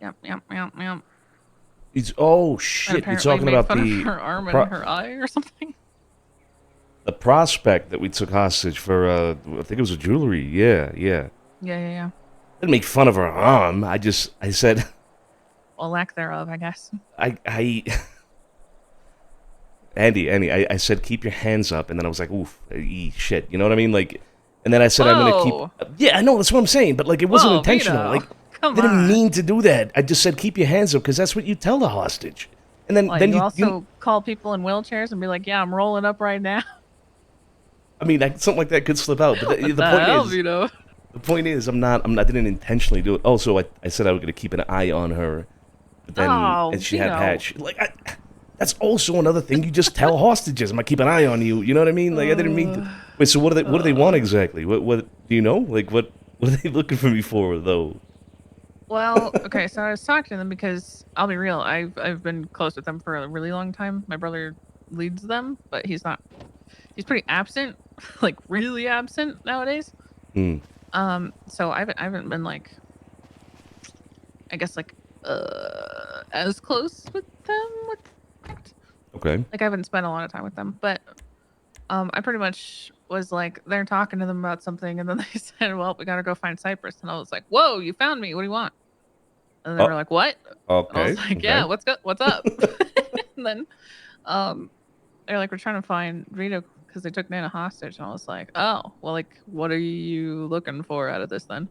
Yep. Oh And shit! You're apparently talking made about fun the of her arm and her eye or something. the prospect that we took hostage for. I think it was a jewelry. Yeah. Yeah. Didn't make fun of her arm. I said, Well, lack thereof, I guess. I Andy, I said keep your hands up, and then I was like, oof, shit, you know what I mean? Like, and then I said I'm gonna keep. Whoa! Yeah, I know that's what I'm saying, but like it wasn't Whoa, intentional. Vito! Like, I Come didn't on. mean to do that. I just said keep your hands up because that's what you tell the hostage. And then Well, then you you also call people in wheelchairs and be like, "Yeah, I'm rolling up right now." I mean, something like that could slip out. But What the the point hell, is, Vito? I didn't intentionally do it. Also, I said I was gonna keep an eye on her, but then Oh, and she had Vito. hatch. Like, that's also another thing you just tell hostages. I'm gonna keep an eye on you. You know what I mean? Like, I didn't mean to. Uh, Wait, so what do they want uh. exactly? What do you know? Like, what are they looking for me for though? Well, okay, so I was talking to them because I'll be real, I've been close with them for a really long time. My brother leads them, but he's pretty absent, like really absent nowadays. Hmm. So I haven't been like, I guess like as close with them with that. Okay. Like I haven't spent a lot of time with them, but I pretty much was like they're talking to them about something and then they said, "Well, we got to go find Cypress." And I was like, "Whoa, you found me. What do you want?" And they Oh. were like, "What?" And I was Okay. like, "Yeah, Okay. what's up?" And then um they're like, "We're trying to find Rito because they took Nana hostage." And I was like, "Oh, well, like, what are you looking for out of this then?"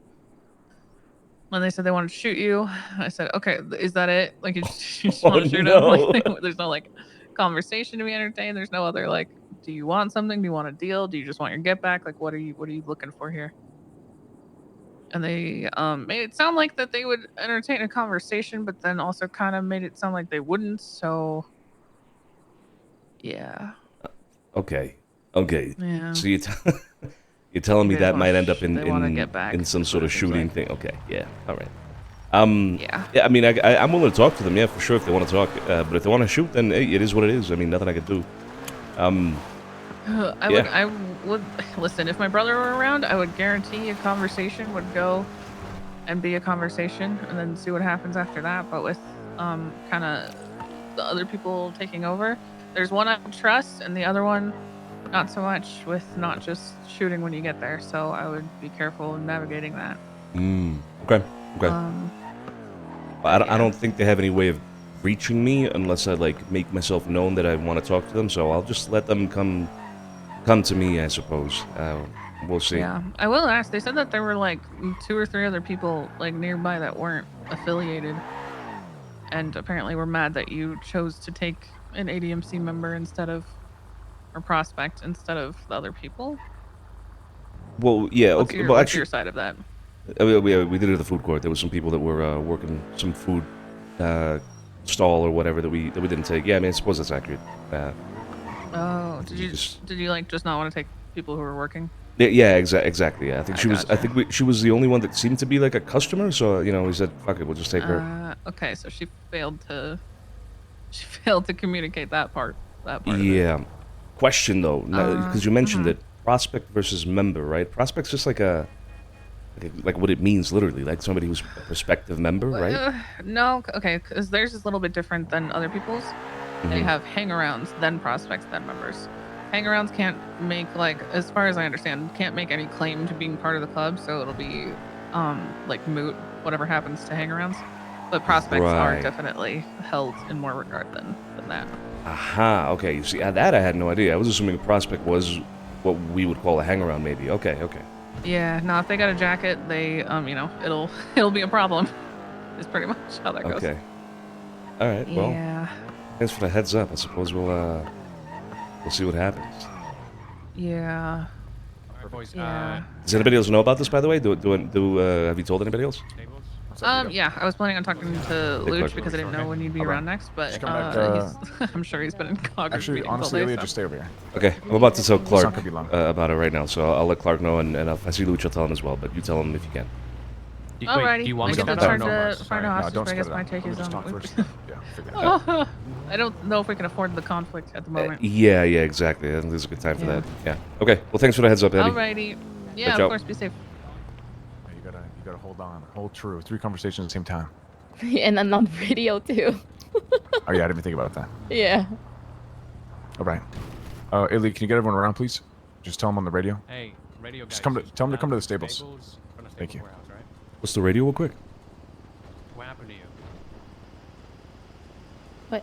And they said they wanted to shoot you. I said, "Okay, is that it? Like, you just Oh want to shoot him? Like, no. there's no like conversation to be entertained. There's no other like, do you want something? Do you want a deal? Do you just want your get back? Like, what are you looking for here?" And they made it sound like that they would entertain a conversation, but then also kind of made it sound like they wouldn't. So yeah, Okay. Okay. yeah. So you're telling Like me they just that want to might end up they want to get in back. some Is what sort it of seems shooting like. thing. Okay. Yeah. All right. Yeah. Yeah, I mean, I'm willing to talk to them, yeah, for sure, if they want to talk. But if they want to shoot, then hey, it is what it is. I mean, nothing I could do. Um, I would yeah. I would listen, if my brother were around, I would guarantee a conversation would go and be a conversation and then see what happens after that. But with kind of the other people taking over, there's one I trust and the other one not so much, with not just shooting when you get there. So I would be careful in navigating that. Okay. Okay. Um I but don't, I yeah. don't think they have any way of reaching me unless I like make myself known that I want to talk to them. So I'll just let them come to me, I suppose. We'll see. Yeah, I will ask. They said that there were like two or three other people like nearby that weren't affiliated, and apparently were mad that you chose to take an ADMC member instead of, or prospect instead of the other people. Well, yeah. What's Okay. your Well, what's your actually, side of that? we did it at the food court. There was some people that were working some food uh, stall or whatever that we didn't take. Yeah, I mean, I suppose that's accurate. Oh, did You you just did you like just not want to take people who were working? yeah, exactly. Yeah, I think I she was. I gotcha. think she was the only one that seemed to be like a customer. So we said, "Fuck it, we'll just take her." Okay, so she failed to communicate that part of it. Yeah. Question though, because you mentioned Mhm. it, prospect versus member, right? Prospect's just like what it means literally, like somebody who's a prospective member, right? No, okay, because theirs is a little bit different than other people's. They Hmm. have hangarounds, then prospects, then members. Hangarounds can't make, like, as far as I understand, can't make any claim to being part of the club, so it'll be like moot whatever happens to hangarounds. But prospects are Right. definitely held in more regard than that. Aha. Okay. You see, that I had no idea. I was assuming a prospect was what we would call a hangaround, maybe. Okay. Okay. Yeah, now if they got a jacket, they it'll it'll be a problem. Is pretty much how that goes. Okay. All right. Well, Yeah. thanks for the heads up. I suppose we'll see what happens. Yeah. Yeah. Does anybody else know about this, by the way? Have you told anybody else? Yeah, I was planning on talking to Hey, Clark. Luch because I didn't know when you'd be Okay. around next, but Just come back, he's I'm sure he's been in Congress actually, meetings all honestly, day. Ilya, So. just stay over here. Okay, I'm about to tell This Clark not gonna be long. about it right now, so I'll let Clark know, and if I see Luch, I'll tell him as well. But you tell him if you can. Alrighty, do you I want me guess to it's spell hard it to out? find a No, hostage, don't but I guess spell it my out. take Let me is just talk on. first. Yeah, figure it out. I don't know if we can afford the conflict at the moment. Yeah, exactly. I think there's a good time for Yeah. that. Yeah. Okay. Well, thanks for the heads up, Andy. Alrighty, yeah, Watch of out. course, be safe. You gotta hold on, hold true. 3 conversations at the same time. And then on video too. Oh yeah, I didn't even think about that. Yeah. All right. Illy, can you get everyone around, please? Just tell them on the radio. Hey, radio guys. Just tell them to come to the stables. Thank you. Warehouse, right? What's the radio real quick? What happened to you? Wait,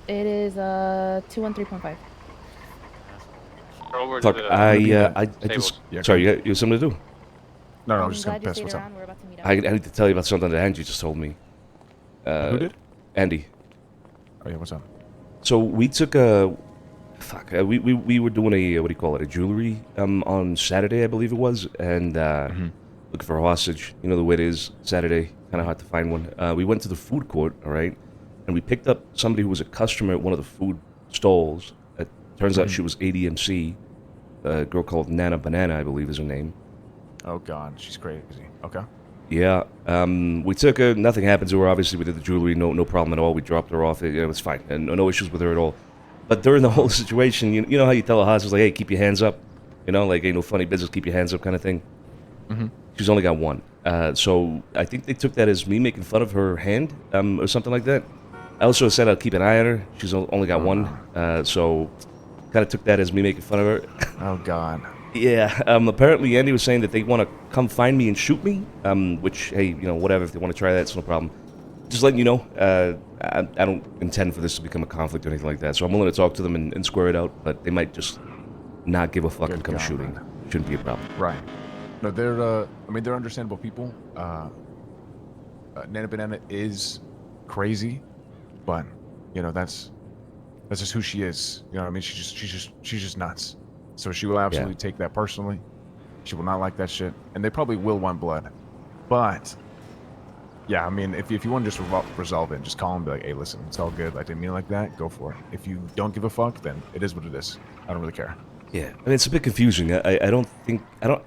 it is 213.5. Over to Fuck, the I stables. just... Yeah, Sorry, you have something to do? No, I I'm was just gonna glad you piss. stayed What's up? around. We're about to meet up. I need to tell you about something that Angie just told me. Who did? Andy. Oh yeah, what's up? So we took a... Fuck, we were doing a, what do you call it, a jewelry on Saturday, I believe it was, and looking for a hostage. You know the way it is, Saturday, kind of hard to find one. We went to the food court, all right, and we picked up somebody who was a customer at one of the food stalls. It turns out she was ADMC, a girl called Nana Banana, I believe is her name. Oh god, she's crazy. Okay. Yeah, we took her. Nothing happened to her. Obviously, we did the jewelry. No problem at all. We dropped her off. It was fine, and no issues with her at all. But during the whole situation, you know how you tell a hostage, like, hey, keep your hands up. You know, like, ain't no funny business. Keep your hands up, kind of thing. She's only got one. So I think they took that as me making fun of her hand, or something like that. I also said I'd keep an eye on her. She's only got one. So kind of took that as me making fun of her. Oh god. Yeah, apparently Andy was saying that they want to come find me and shoot me, which, hey, you know, whatever, if they want to try that, it's no problem. Just letting you know, I don't intend for this to become a conflict or anything like that, so I'm willing to talk to them and square it out, but they might just not give a fuck and come God, shooting. man. Shouldn't be a problem. Right. No, they're understandable people. Nana Banana is crazy, but you know that's just who she is. You know what I mean? She's just nuts. So she will absolutely take that personally. She will not like that shit, and they probably will want blood. But yeah, I mean, if you want to just resolve it, just call them, be like, hey, listen, it's all good. I didn't mean it like that. Go for it. If you don't give a fuck, then it is what it is. I don't really care. Yeah, I mean, it's a bit confusing. I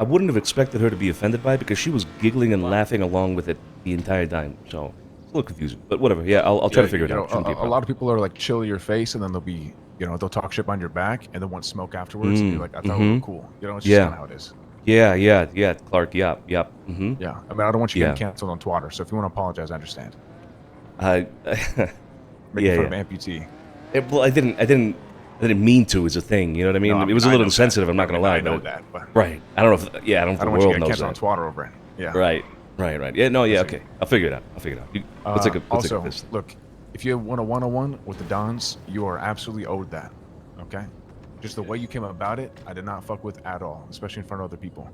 wouldn't have expected her to be offended by it because she was giggling and laughing along with it the entire time. So it's a little confusing, but whatever. Yeah, I'll try to figure it out. Shouldn't be a A lot of people are like chill your face, and then they'll be, you know, they'll talk shit behind your back, and then want smoke afterwards, and be like, I thought we were cool. You know, it's just kind of how it is. Yeah, Clark. Yep. Yeah, I mean, I don't want you getting canceled on Twitter. So if you want to apologize, I understand. Making fun of amputee. Well, I didn't mean to is a thing. You know what I mean? No, It was a little I know insensitive. that. I'm not gonna lie. I know but that, but right. I don't know if I don't know if I the don't want you world to get knows canceled on that. Twitter over it. Yeah. Right. Yeah. No. Yeah. Okay. I'll figure it out. We'll take a Also, piss. look, if you want a one-on-one with the Dons, you are absolutely owed that. Okay? Just the way you came about it, I did not fuck with at all, especially in front of other people.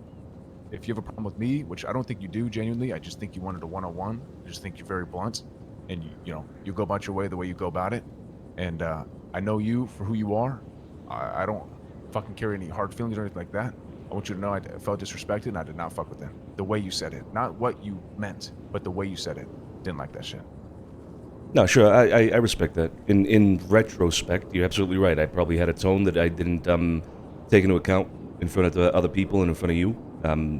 If you have a problem with me, which I don't think you do genuinely, I just think you wanted a one-on-one. I just think you're very blunt, and you go about your way the way you go about it. And I know you for who you are. I don't fucking carry any hard feelings or anything like that. I want you to know I felt disrespected, and I did not fuck with them. The way you said it, not what you meant, but the way you said it. Didn't like that shit. No, sure. I respect that. In retrospect, you're absolutely right. I probably had a tone that I didn't take into account in front of the other people and in front of you.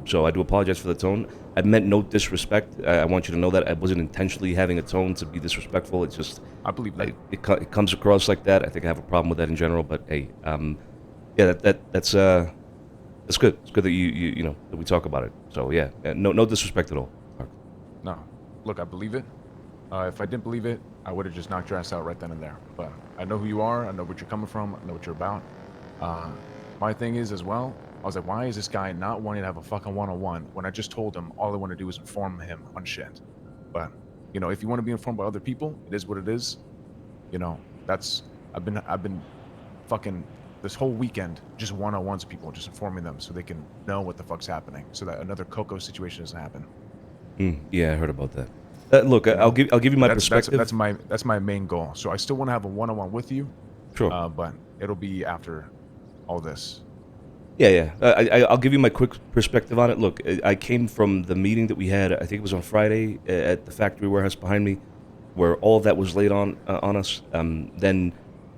So I do apologize for the tone. I meant no disrespect. I want you to know that I wasn't intentionally having a tone to be disrespectful. It's just I believe that. It comes across like that. I think I have a problem with that in general. But hey, yeah, that's good. It's good that you know that we talk about it. So yeah, no disrespect at all. No. Look, I believe it. If I didn't believe it, I would have just knocked your ass out right then and there. But I know who you are. I know what you're coming from. I know what you're about. My thing is as well, I was like, why is this guy not wanting to have a fucking one-on-one when I just told him all I want to do is inform him on shit? But, you know, if you want to be informed by other people, it is what it is. You know, I've been fucking this whole weekend just one-on-ones with people, just informing them so they can know what the fuck's happening, so that another Coco situation doesn't happen. Yeah, I heard about that. Look, I'll give you my perspective. That's my main goal. So I still want to have a one-on-one with you. Sure. But it'll be after all this. Yeah. I'll give you my quick perspective on it. Look, I came from the meeting that we had, I think it was on Friday, at the factory warehouse behind me, where all of that was laid on us. Then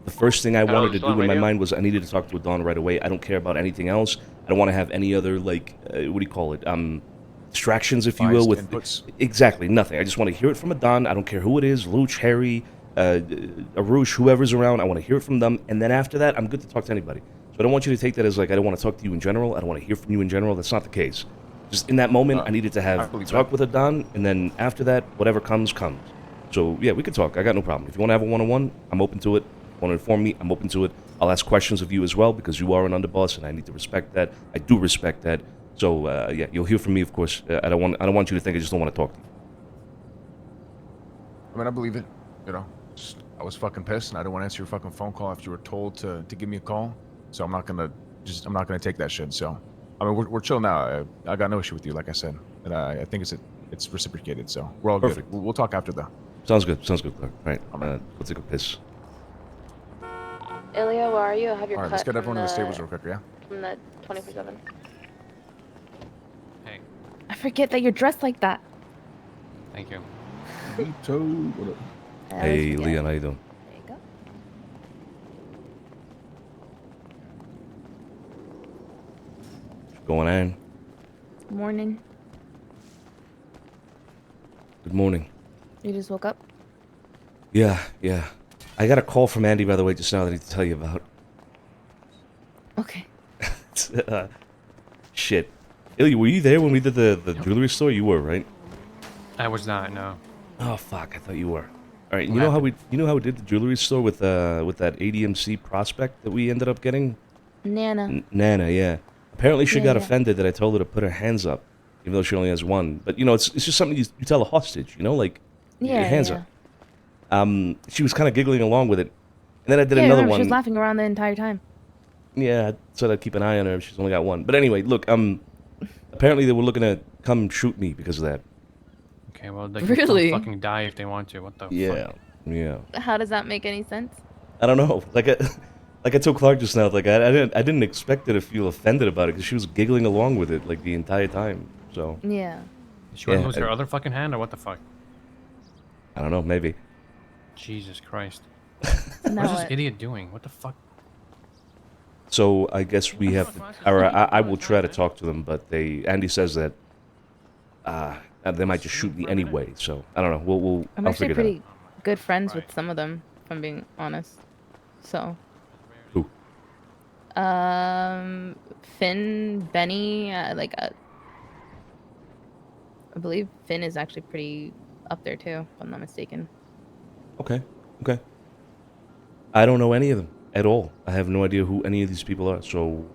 the first thing I wanted to do in my mind was I needed to talk to Dawn right away. I don't care about anything else. I don't want to have any other, like, what do you call it? Distractions, if you will, with inputs. Exactly nothing. I just want to hear it from a Don. I don't care who it is, Luch, Harry, Arush, whoever's around. I want to hear it from them, and then after that, I'm good to talk to anybody. So I don't want you to take that as like I don't want to talk to you in general. I don't want to hear from you in general. That's not the case. Just in that moment, I needed to I have believe talk that. with Adon, and then after that, whatever comes, comes. So yeah, we could talk. I got no problem. If you want to have a one-on-one, I'm open to it. If you want to inform me, I'm open to it. I'll ask questions of you as well because you are an underboss, and I need to respect that. I do respect that. So yeah, you'll hear from me, of course. I don't want you to think I just don't want to talk to you. I mean, I believe it. You know, I was fucking pissed, and I didn't want to answer your fucking phone call after you were told to give me a call. So I'm not gonna take that shit. So I mean, we're chill now. I got no issue with you, like I said, and I think it's reciprocated. So we're all Perfect. good. We'll talk after though. Sounds good, Clark. All right, All right. go take a piss. Ilya, where are you? I have your All right, let's get everyone in the stables real quick, yeah? from the 24/7. Hey, I forget that you're dressed like that. thank you. Vito, what up? I always Hey, forget. Leon, how you doing? There you go. What's going on? Morning. Good morning. You just woke up? Yeah. I got a call from Andy, by the way, just now that I need to tell you about. Okay. Shit. Ilya, were you there when we did the jewelry store? You were, right? I was not, no. Oh fuck, I thought you were. All right, What you know how we did the jewelry store with that ADMC prospect that we ended up getting? Nana. Nana, yeah. Apparently she Yeah, got yeah. offended that I told her to put her hands up, even though she only has one. But you know, it's just something you tell a hostage, you know, like your Yeah, hands yeah. up. She was kind of giggling along with it, and then I did Yeah, another remember, one. she was laughing around the entire time. Yeah, I said I'd keep an eye on her if she's only got one. But anyway, look, apparently they were looking to come shoot me because of that. Okay, well, they can still Really? fucking die if they want to. What the fuck? Yeah. How does that make any sense? I don't know. Like I told Clark just now, like I didn't expect her to feel offended about it because she was giggling along with it like the entire time. So Yeah. Did she want Yeah, to lose her I- other fucking hand or what the fuck? I don't know, maybe. Jesus Christ. So now What is this what? idiot doing? What the fuck? So I guess we have to, or I will try to talk to them, but Andy says that they might just shoot me anyway. So I don't know. I'm I'll actually figure pretty that out. good friends Right. with some of them, if I'm being honest. So, Who? Finn, Benny, I believe Finn is actually pretty up there too, if I'm not mistaken. Okay. I don't know any of them at all. I have no idea who any of these people are. So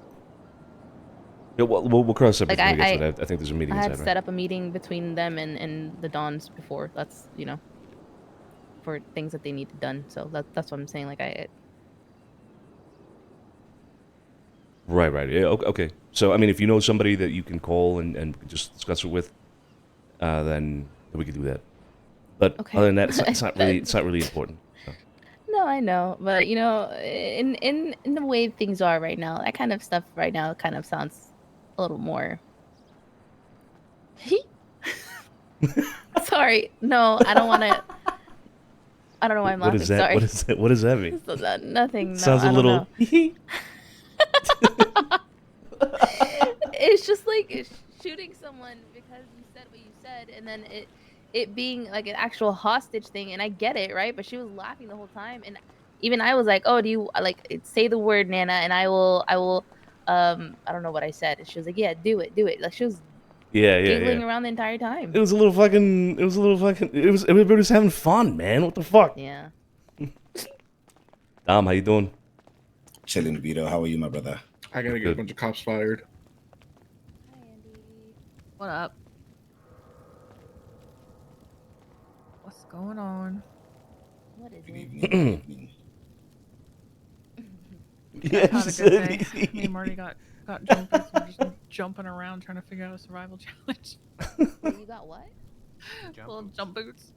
yeah, we'll cross that bridge Like, when we get to that. I think there's a meeting I had inside, set right? up a meeting between them and the Dons before. That's, for things that they need done. So that's what I'm saying. Like, Right. Yeah. Okay. So I mean, if you know somebody that you can call and just discuss it with, then we could do that. But Okay. other than that, it's not really important. So. No, I know, but in the way things are right now, that kind of stuff right now kind of sounds a little more. Sorry, no, I don't want to. I don't know why I'm What laughing. is that? Sorry. What does that mean? So nothing. No, Sounds I a don't little. know. It's just like shooting someone because you said what you said, and then it being like an actual hostage thing. And I get it, right? But she was laughing the whole time, and even I was like, "Oh, do you like say the word, Nana?" And I will. I don't know what I said. And she was like, "Yeah, do it." Like she was Yeah. giggling around the entire time. It was a little fucking. Everybody was having fun, man. What the fuck? Yeah. Dom, how you doing? Chilling, Vito. How are you, my brother? I gotta get a bunch of cops fired. Hi, Andy. What up? What's going on? What is Good it? evening. Good evening. Yeah, Had a good day. Me and Marty got jumpers and just jumping around trying to figure out a survival challenge. Wait, you got what? Little jump boots.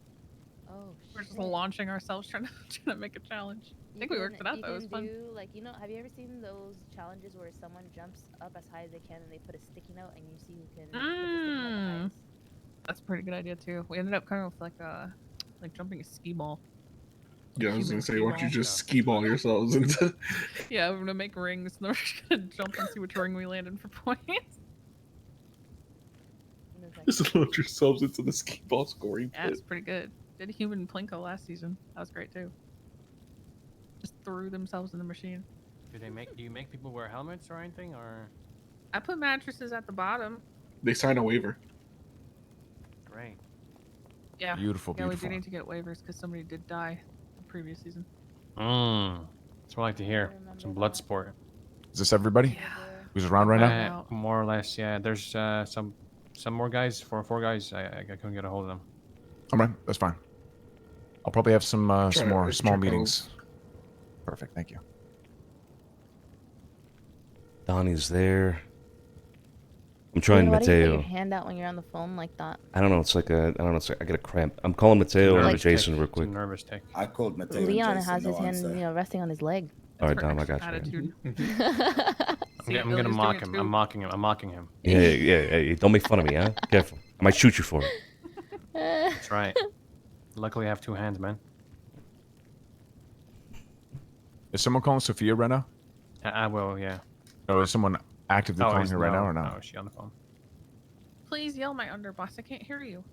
Oh, We're just shit. launching ourselves trying to make a challenge. I think we worked it out You though. It was can fun. do like have you ever seen those challenges where someone jumps up as high as they can and they put a sticky note and you see who can put the sticky note the highest? That's a pretty good idea too. We ended up kind of like jumping a skee ball. Yeah, I was Human gonna say, skee why don't you ball. just skee ball yourselves into Yeah, we're gonna make rings and then we're just gonna jump and see which ring we landed for points. And it's like, just load yourselves into the skee ball scoring Yeah, pit? it's pretty good. Did a human Plinko last season. That was great too. Just threw themselves in the machine. Do you make people wear helmets or anything, or? I put mattresses at the bottom. They signed a waiver. Great. Yeah. Beautiful, Yeah, we beautiful. do need to get waivers because somebody did die the previous season. That's what I like to hear. remember Some blood that. sport. Is this everybody Yeah. who's around right now? now. More or less, yeah. There's some more guys, four guys. I couldn't get a hold of them. All right, that's fine. I'll probably have some Try to more small check meetings. Perfect, thank you. Donnie's there. I'm trying Why do you put your Mateo. hand out when you're on the phone like that? I don't know. It's like a. I don't know. It's like I get a cramp. I'm calling Mateo or Nervous Jason tick. real It's a quick. nervous tick. I called Mateo. Leon and Jason, has his no hand, answer. resting on his leg. All right, That's for Dom. I extra got you. attitude. See, I'm Billy's gonna doing mock it him. too. I'm mocking him. I'm mocking him. Yeah. Hey, don't make fun of me, huh? Careful. I might shoot you for it. That's right. Luckily, I have two hands, man. Is someone calling Sophia right now? I will, yeah. Or is someone actively calling her right now or no? not? Is she on the phone? Please yell my underboss. I can't hear you.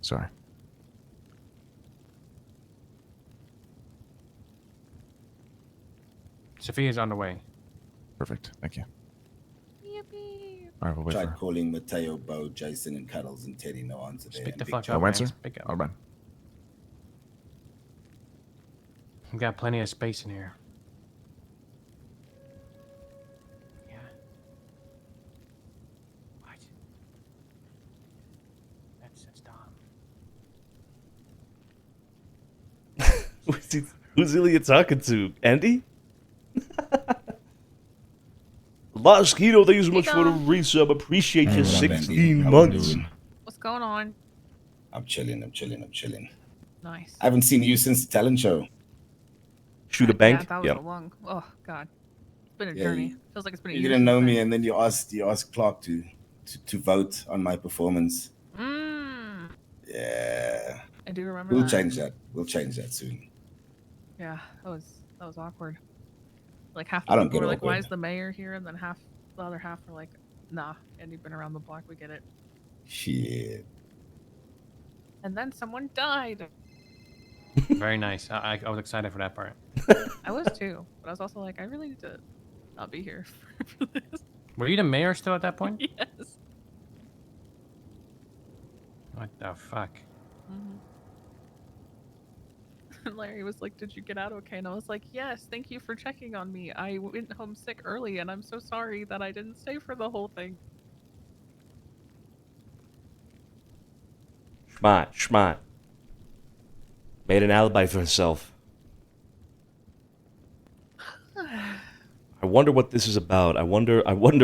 Sorry. Sophia's on the way. Perfect, thank you. Yippee. All right, we'll wait for Tried her. calling Mateo, Bo, Jason, and Cuddles, and Teddy. No answer there. Speak And the Big fuck Joe- up, No man. answer? Speak up. All right. We've got plenty of space in here. Yeah. What? That's Dom. Who's Ilya talking to? Andy? Last Keto, thank you so much for the resub. Appreciate you. What up, Andy? 16 How we months. doing? What's going on? I'm chilling. Nice. I haven't seen you since the talent show. Shoot a Yeah, bank? that was Yep. a long. Oh God, it's been a Yeah, journey. you- Feels like it's been a You year. didn't know since me, then. and then you asked Clark to vote on my performance. Yeah, I do remember we'll that. change that. We'll change that soon. Yeah, that was awkward. Like half I the don't people get were like, "Why awkward. is the mayor here?" And then the other half were like, "Nah, and you've been around the block. We get it." Shit. And then someone died. Very nice. I was excited for that part. I was too, but I was also like, I really need to not be here for this. Were you the mayor still at that point? Yes. What the fuck? And Larry was like, "Did you get out okay?" And I was like, "Yes, thank you for checking on me. I went home sick early, and I'm so sorry that I didn't stay for the whole thing." Schmott. Made an alibi for himself. I wonder what this is about. I wonder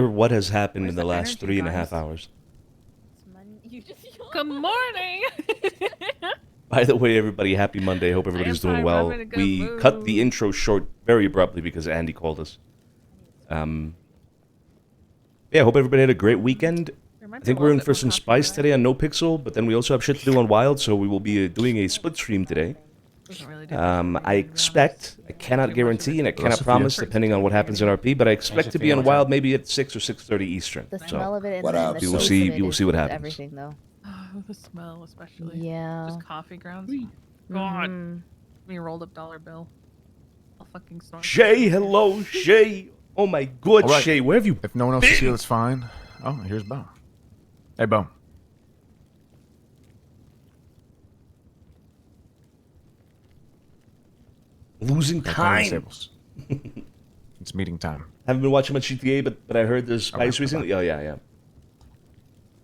what has happened Where's in the the last energy, 3.5 guys? hours. You just Good morning. By the way, everybody, happy Monday. Hope everybody's doing fine, well. I'm in a good We cut the mood. intro short very abruptly because Andy called us. Yeah, hope everybody had a great weekend. I think we're in for some spice today on NoPixel, but then we also have shit to do on Wild, so we will be doing a split stream today. I expect, I cannot guarantee, and I cannot Sophia. promise, depending on what happons in RP, but I expect to be on Wild maybe at 6 or 6:30 Eastern. The So smell of it and What the, up? the You will taste see- of it you will is see what just happens. Everything though. Oh, the smell, especially. Yeah. Just coffee grounds. God. Mhm. Me rolled up dollar bill. I'll fucking snort. Shay, hello, Shay. Oh my god, All right. Shay, where have you If no one else is here, that's fine. Oh, here's Bo. Hey, Bo. losing Back on the time? tables. It's meeting time. Haven't been watching much GTA, but I heard there's All right, spice recently. bye-bye. Oh, yeah.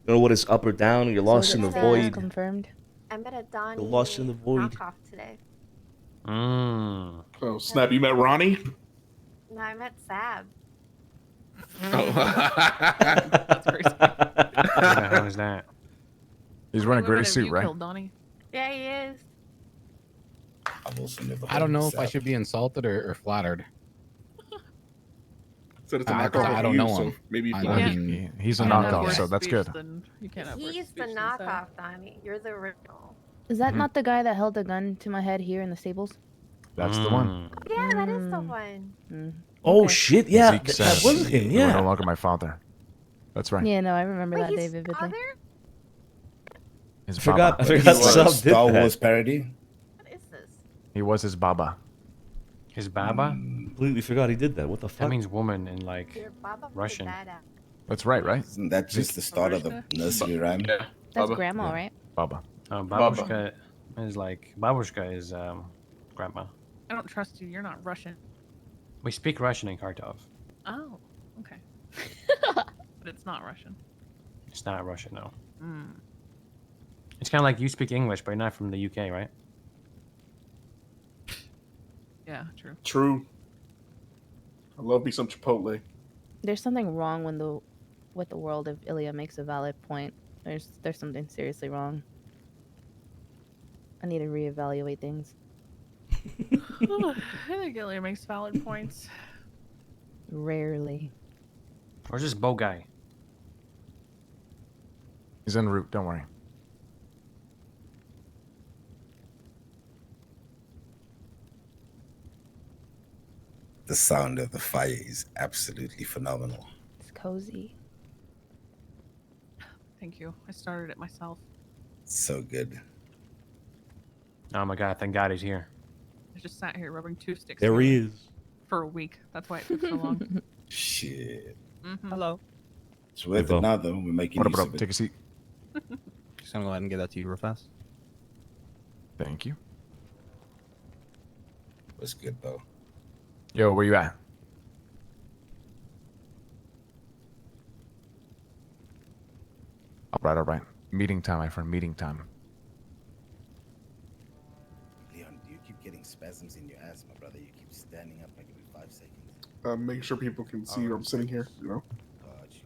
Don't know what is up or down, you're lost in the the status void. confirmed. I met a Donnie You're lost in the void. knockoff today. Mmm. Oh snap! You met Ronnie? No, I met Sab. Oh. That's crazy. What the hell is that? He's wearing a Wait, gray what have suit, you right? killed, Donnie? Yeah, he is. I've also never I don't heard know of if I Sab. should be insulted or flattered. Said it's a I- knockoff. I of don't you, know so him. maybe you I feel Well, like- mean, he's a I don't know. knockoff, Worse so that's good. You can't have worse He's the speech than Sab. knockoff, Donnie. You're the original. Is that Mhm. not the guy that held the gun to my head here in the stables? That's the one. Yeah, that is the Mm. one. Mm. Oh, Okay. shit, yeah. Zeke That says, was him, "You are no yeah. longer my father." That's right. Yeah, no, I remember Wait, that day he's vividly. father? His I forgot- Baba. I What, forgot is Sab a did Star that. Wars parody? What is this? He was his Baba. His Baba? Completely forgot he did that. What the That fuck? means woman in like Your Baba was Russian. badass. That's right, right? Isn't that just the start of the nursery rhyme? Yeah. That's Baba. grandma, Yeah. right? Baba. Babushka is like babushka is grandma. I don't trust you. You're not Russian. We speak Russian in Kharkov. Oh, okay. But it's not Russian. It's not Russian, no. Mm. It's kind of like you speak English, but you're not from the UK, right? Yeah, true. True. I love me some Chipotle. There's something wrong with the world if Ilya makes a valid point. There's something seriously wrong. I need to reevaluate things. I think Ilya makes valid points. Rarely. Where's this bow guy? He's en route. Don't worry. The sound of the fire is absolutely phenomenal. It's cozy. Thank you. I started it myself. So good. Oh my god, thank god he's here. I just sat here rubbing two sticks There he together is. for a week. That's why it took so long. Shit. Mhm. Hello. It's worth Hey, it Bo. now, though. We're making What use up? of it. Take a seat. Just gonna go ahead and get that to you real fast. Thank you. What's good, though? Yo, where you at? All right. Meeting time, my friend. Meeting time. Leon, do you keep getting spasms in your ass, my brother? You keep standing up like every 5 seconds. Make sure people can see I'm sitting here, you know? Got you.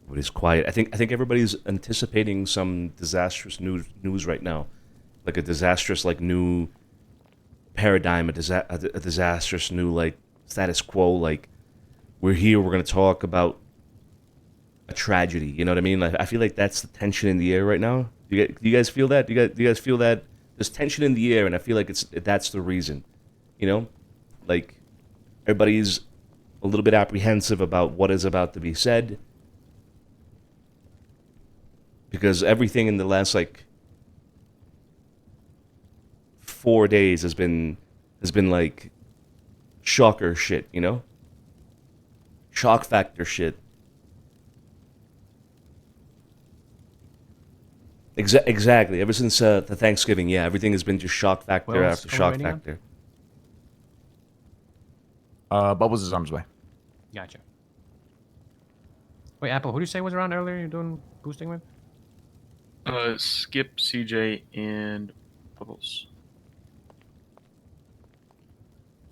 Everybody's quiet. I think everybody's anticipating some disastrous news right now, like a disastrous like new paradigm, a disastrous new like status quo. Like we're here, we're gonna talk about a tragedy. You know what I mean? Like I feel like that's the tension in the air right now. Do you guys feel that? Do you guys feel that? There's tension in the air, and I feel like that's the reason. You know, like everybody's a little bit apprehensive about what is about to be said. Because everything in the last like 4 days has been like shocker shit, you know? Shock factor shit. Exactly. Ever since the Thanksgiving, yeah, everything has been just shock factor Well, after still shock waiting on? factor. Bubbles is on his way. Gotcha. Wait, Apple, who did you say was around earlier you're doing boosting with? Skip, CJ, and Bubbles.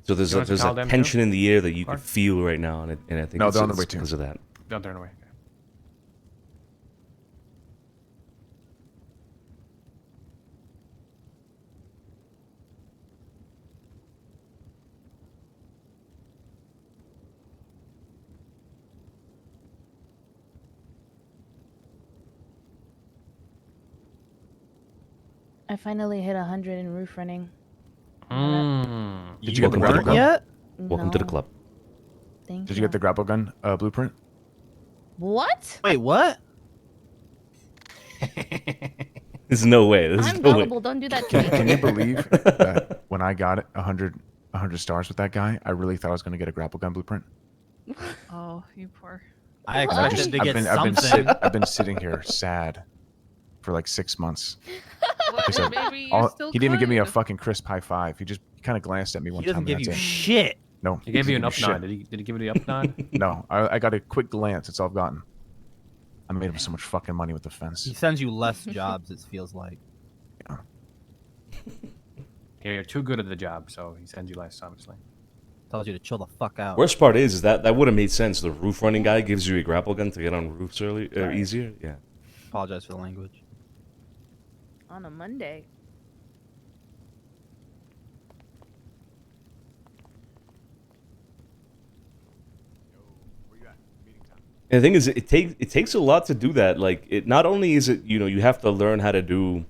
So there's You want us to there's call a them tension too? in the air that you Or- can feel right now, and I think No, it's, they're on the it's way too. because of that. Don't turn away. Okay. I finally hit 100 in roof running. Did you get the Welcome to grapple the gun? club. Yet? Welcome to the No. club. Thank Did you get the grapple gun blueprint? What? Wait, what? There's no way. There's I'm no way. gullible. Don't do that to me. Can you believe that when I got 100 stars with that guy, I really thought I was going to get a grapple gun blueprint? Oh, you poor. I Why? expected to get I've something. I've been sitting here sad for like 6 months. Well, said, maybe you're still He didn't even give me a kind. fucking crisp high five. He just kind of glanced at me one He doesn't time. give and you that's it. shit. No, He gave you an up doesn't nod. give me Did he give you the up nod? shit. No, I got a quick glance. That's all I've gotten. I made him so much fucking money with the fence. He sends you less jobs, it feels like. Here, you're too good at the job, so he sends you less, obviously. Tells you to chill the fuck out. Worst part is that would have made sense. The roof running guy gives you a grapple gun to get on roofs easier. Yeah. Apologize for the language. On a Monday. And the thing is, it takes a lot to do that. Like, it not only is it you have to learn how to do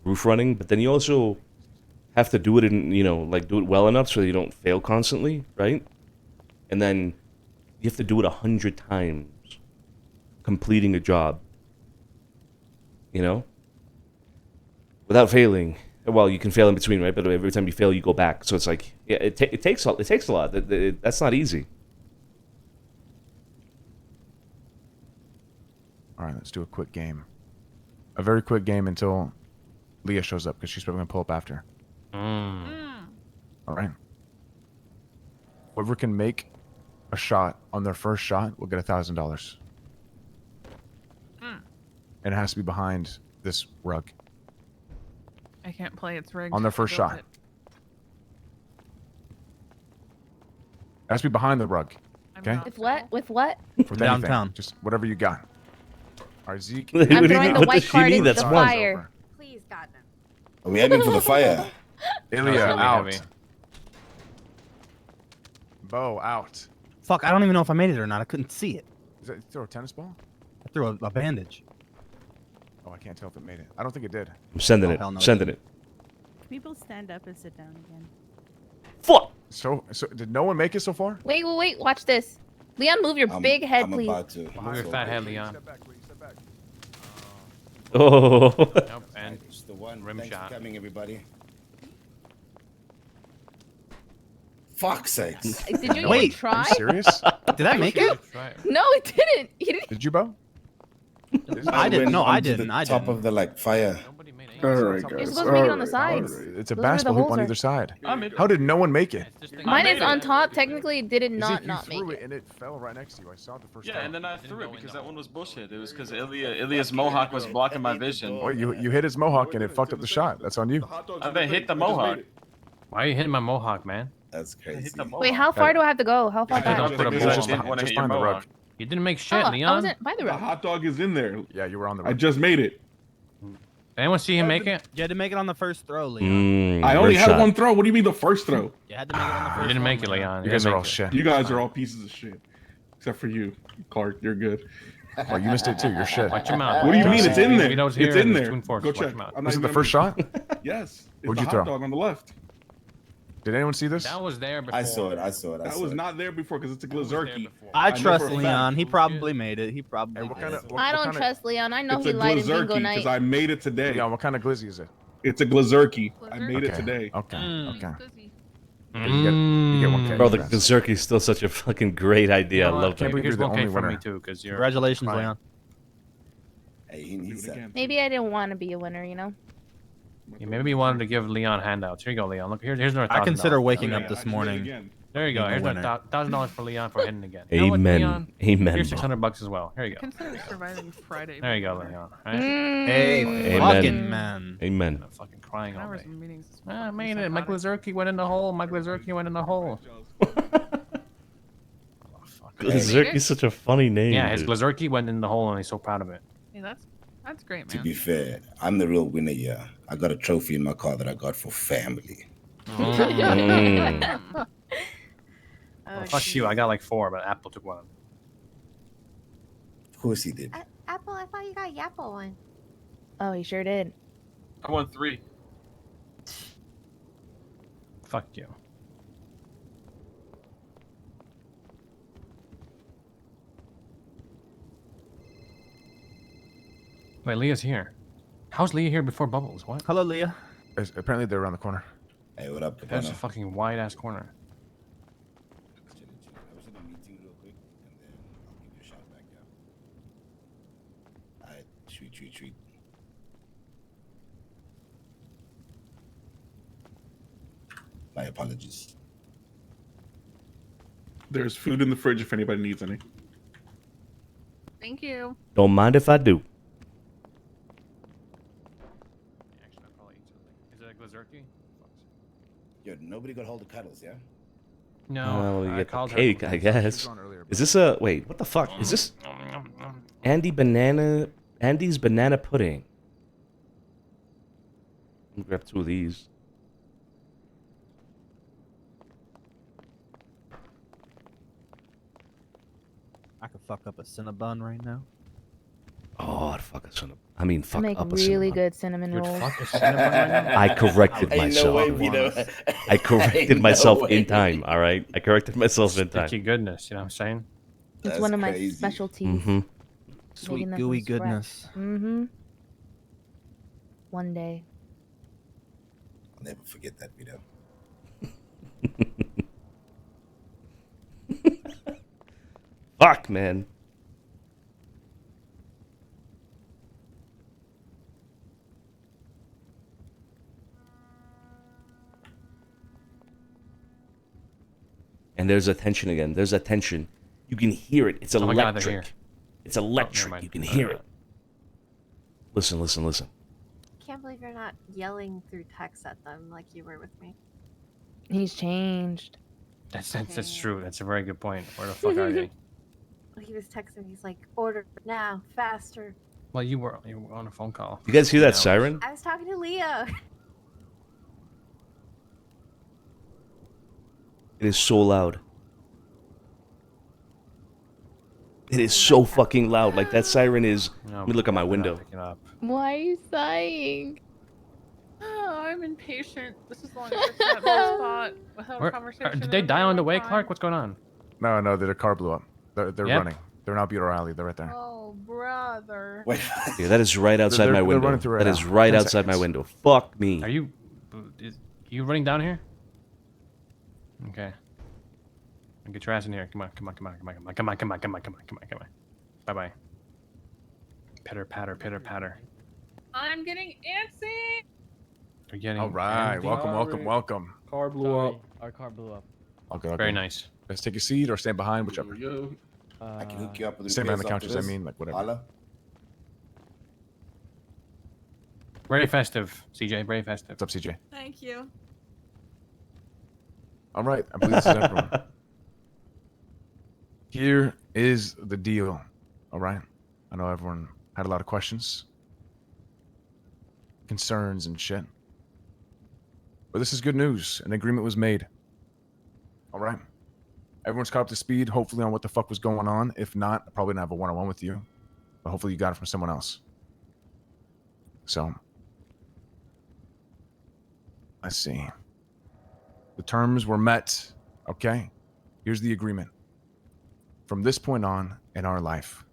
roof running, but then you also have to do it in, like do it well enough so you don't fail constantly, right? And then you have to do it 100 times, completing a job. Without failing. Well, you can fail in between, right? But every time you fail, you go back. So it's like, yeah, it takes a lot. That's not easy. All right, let's do a quick game. A very quick game until Leah shows up because she's probably gonna pull up after. All right. Whoever can make a shot on their first shot will get $1,000. And it has to be behind this rug. I can't play. It's rigged. On their first I built shot. It has to be behind the rug. Okay? With what? With what? For Downtown. Just whatever you got. All right, Zeke. What do you I'm throwing mean? the What white does she card mean? into That's the one. fire. Please, God, no. Are we heading for the fire? Ilya, really out. heavy. Bo, out. Fuck, I don't even know if I made it or not. I couldn't see it. Is that throw a tennis ball? I threw a bandage. Oh, I can't tell if it made it. I don't think it did. I'm sending Oh, it. hell no, Sending it. Can people stand up and sit down again? Fuck! So did no one make it so far? Wait. Watch this. Leon, move your big head, I'm please. about to. Move your fat head, Leon. Step back, please. Step back. Oh. Nope, and It's the one. rim Thanks shot. for coming, everybody. Fuck's sakes. Did you Wait, even try? Are you serious? Did I make it? try it. No, it didn't. You didn't. Did you, Bo? I didn't. went No, I onto the didn't. I top didn't. of the fire. Nobody made it. All right, You're guys. You're supposed to make it on the all sides. right. It's a Those are where basketball the hoop on holes either side. I How did no one make it? Mine is on top. Technically, it did not Zeke, you not make threw it. it and it fell right next to you. I saw it the first Yeah, time. and then I threw it because that one was bullshit. It was because Ilya's mohawk was blocking my vision. Oh, you hit his mohawk and it fucked up the shot. That's on you. I then hit the mohawk. Why are you hitting my mohawk, man? That's I hit crazy. the mohawk. Wait, how far do I have to go? How far I don't back? put a Because I ball. didn't want to Just hit your behind the rug. mohawk. You didn't make shit, Oh, I Leon. wasn't by the The road. hot dog is in there. Yeah, you were on the I rug. just made it. Anyone see him make it? You had to make it on the first throw, Leon. I only rim had shot. one throw. What do you mean the first throw? You had to make it on the first You didn't throw, make it, Leon. You guys didn't are all make it. shit. You guys are all pieces of shit. Except for you, Clark. You're good. Oh, you missed it too. You're shit. Watch your mouth. What do you mean? It's in there. Vito's It's here in and there. Twin Force. Go Watch check. your mouth. I'm not Was it even the first gonna- shot? Yes. It's Where'd the you hot throw? dog on the left. Did anyone see this? That was there before. I saw it. I saw it. I That saw was it. not there before because it's a That was there glazurki. before. I know trust for a fact. Leon. He probably made it. He probably Hey, what did. kind of? What, I what don't kind trust Leon. I know It's he a lied in bingo glazurki because night. I made it today. Of, yeah, what kind of glizzy is it? It's a glazurki. I made it Okay. today. Okay. Mm. Okay. Mm. You get one cake. Bro, the Congrats. glazurki is still such a fucking great idea. I love can't that. believe Here's you're the 1K only from me winner. too, because you're. Congratulations, Fine. Leon. Hey, he Do needs it that. again. Maybe I didn't want to be a winner, you know? Yeah, maybe you wanted to give Leon handouts. Here you go, Leon. Look, here's another. I consider $1,000. waking Yeah, up I this just did it morning. again. There you go. being a Here's winner. $1,000 for Leon for hitting again. You know what, Amen. Leon? Amen. Here's bro. $600 as well. Here you go. Consider surviving Friday. There you go, Leon. Right? Hey, Amen. fucking man. Amen. I'm fucking crying all Hours day. of meetings. is I fucking made it. My psychotic. glazurki went in the hole. My glazurki went in the hole. Glazurki is such a funny name. Yeah, his dude. glazurki went in the hole, and he's so proud of it. Hey, that's great, To man. be fair, I'm the real winner here. I got a trophy in my car that I got for family. Mm. Oh, Fuck you. I got like 4, but Apple took one. Of course he did. Apple, I thought you got Yapple one. Oh, he sure did. I won 3. Fuck you. Wait, Leah's here. How's Leah here before Bubbles? What? Hello, Leah. Apparently they're around the corner. Hey, what up, That's a Cabana? fucking wide ass corner. I was in a meeting real quick, and then I'll give you a shout back, yeah. Alright, treat. My apologies. There's food in the fridge if anybody needs any. Thank you. Don't mind if I do. Actually, I'll probably eat something. Is it a glazurki? Yo, nobody got hold of cuddles, yeah? No. Well, you I get the called her. cake, I guess. on earlier, Is this a wait? What the fuck? Is this Andy's banana pudding? Let me grab 2 of these. I could fuck up a Cinnabon right now. Oh, I'd fuck a son of. I mean, I fuck make up a really cinnamon. good cinnamon You'd rolls. fuck a cinnamon right now? I corrected Ain't no myself. way, Vito. I corrected Ain't myself no in way. time. All right, I corrected myself in time. Sticky goodness, you know what I'm saying? It's That's one of my crazy. specialties. Mm-hmm. Sweet Making them gooey from scratch. goodness. Mm-hmm. One day. I'll never forget that, Vito. Fuck, man. And there's a tension again. There's a tension. You can hear it. It's Oh my God, they're electric. here. It's never electric. mind. You can hear it. Listen, listen, listen. Can't believe you're not yelling through text at them like you were with me. He's changed. That's true. That's a very good point. Where the fuck are they? He was texting. He's like, "Order now, faster." Well, you were on a phone call. You guys hear that Yeah. siren? I was talking to Leo. It is so loud. It is so fucking loud. Like that siren is. No, Let me look at my they're not window. picking up. Why are you sighing? Oh, I'm impatient. This is long as that low spot without Where- conversation. did they in a die really on the long way, time. Clark? What's going on? No, their car blew up. They're Yep. running. They're not Bureau Alley. They're right there. Oh, brother. Wait. Yeah, that is right outside They're- my they're window. running through right That is now. right 10 outside my seconds. window. Fuck me. Are you running down here? Okay. Get your ass in here. Come on. Bye bye. Pitter patter. I'm getting antsy. You're getting All right. empty. Welcome. Car blew up. Our car blew up. Okay. Very nice. Let's take a seat or stand behind, whichever. I can hook you up with Stand behind the repairs after counters. I this. mean, like whatever. Holla. Very festive, CJ. Very festive. What's up, CJ? Thank you. All right. I believe this is everyone. Here is the deal. All right. I know everyone had a lot of questions, concerns, and shit. But this is good news. An agreement was made. All right. Everyone's caught up to speed, hopefully, on what the fuck was going on. If not, I'll probably not have a one-on-one with you. But hopefully you got it from someone else. So, let's see. The terms were met. Okay. Here's the agreement. From this point on in our life,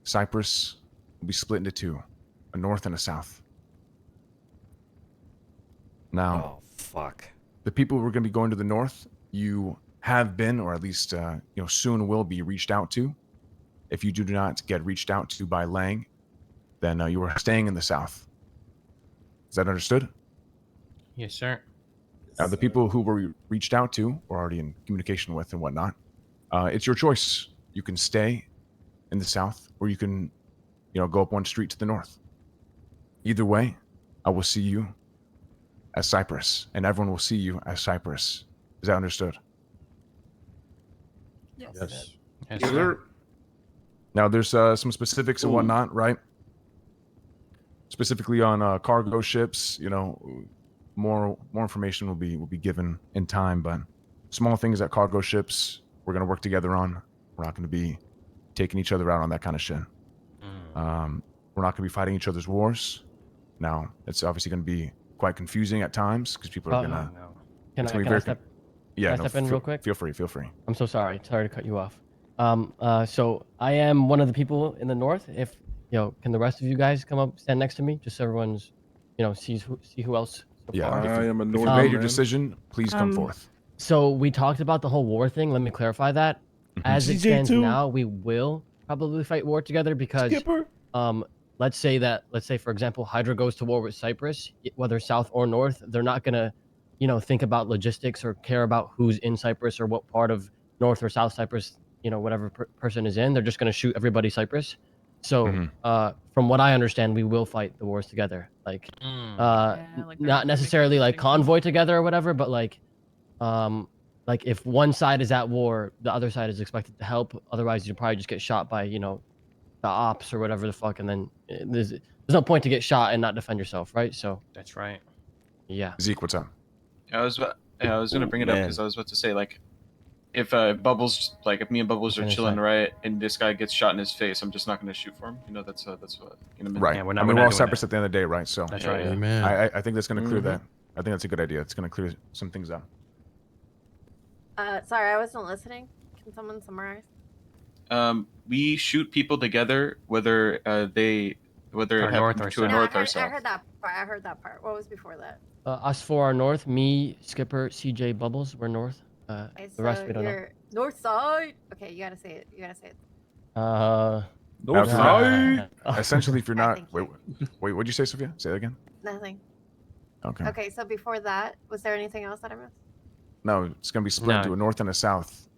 Cyprus will be split into two, a north and a south. Now, Oh fuck. the people who are going to be going to the north, you have been, or at least soon will be reached out to. If you do not get reached out to by Lang, then you are staying in the south. Is that understood? Yes, sir. Now, the people who were reached out to, or already in communication with and whatnot, it's your choice. You can stay in the south, or you can, go up one street to the north. Either way, I will see you as Cyprus, and everyone will see you as Cyprus. Is that understood? Yes. Yes, Yes, sir. sir. Now, there's some specifics and whatnot, right? Specifically on cargo ships, more information will be given in time. But small things that cargo ships we're gonna work together on. We're not gonna be taking each other out on that kind of shit. We're not gonna be fighting each other's wars. Now, it's obviously gonna be quite confusing at times because people are gonna. No. Can it's I, gonna be can I very step? Yeah, Can I step in real quick? Feel free. I'm so sorry. Sorry to cut you off. So I am one of the people in the north. If can the rest of you guys come up, stand next to me, just so everyone's, see who else. So Yeah, far. I am a If North you made your man. decision, please come forth. So we talked about the whole war thing. Let me clarify that. As it CJ stands too. now, we will probably fight war together because Skipper. let's say for example, Hydra goes to war with Cyprus, whether south or north, they're not gonna, think about logistics or care about who's in Cyprus or what part of North or South Cyprus, whatever person is in. They're just gonna shoot everybody Cyprus. So from what I understand, we will fight the wars together. Like, like they're not necessarily like convoy together or whatever, but like if one side is at war, the other side is expected to help. Otherwise, you'll probably just get shot by, the ops or whatever the fuck. And then there's no point to get shot and not defend yourself, right? So That's right. yeah. Zeke, what's up? I was gonna bring it up man. because I was about to say, like, if Bubbles, like if me and Bubbles are Finish chilling, that. right, and this guy gets shot in his face, I'm just not gonna shoot for him. You know, that's what. You know what I mean? Right. Yeah, we're I not- mean, we're we're not all doing Cypress that. at the end of the day, right? So That's Yeah, right. yeah. Amen. I think that's going to clear that. I think that's a good idea. It's going to clear some things up. Sorry, I wasn't listening. Can someone summarize? We shoot people together, whether it Or happens north or to a south. No, north I or heard, I south. heard that part. I heard that part. What was before that? Us four are north. Me, Skipper, CJ, Bubbles, we're north. Okay, The rest so we don't know. you're north side. Okay, you gotta say it. You gotta say it. North side. uh, Essentially, if you're I not, think wait, what'd you say, Sophia? Say that again. Nothing. Okay. Okay, so before that, was there anything else that I missed? No, it's going to be split No. into a north and a south.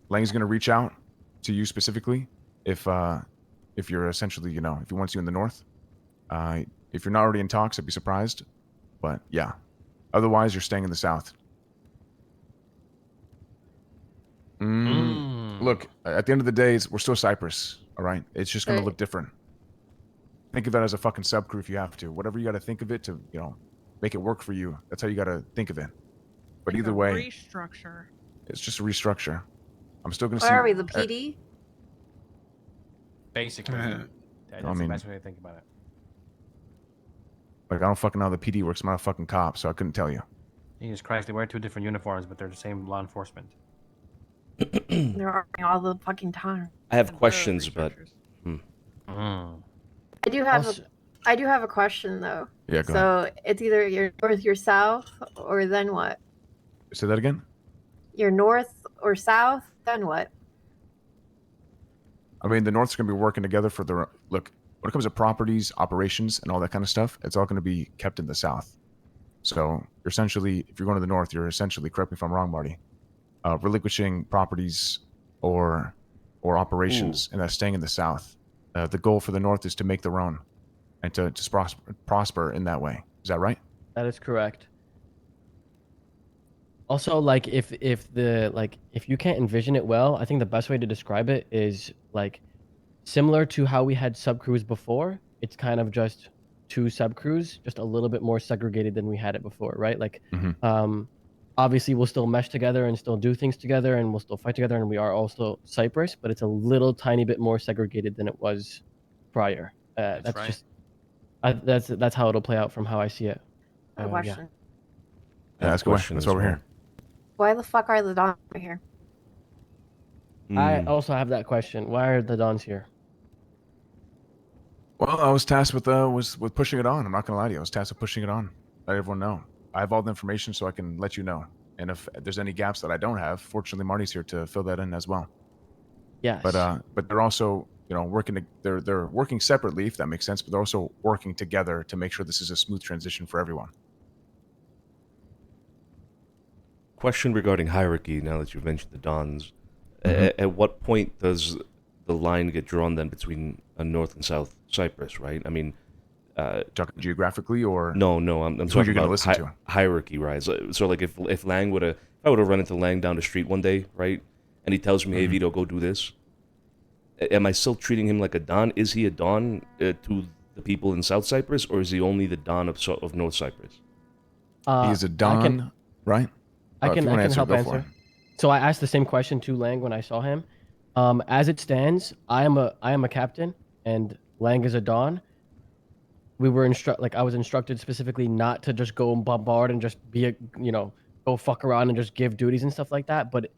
Lang's going to reach out to you specifically if you're essentially, you know, if he wants you in the north. If you're not already in talks, I'd be surprised. But yeah, otherwise you're staying in the south. Look, at the end of the day, we're still Cyprus. All right, it's just going to Right. look different. Think of it as a fucking subcrew if you have to. Whatever you got to think of it to, you know, make it work for you. That's how you got to think of it. But Like either a way, restructure. it's just a restructure. I'm still going to Where see. are we? The PD? Basically. That's I mean- the best way to think about it. Like, I don't fucking know how the PD works. I'm not a fucking cop, so I couldn't tell you. Jesus Christ, they wear two different uniforms, but they're the same law enforcement. They're arguing all the fucking time. I have questions, but I do have Also- I do have a question though. Yeah, go So it's either you're north, you're south, or then what? Say that again? You're north or south, then what? I mean, the North's going to be working together for the... Look, when it comes to properties, operations, and all that kind of stuff, it's all going to be kept in the South. So, you're essentially, if you're going to the North, you're essentially, correct me if I'm wrong, Marty, relinquishing properties or operations, and that's staying in the South. The goal for the North is to make their own and to just prosper in that way. Is that right? That is correct. Also, like if you can't envision it well, I think the best way to describe it is like similar to how we had subcrews before. It's kind of just two subcrews, just a little bit more segregated than we had it before, right? Like, obviously we'll still mesh together and still do things together, and we'll still fight together, and we are also Cyprus, but it's a little tiny bit more segregated than it was prior. That's right. just that's how it'll play out from how I see it. A question. Yeah, that's good. That's why we're here. Why the fuck are the Dons here? I also have that question. Why are the Dons here? Well, I was tasked with pushing it on. I'm not gonna lie to you. I was tasked with pushing it on. Let everyone know. I have all the information, so I can let you know. And if there's any gaps that I don't have, fortunately, Marty's here to fill that in as well. Yes. But they're also, you know, they're working separately, if that makes sense. But they're also working together to make sure this is a smooth transition for everyone. question regarding hierarchy. Now that you've mentioned the Dons, at what point does the line get drawn then between North and South Cyprus? Right. I mean, talking geographically or no, I'm talking you're gonna about listen to? hierarchy, right? So like if Lang would have, if I would have run into Lang down the street one day, right, and he tells me, "Hey Vito, go do this," am I still treating him like a Don? Is he a Don to the people in South Cyprus, or is he only the Don of North Cyprus? He is a Don, right? I If can you wanna help go for answer. So I asked the same question to Lang when I saw him. As it stands, I am a captain, and Lang is a Don. We were I was instructed specifically not to just go and bombard and just be go fuck around and just give duties and stuff like that. But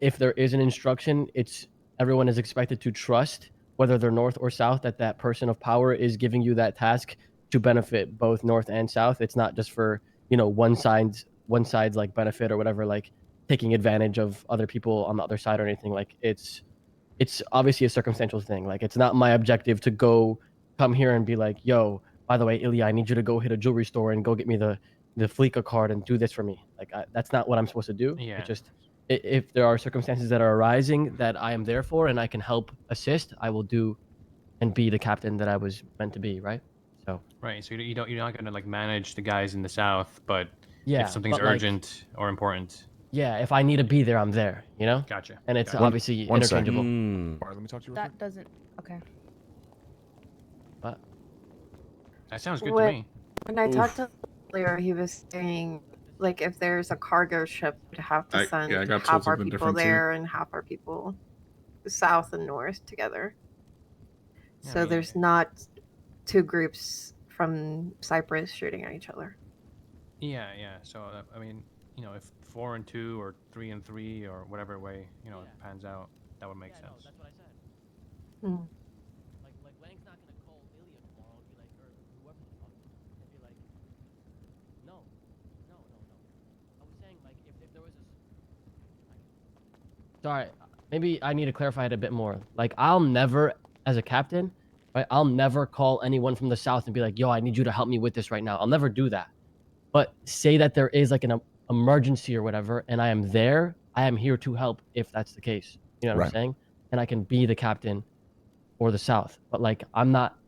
if there is an instruction, everyone is expected to trust, whether they're North or South, that person of power is giving you that task to benefit both North and South. It's not just for one side's like benefit or whatever, like taking advantage of other people on the other side or anything. Like it's obviously a circumstantial thing. Like it's not my objective to come here and be like, yo, by the way, Ilya, I need you to go hit a jewelry store and go get me the Fleeka card and do this for me. Like that's not what I'm supposed to do. Yeah. It's just if there are circumstances that are arising that I am there for and I can help assist, I will do and be the captain that I was meant to be, right? So right. So you're not gonna like manage the guys in the south, but yeah, if something's but, like, urgent or important. yeah, if I need to be there, I'm there. Gotcha. And it's Gotcha. obviously One sec. interchangeable. Let me talk to you. That doesn't. Okay. But That sounds good to When- me. When I talked to him earlier, he was saying like if there's a cargo ship, we'd have to send I got told half our something people different, too. there and half our people south and north together. Yeah, I So mean, there's not two groups from Cyprus shooting at each other. yeah. So I mean, if 4 and 2 or 3 and 3 or whatever way it pans out, that would make sense. No, that's what I said. Hmm. Like Lang's not gonna call Ilya tomorrow and be like, or whoever the fuck, and be like, no. I was saying like if there was sorry, maybe I need to clarify it a bit more. Like I'll never, as a captain, right? I'll never call anyone from the south and be like, yo, I need you to help me with this right now. I'll never do that. But say that there is like an emergency or whatever, and I am there. I am here to help if that's the case. You know what I'm saying? And I can be the captain or the south. But like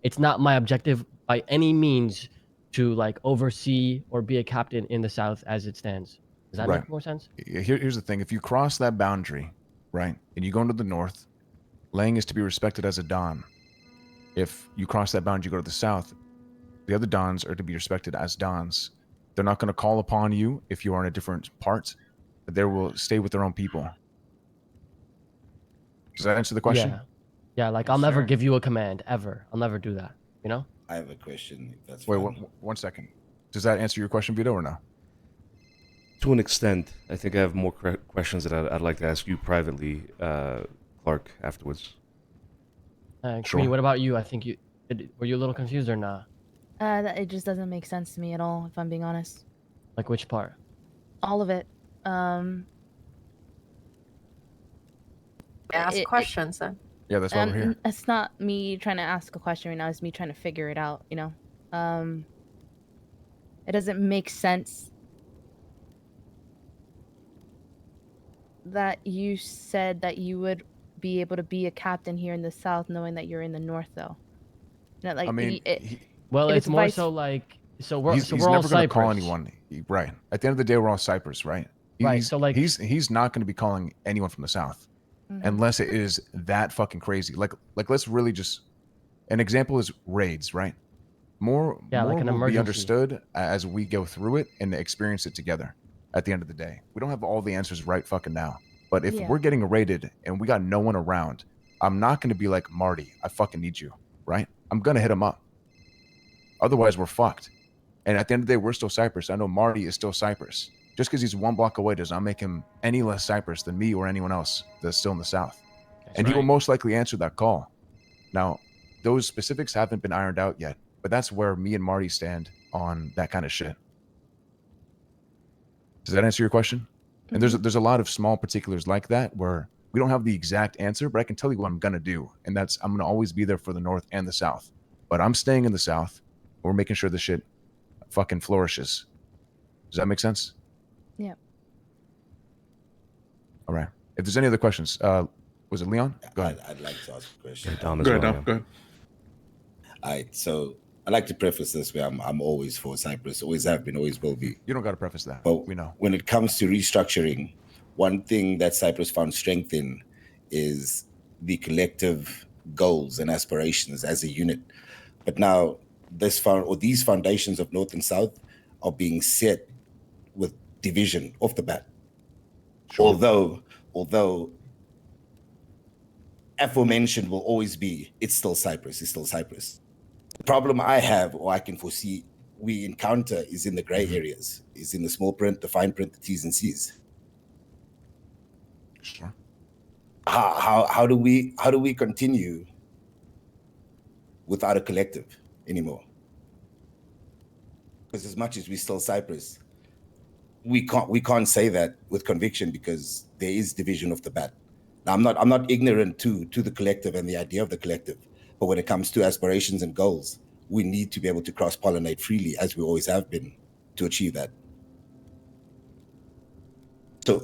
it's not my objective by any means to like oversee or be a captain in the south as it stands. Does that make more sense? Here's the thing. If you cross that boundary, right, and you go into the north, Lang is to be respected as a Don. If you cross that boundary, you go to the south, the other Dons are to be respected as Dons. They're not going to call upon you if you are in a different part. They will stay with their own people. Does that answer the question? Yeah, like I'll never give you a command, ever. I'll never do that, you know? I have a question, if that's Wait, fine. one second. Does that answer your question, Vito, or no? To an extent, I think I have more questions that I'd like to ask you privately, Clark, afterwards. Queenie, what about you? I think were you a little confused or not? It just doesn't make sense to me at all, if I'm being honest. Like which part? All of it. Ask questions then. Yeah, that's why we're here. It's not me trying to ask a question right now. It's me trying to figure it out, you know? It doesn't make sense that you said that you would be able to be a captain here in the south knowing that you're in the north, though. Not like, I mean, well, it's more so like, we're he's all never going to call Cyprus. anyone. Right. At the end of the day, we're all Cyprus, right? Right, so, like- he's not going to be calling anyone from the south unless it is that fucking crazy. Like let's really just, an example is raids, right? More like an will be emergency. understood as we go through it and experience it together. At the end of the day, we don't have all the answers right fucking now. But if we're getting raided and we got no one around, I'm not going to be like, Marty, I fucking need you, right? I'm going to hit him up. Otherwise, we're fucked. And at the end of the day, we're still Cyprus. I know Marty is still Cyprus. Just because he's 1 block away does not make him any less Cyprus than me or anyone else that's still in the south. And he will most likely answer that call. Now, those specifics haven't been ironed out yet, but that's where me and Marty stand on that kind of shit. Does that answer your question? And there's a lot of small particulars like that where we don't have the exact answer, but I can tell you what I'm gonna do, and that's I'm gonna always be there for the north and the south. But I'm staying in the south. We're making sure the shit fucking flourishes. Does that make sense? Yeah. All right. If there's any other questions, was it Leon? Go ahead. I'd like to ask a question. Yeah, Dom as well. Go ahead. All right, so I like to preface this way. I'm always for Cyprus, always have been, always will be. You don't got to preface that. But we know. When it comes to restructuring, one thing that Cyprus found strength in is the collective goals and aspirations as a unit. But now these foundations of North and South are being set with division off the bat. Sure. Although aforementioned will always be, it's still Cyprus. The problem I have, or I can foresee we encounter, is in the gray areas, is in the small print, the fine print, the T's and C's. Sure. How do we continue without a collective anymore? Because as much as we're still Cyprus, we can't say that with conviction because there is division off the bat. Now I'm not ignorant to the collective and the idea of the collective. But when it comes to aspirations and goals, we need to be able to cross-pollinate freely, as we always have been, to achieve that.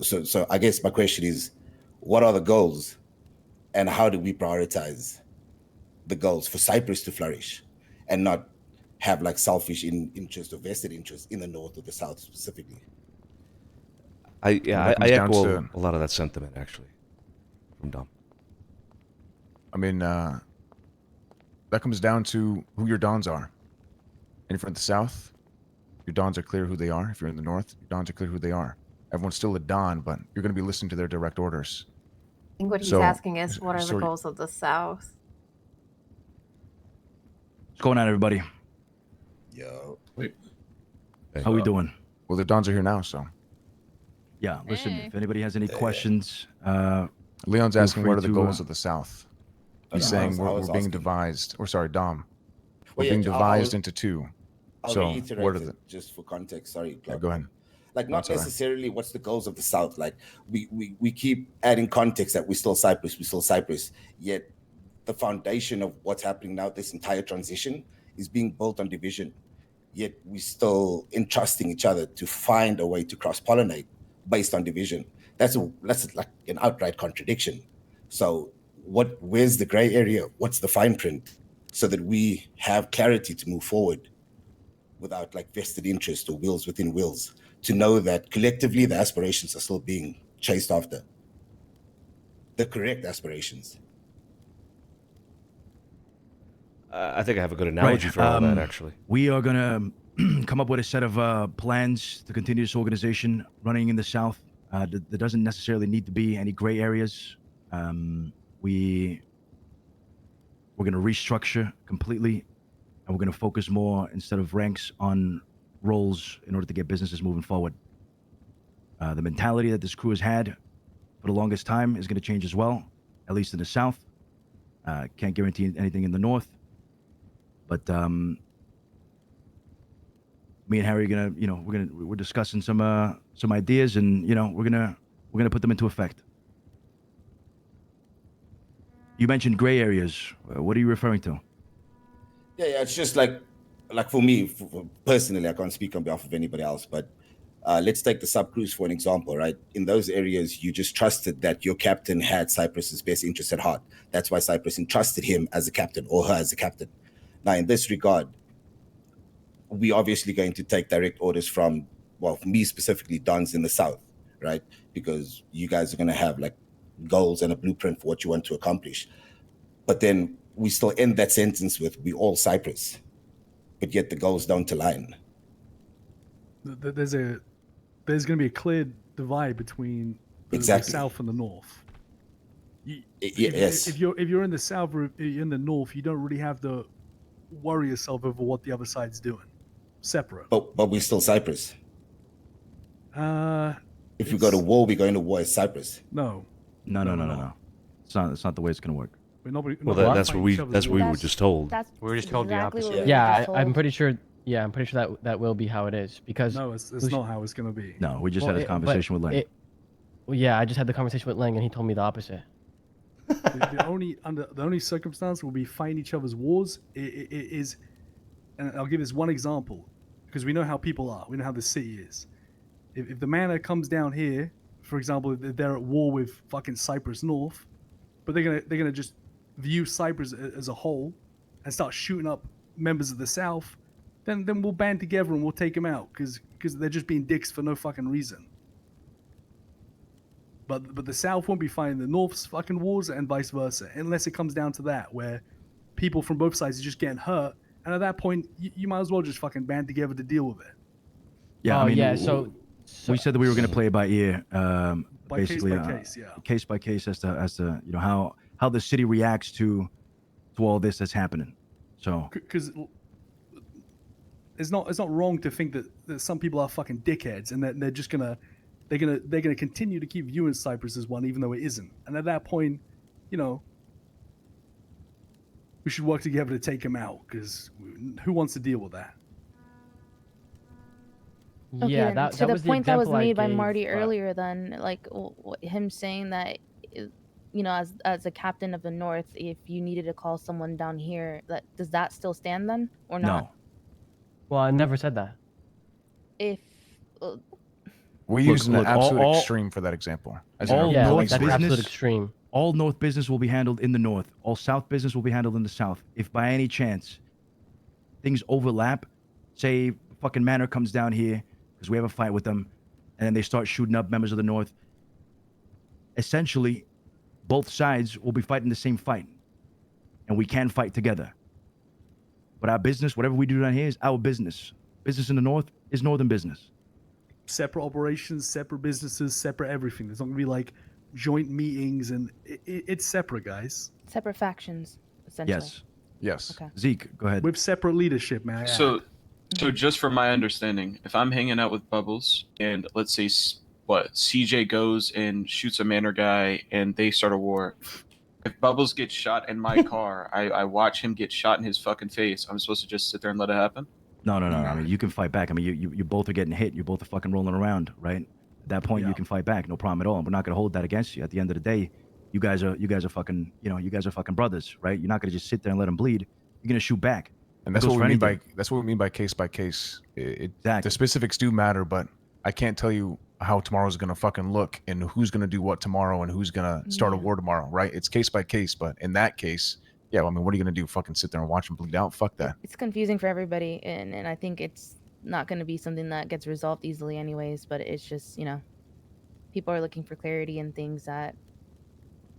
So I guess my question is, what are the goals, and how do we prioritize the goals for Cyprus to flourish, and not have like selfish interest or vested interest in the north or the south specifically? I echo a lot of that sentiment actually from Dom. I mean, that comes down to who your dons are. And if you're in the south, your dons are clear who they are. If you're in the north, your dons are clear who they are. Everyone's still a don, but you're going to be listening to their direct orders. I think what he's So- asking is, what are the so- goals of the South? What's going on, everybody? Yo. How we doing? Well, the dons are here now, so. Yeah, listen, Hey. if anybody has any questions, Leon's Feel asking free what are the to, goals of the South. He's saying I we're was being asking. devised, or sorry, Dom. We're Well, yeah, being I'll- devised into two. I'll So, reiterate what are it the... just for context. Sorry, Yeah, Clark. go ahead. Like, No, not it's all right. necessarily what's the goals of the South. Like, we keep adding context that we're still Cyprus, yet the foundation of what's happening now, this entire transition, is being built on division. Yet we're still entrusting each other to find a way to cross-pollinate based on division. That's like an outright contradiction. So where's the gray area? What's the fine print? So that we have clarity to move forward without like vested interest or wheels within wheels, to know that collectively the aspirations are still being chased after. The correct aspirations. I think I have a good analogy for all that, actually. we are gonna come up with a set of plans to continue this organization running in the South. There doesn't necessarily need to be any gray areas. We're gonna restructure completely, and we're gonna focus more instead of ranks on roles in order to get businesses moving forward. The mentality that this crew has had for the longest time is gonna change as well, at least in the South. Can't guarantee anything in the North. But me and Harry are gonna, we're discussing some ideas, and we're gonna put them into effect. You mentioned gray areas. What are you referring to? Yeah, it's just like for me, personally, I can't speak on behalf of anybody else, but let's take the sub-crews for an example, right? In those areas, you just trusted that your captain had Cyprus's best interest at heart. That's why Cyprus entrusted him as a captain or her as a captain. Now, in this regard, we obviously going to take direct orders from, well, me specifically, dons in the South, right? Because you guys are going to have like goals and a blueprint for what you want to accomplish. But then we still end that sentence with, we all Cyprus, but yet the goals don't align. There's going to be a clear divide between the South and the North. Yes. If you're in the South or in the North, you don't really have to worry yourself over what the other side's doing. Separate. But we're still Cyprus. If we go to war, we're going to war as Cyprus. No. No. It's not the way it's gonna work. That's what we were just told. We were just told the opposite. Yeah, I'm pretty sure. Yeah, I'm pretty sure that will be how it is, because no, it's not how it's gonna be. No, we just had a conversation with Lang. Well, yeah, I just had the conversation with Lang, and he told me the opposite. the only circumstance will be fighting each other's wars. It is, and I'll give this one example, because we know how people are. We know how the city is. If the manor comes down here, for example, they're at war with fucking Cyprus North, but they're gonna just view Cyprus as a whole and start shooting up members of the South, then we'll band together and we'll take them out because they're just being dicks for no fucking reason. But the South won't be fighting the North's fucking wars and vice versa, unless it comes down to that, where people from both sides are just getting hurt, and at that point, you might as well just fucking band together to deal with it. Yeah, So we said that we were going to play it by ear, basically, case by case as to how the city reacts to all this that's happening. So because it's not wrong to think that some people are fucking dickheads and that they're just gonna continue to keep viewing Cyprus as one, even though it isn't. And at that point, we should work together to take him out, because who wants to deal with that? Okay, Yeah, and that to was the point that was example I made by gave, Marty but- earlier, then like him saying that, as a captain of the North, if you needed to call someone down here, does that still stand then or not? No. Well, I never said that. If We're Look, using the absolute all- extreme for that example. All Yeah, North like that's absolute business, extreme. all North business will be handled in the North. All South business will be handled in the South. If by any chance things overlap, say fucking Manor comes down here because we have a fight with them, and then they start shooting up members of the North, essentially both sides will be fighting the same fight, and we can fight together. But our business, whatever we do down here, is our business. Business in the North is northern business. Separate operations, separate businesses, separate everything. There's not gonna be like joint meetings, and it's separate, guys. Separate factions, essentially. Yes. Yes. Okay. Zeke, go ahead. With separate leadership, man. So just from my understanding, if I'm hanging out with Bubbles and let's say CJ goes and shoots a Manor guy and they start a war, if Bubbles gets shot in my car, I watch him get shot in his fucking face. I'm supposed to just sit there and let it happen? No. I mean, you can fight back. I mean, you both are getting hit. You both are fucking rolling around, right? At that point, you can fight back. No problem at all. We're not gonna hold that against you. At the end of the day, you guys are fucking, you guys are fucking brothers, right? You're not gonna just sit there and let them bleed. You're gonna shoot back. And that's what we mean by case by case. The specifics do matter, but I can't tell you how tomorrow's gonna fucking look and who's gonna do what tomorrow and who's gonna start a war tomorrow, right? It's case by case, but in that case, yeah, I mean, what are you gonna do? Fucking sit there and watch them bleed out? Fuck that. It's confusing for everybody, and I think it's not going to be something that gets resolved easily anyways, but it's just, people are looking for clarity in things that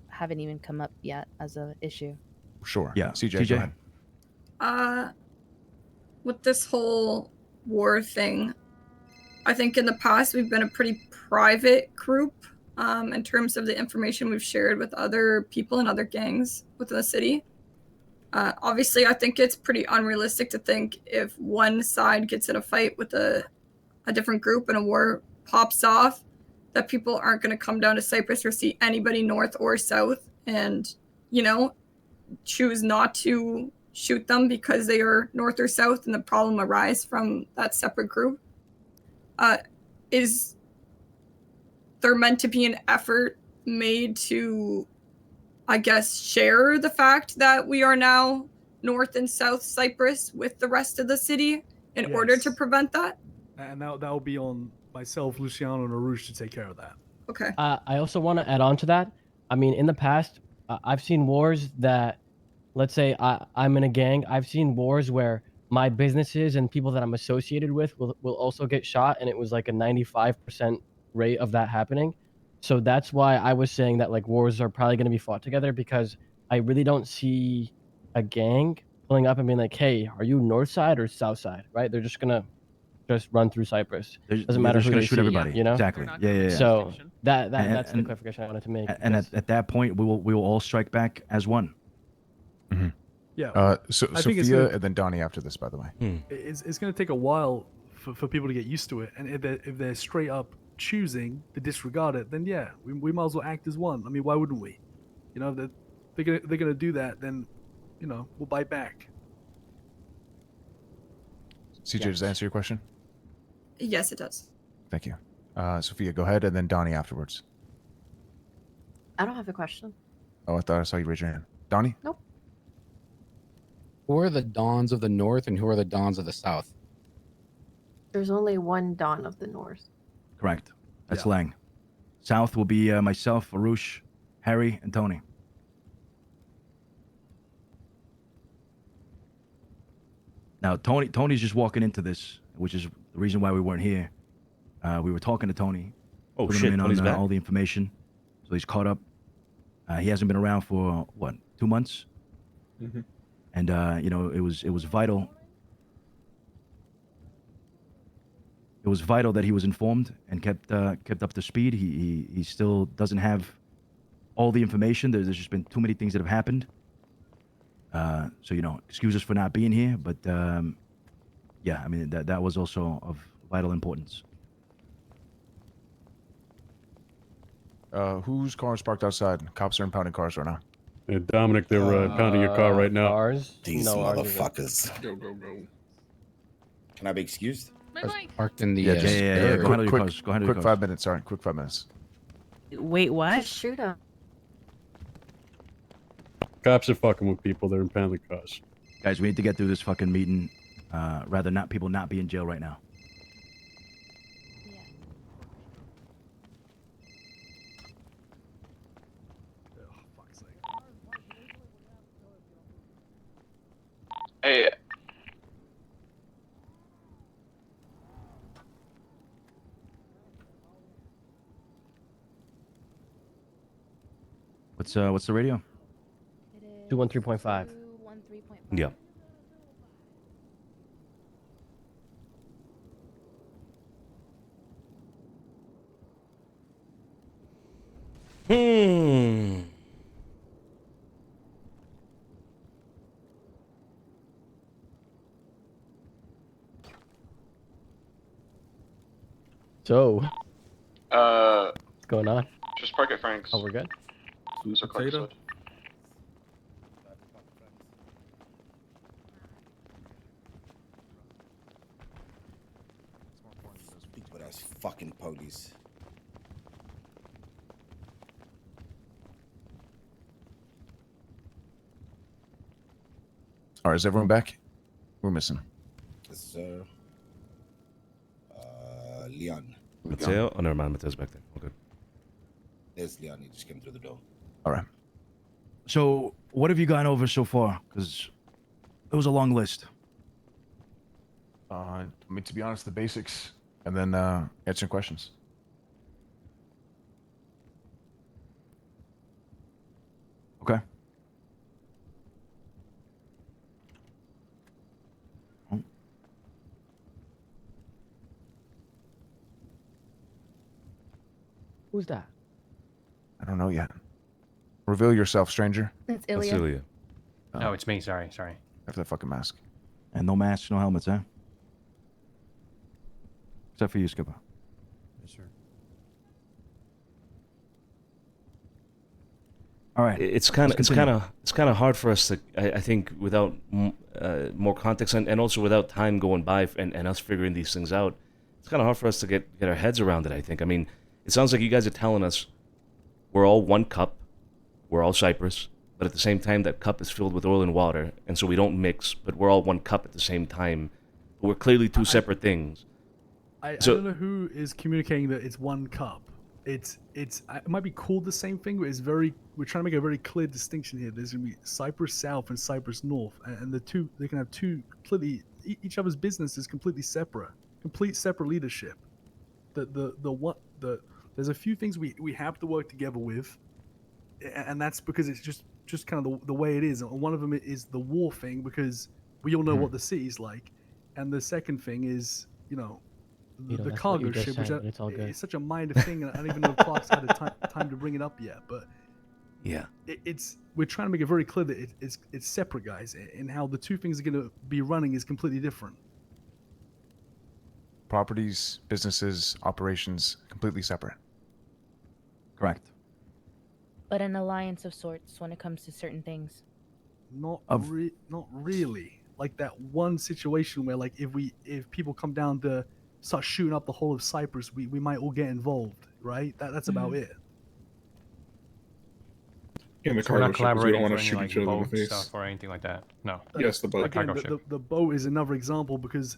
haven't even come up yet as an issue. Sure. Yeah. CJ, go ahead. With this whole war thing, I think in the past we've been a pretty private group in terms of the information we've shared with other people and other gangs within the city. Obviously, I think it's pretty unrealistic to think if one side gets in a fight with a different group and a war pops off, that people aren't going to come down to Cyprus or see anybody north or south and, choose not to shoot them because they are north or south and the problem arise from that separate group. Is there meant to be an effort made to, I guess, share the fact that we are now North and South Cyprus with the rest of the city in order to prevent that? And that will be on myself, Luciano, and Arush to take care of that. Okay. I also want to add on to that. I mean, in the past, I've seen wars that, let's say I'm in a gang. I've seen wars where my businesses and people that I'm associated with will also get shot, and it was like a 95% rate of that happening. So that's why I was saying that like wars are probably going to be fought together, because I really don't see a gang pulling up and being like, hey, are you north side or south side, right? They're just going to just run through Cyprus. Doesn't matter who they shoot see, everybody. Exactly. Yeah. So that's the clarification I wanted to make. And at that point, we will all strike back as one. Mm-hmm. Yeah. Sophia and then Donnie after this, by the way. It's going to take a while for people to get used to it. And if they're straight up choosing to disregard it, then yeah, we might as well act as one. I mean, why wouldn't we? If they're gonna do that, then we'll bite back. CJ, does that answer your question? Yes, it does. Thank you. Sophia, go ahead, and then Donnie afterwards. I don't have a question. Oh, I thought I saw you raise your hand. Donnie? Nope. Who are the Dons of the North and who are the Dons of the South? There's only one Don of the North. Correct. That's Lang. South will be myself, Arush, Harry, and Tony. Now, Tony's just walking into this, which is the reason why we weren't here. We were talking to Tony. Oh, filling shit, him in Tony's on back? all the information. So he's caught up. He hasn't been around for, 2 months? Mm-hmm. And, it was vital. It was vital that he was informed and kept up to speed. He still doesn't have all the information. There's just been too many things that have happened. So excuse us for not being here, but yeah, I mean that was also of vital importance. Whose car is parked outside? Cops are impounding cars right now. Yeah, Dominic, they're pounding your car right now. Ours? These No, ours isn't. motherfuckers. Go. Can I be excused? Parked in the Yeah, Go handle your cars. Go handle your Quick cars. 5 minutes. Sorry, quick 5 minutes. Wait, what? Just shoot him. Cops are fucking with people. They're impounding cars. Guys, we need to get through this fucking meeting. Rather not people not be in jail right now. Hey. What's the radio? 213.5. Yeah. So, Uh, what's going on? just park at Frank's. Oh, we're good. So Potato? Stupid ass fucking police. All right, is everyone back? We're missing. Yes, sir. Leon. Mateo? Oh, never mind. Mateo's back there. All good. There's Leon. He just came through the door. All right. So, what have you gone over so far? Because it was a long list. I mean, to be honest, the basics, and then answering questions. Okay. Who's that? I don't know yet. Reveal yourself, stranger. It's Ilya. No, it's me. Sorry. After that fucking mask. And no masks, no helmets, huh? Except for you, Skipper. Yes, sir. All right. It's kind of hard for us to, I think, without more context and also without time going by and us figuring these things out. It's kind of hard for us to get our heads around it. I think. I mean, it sounds like you guys are telling us we're all one cup, we're all Cyprus, but at the same time that cup is filled with oil and water, and so we don't mix, but we're all one cup at the same time. But we're clearly two separate things. I don't know who is communicating that it's one cup. It might be called the same thing, but we're trying to make a very clear distinction here. There's gonna be Cyprus South and Cyprus North, and they can have two completely each other's business is completely separate, complete separate leadership. There's a few things we have to work together with, and that's because it's just kind of the way it is. And one of them is the war thing, because we all know what the city's like, and the second thing is the that's what cargo you just ship, said, which but it's all good. it's such a minor thing, and I don't even know if Clark's had time to bring it up yet. But yeah, we're trying to make it very clear that it's separate, guys, and how the two things are going to be running is completely different. Properties, businesses, operations, completely separate. Correct. But an alliance of sorts when it comes to certain things. Not really. Like that one situation where, like, if people come down to start shooting up the whole of Cyprus, we might all get involved, right? That's about it. In the So we're not cargo ship, 'cause we don't collaborating want for to any shoot like each other in the boat face. stuff or anything like that. No. Yes, the boat. Again, Cargo ship. the boat is another example, because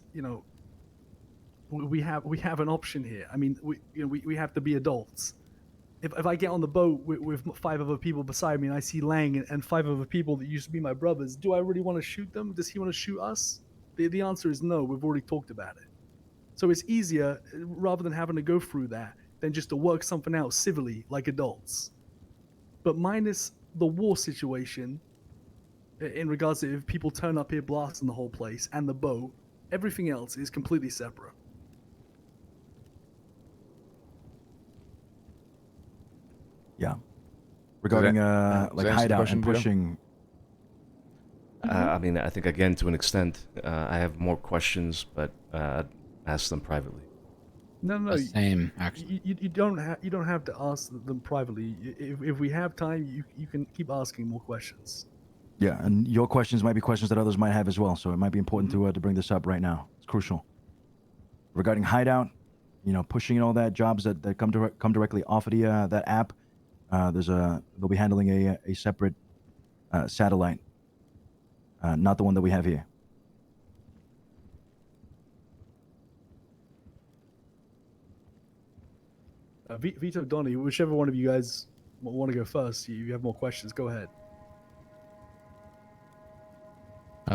we have an option here. I mean, we have to be adults. If I get on the boat with 5 other people beside me and I see Lang and 5 other people that used to be my brothers, do I really want to shoot them? Does he want to shoot us? The answer is no. We've already talked about it. So it's easier, rather than having to go through that, than just to work something out civilly like adults. But minus the war situation, in regards to if people turn up here blasting the whole place and the boat, everything else is completely separate. Yeah. Regarding like hideout and Vito? pushing. I mean, I think again to an extent, I have more questions, but ask them privately. No. Same, actually. You don't have to ask them privately. If we have time, you can keep asking more questions. Yeah, and your questions might be questions that others might have as well, so it might be important to bring this up right now. It's crucial. Regarding hideout, pushing and all that, jobs that come directly off of the that app, they'll be handling a separate satellite, not the one that we have here. Vito, Donnie, whichever one of you guys want to go first, you have more questions, go ahead.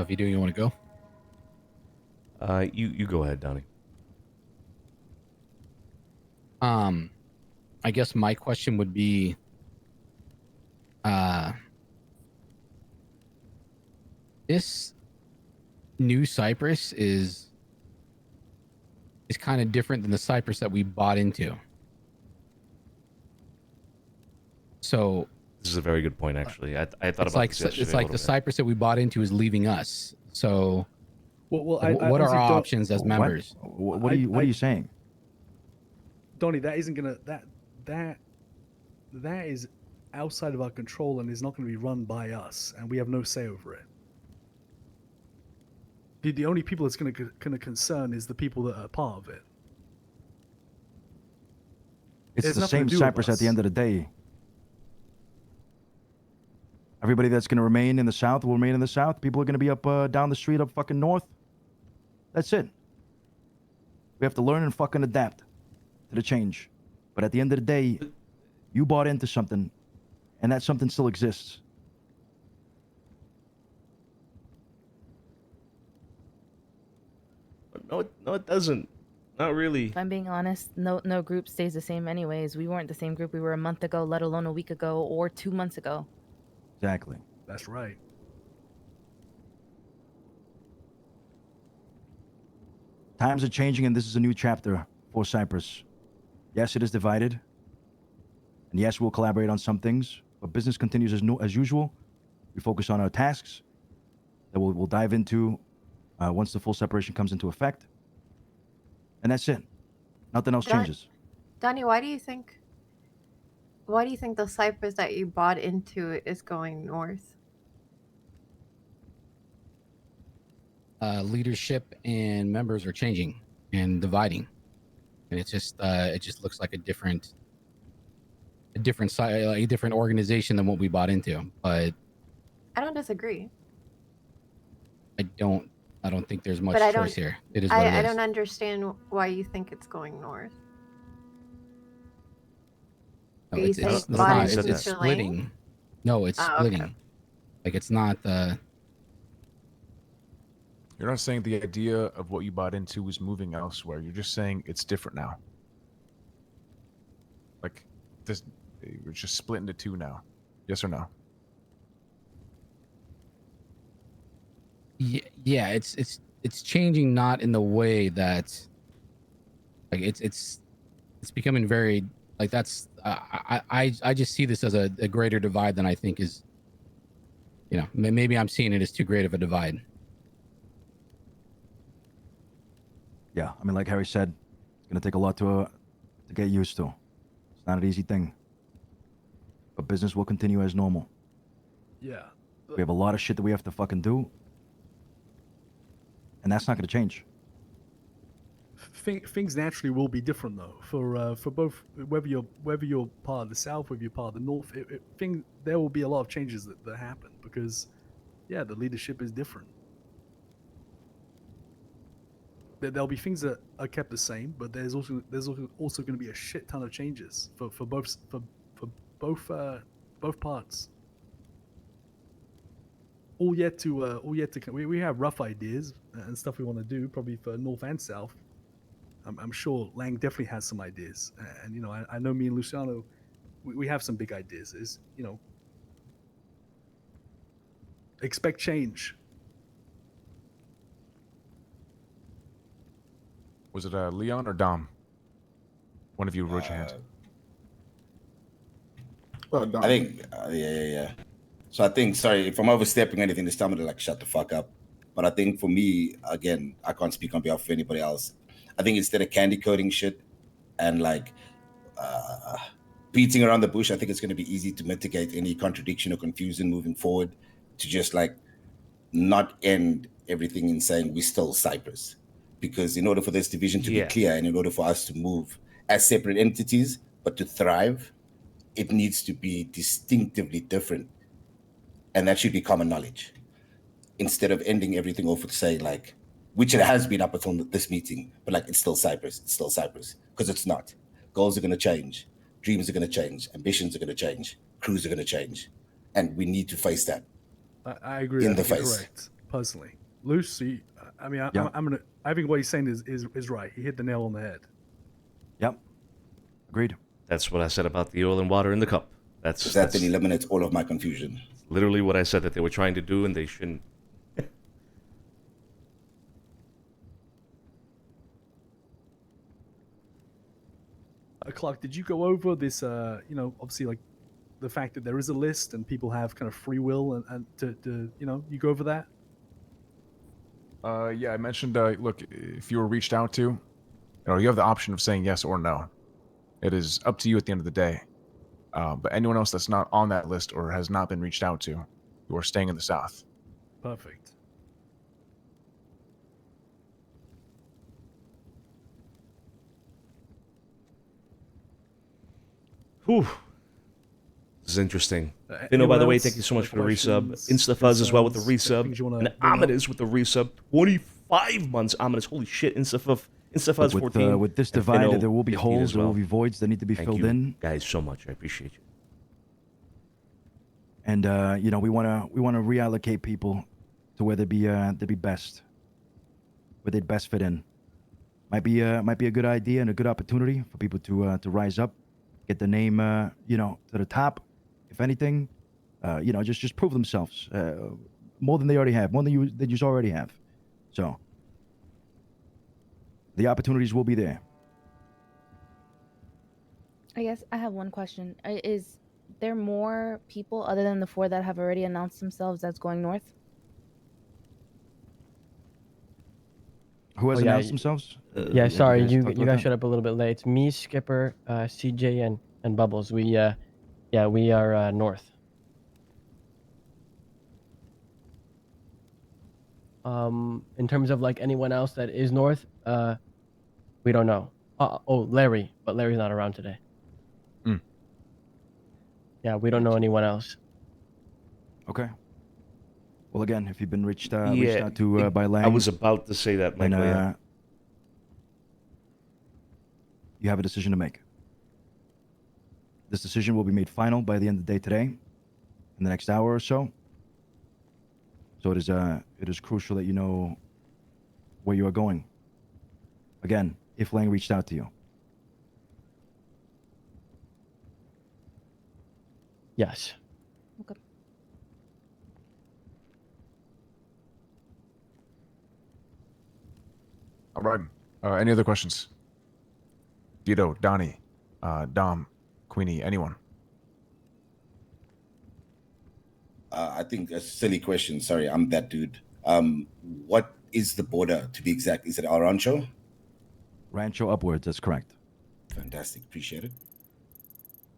Vito, you want to go? You go ahead, Donnie. I guess my question would be, this new Cyprus is kind of different than the Cyprus that we bought into. So this is a very good point, actually. I thought about this yesterday. It's like the Cyprus that we bought into is leaving us. So, what are our options as members? What are you saying? Donnie, that isn't gonna that is outside of our control and is not going to be run by us, and we have no say over it. The only people it's going to concern is the people that are part of it. It's There's the nothing to same do with Cyprus at the us. end of the day. Everybody that's going to remain in the south will remain in the south. People are going to be up down the street up fucking north. That's it. We have to learn and fucking adapt to the change. But at the end of the day, you bought into something, and that something still exists. No, it doesn't. Not really. If I'm being honest, no group stays the same anyways. We weren't the same group we were a month ago, let alone a week ago or 2 months ago. Exactly. That's right. Times are changing, and this is a new chapter for Cyprus. Yes, it is divided. And yes, we'll collaborate on some things, but business continues as usual. We focus on our tasks that we'll dive into once the full separation comes into effect. And that's it. Nothing else changes. Donnie, why do you think the Cyprus that you bought into is going north? Leadership and members are changing and dividing, and it just looks like a different organization than what we bought into. But I don't disagree. I don't think there's much But I choice don't, here. It is what it I is. don't understand why you think it's going north. No, Are you saying bought into it's Tulane? splitting. No, it's Oh, splitting. okay. Like it's not. You're not saying the idea of what you bought into was moving elsewhere. You're just saying it's different now. Like this, we're just split into two now. Yes or no? Yeah, it's changing, not in the way that like it's becoming very like that's I just see this as a greater divide than I think is, maybe I'm seeing it as too great of a divide. Yeah, I mean, like Harry said, it's going to take a lot to get used to. It's not an easy thing. But business will continue as normal. Yeah. We have a lot of shit that we have to fucking do. And that's not going to change. Things naturally will be different though for both, whether you're part of the south, whether you're part of the north. There will be a lot of changes that happen because, yeah, the leadership is different. There'll be things that are kept the same, but there's also going to be a shit ton of changes for both parts. All yet to we have rough ideas and stuff we want to do probably for north and south. I'm sure Lang definitely has some ideas, and I know me and Luciano, we have some big ideas. Is expect change. Was it Leon or Dom? One of you raised your hand. I think, yeah. So I think, sorry, if I'm overstepping anything, just tell me to like shut the fuck up. But I think for me, again, I can't speak on behalf of anybody else. I think instead of candy coating shit and like beating around the bush, I think it's going to be easy to mitigate any contradiction or confusion moving forward, to just like not end everything in saying we're still Cyprus. Because in order for this division to be clear and in order for us to move as separate entities, but to thrive, it needs to be distinctively different. And that should be common knowledge. Instead of ending everything off with saying like, which it has been up until this meeting, but like, it's still Cyprus, because it's not. Goals are going to change. Dreams are going to change. Ambitions are going to change. Crews are going to change. And we need to face that. I agree. In the You're face. correct, personally. Lucy, I mean, I think what he's saying is right. He hit the nail on the head. Yep. Agreed. That's what I said about the oil and water in the cup. That then eliminates all of my confusion. Literally what I said that they were trying to do, and they shouldn't. Clark, did you go over this? Obviously, like the fact that there is a list and people have kind of free will, and to you go over that. Yeah, I mentioned. Look, if you were reached out to, you have the option of saying yes or no. It is up to you at the end of the day. But anyone else that's not on that list or has not been reached out to, who are staying in the South. Perfect. Whew. This is interesting. By anyone the way, else? thank you so much for the resub. Questions, InstaFuzz as well with the concerns, things you resub. wanna And bring up? Ominous with the resub. 25 months, Ominous. Holy shit, InstaFuzz With, 14. with this and Finno divide, there will be 15 holes, as there will well. be voids that need to be Thank filled you in. guys so much. I appreciate you. And you know, we wanna reallocate people to where they'd be best, where they'd best fit in. Might be a good idea and a good opportunity for people to rise up, get the name you know, to the top. If anything, you know, just prove themselves more than they already have, more than you already have. So the opportunities will be there. I guess I have one question. Is there more people other than the 4 that have already announced themselves that's going north? Who has Oh, yeah, announced themselves? Yeah, Have sorry, you talked you about guys that? showed up a little bit late. It's me, Skipper, CJ, and Bubbles. We yeah, we are north. In terms of like anyone else that is north, we don't know. Oh, Larry, but Larry's not around today. Mm. Yeah, we don't know anyone else. Okay. Well, again, if you've been reached out Yeah, to by Lang, I was about to say that, then, Michael. Yeah. you have a decision to make. This decision will be made final by the end of the day today, in the next hour or so. So it is crucial that you know where you are going. Again, if Lang reached out to you. Yes. Okay. All right. Any other questions? Vito, Donnie, Dom, Queenie, anyone? I think a silly question. Sorry, I'm that dude. What is the border to be exact? Is it El Rancho? Rancho upwards, that's correct. Fantastic. Appreciate it.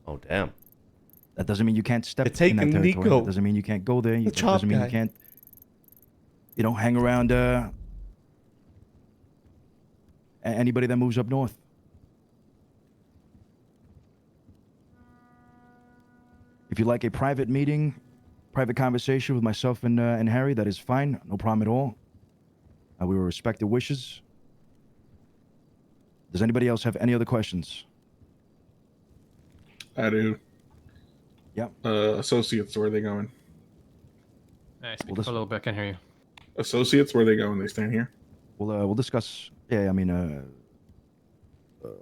Oh, damn. That doesn't mean you can't step They're in that taking territory. Nico. That doesn't mean you can't go there. The That chop doesn't mean guy. you can't, you know, hang around anybody that moves up north. If you like a private meeting, private conversation with myself and Harry, that is fine. No problem at all. We will respect the wishes. Does anybody else have any other questions? I do. Yep. Associates, where are they going? Speak up a little bit. I can't hear you. Associates, where are they going? They staying here? We'll discuss. Yeah, I mean,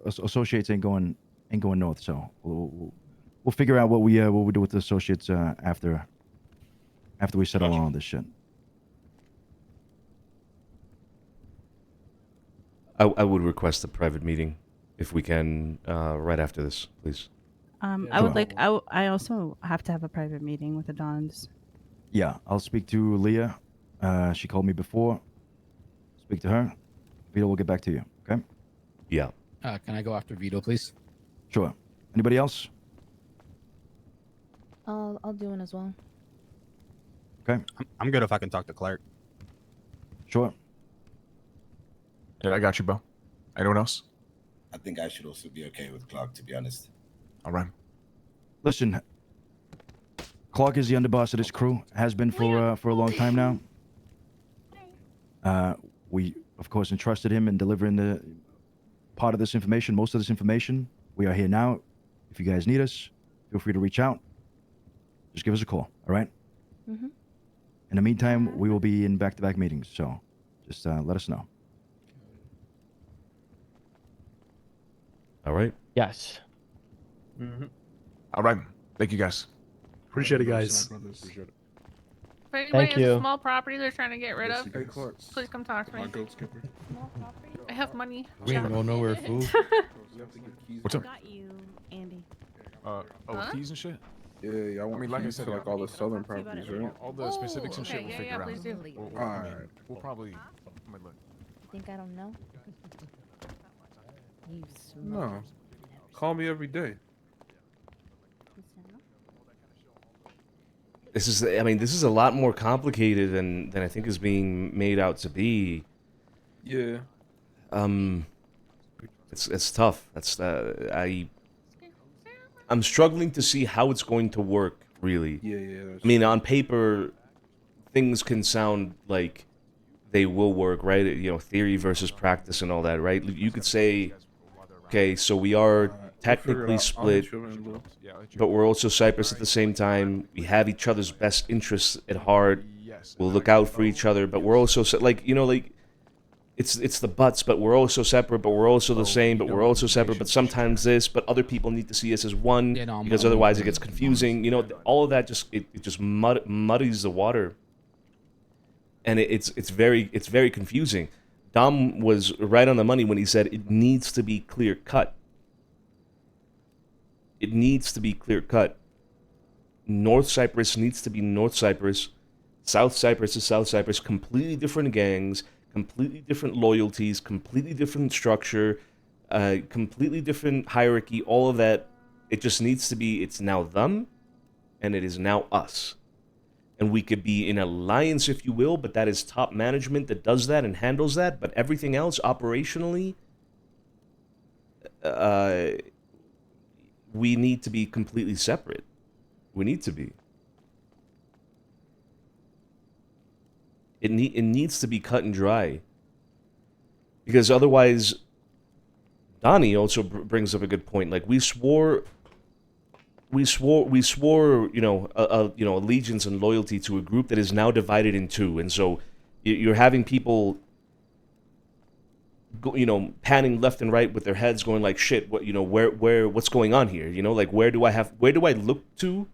associates ain't going north, so we'll figure out what we do with the associates after we settle on all this shit. I would request a private meeting if we can right after this, please. I would like. I also have to have a private meeting with the Dons. Yeah, I'll speak to Leah. She called me before. Speak to her. Vito will get back to you. Okay. Yeah. Can I go after Vito, please? Sure. Anybody else? I'll do one as well. Okay. I'm good if I can talk to Clark. Sure. Yeah, I got you, Bo. Anyone else? I think I should also be okay with Clark, to be honest. All right. Listen, Clark is the underboss of this crew. Has been for a long time now. We of course entrusted him in delivering the part of this information, most of this information. We are here now. If you guys need us, feel free to reach out. Just give us a call. All right. Mm-hmm. In the meantime, we will be in back-to-back meetings, so just let us know. All right. Yes. Mm-hmm. All right. Thank you, guys. Appreciate it, guys. Appreciate it. If anybody Thank has you. a small property they're trying to get rid of, Hey, Clark. please come talk to me. My goat skipper. I have money. We ain't going nowhere, fool. What's up? Got you, Andy. With keys and shit? Yeah, I want like I keys said, to like all the southern properties, right? All the specifics and shit okay, we'll yeah, figure yeah, out. please do. We'll probably. I mean, look. Think I don't know? You No. Call me every day. This is, I mean, this is a lot more complicated than I think is being made out to be. Yeah. It's tough. I'm struggling to see how it's going to work, really. Yeah. I mean, on paper, things can sound like they will work, right? You know, theory versus practice and all that, right? You could say, okay, so we are technically split, but we're also Cyprus at the same time. We have each other's best interests at heart. We'll look out for each other, but we're also like, you know, like it's the buts, but we're also separate, but we're also the same, but we're also separate, but sometimes this, but other people need to see us as one because otherwise it gets confusing. You know, all of that just it just muddies the water, and it's very confusing. Dom was right on the money when he said it needs to be clear cut. It needs to be clear cut. North Cyprus needs to be North Cyprus. South Cyprus is South Cyprus. Completely different gangs, completely different loyalties, completely different structure, completely different hierarchy, all of that. It just needs to be, it's now them, and it is now us. And we could be in alliance, if you will, but that is top management that does that and handles that. But everything else, operationally, we need to be completely separate. We need to be. It needs to be cut and dry. Because otherwise, Donnie also brings up a good point. Like, we swore, you know, allegiance and loyalty to a group that is now divided in two. And so you're having people, you know, panning left and right with their heads going like, shit, what, you know, what's going on here? You know, like, where do I look to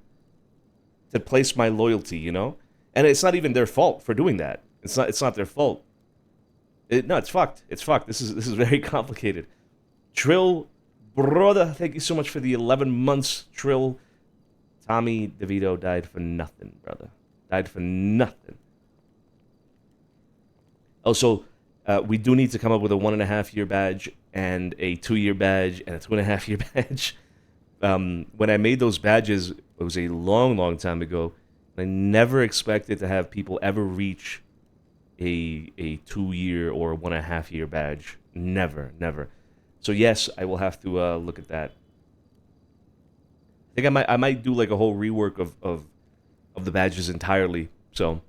place my loyalty, you know? And it's not even their fault for doing that. It's not their fault. No, it's fucked. It's fucked. This is very complicated. Trill, brother, thank you so much for the 11 months, Trill. Tommy DeVito died for nothing, brother. Died for nothing. Also, we do need to come up with a 1.5-year badge and a 2-year badge and a 2.5-year badge. When I made those badges, it was a long time ago. I never expected to have people ever reach a 2-year or 1.5-year badge. Never. So yes, I will have to look at that. I think I might do like a whole rework of the badges entirely. So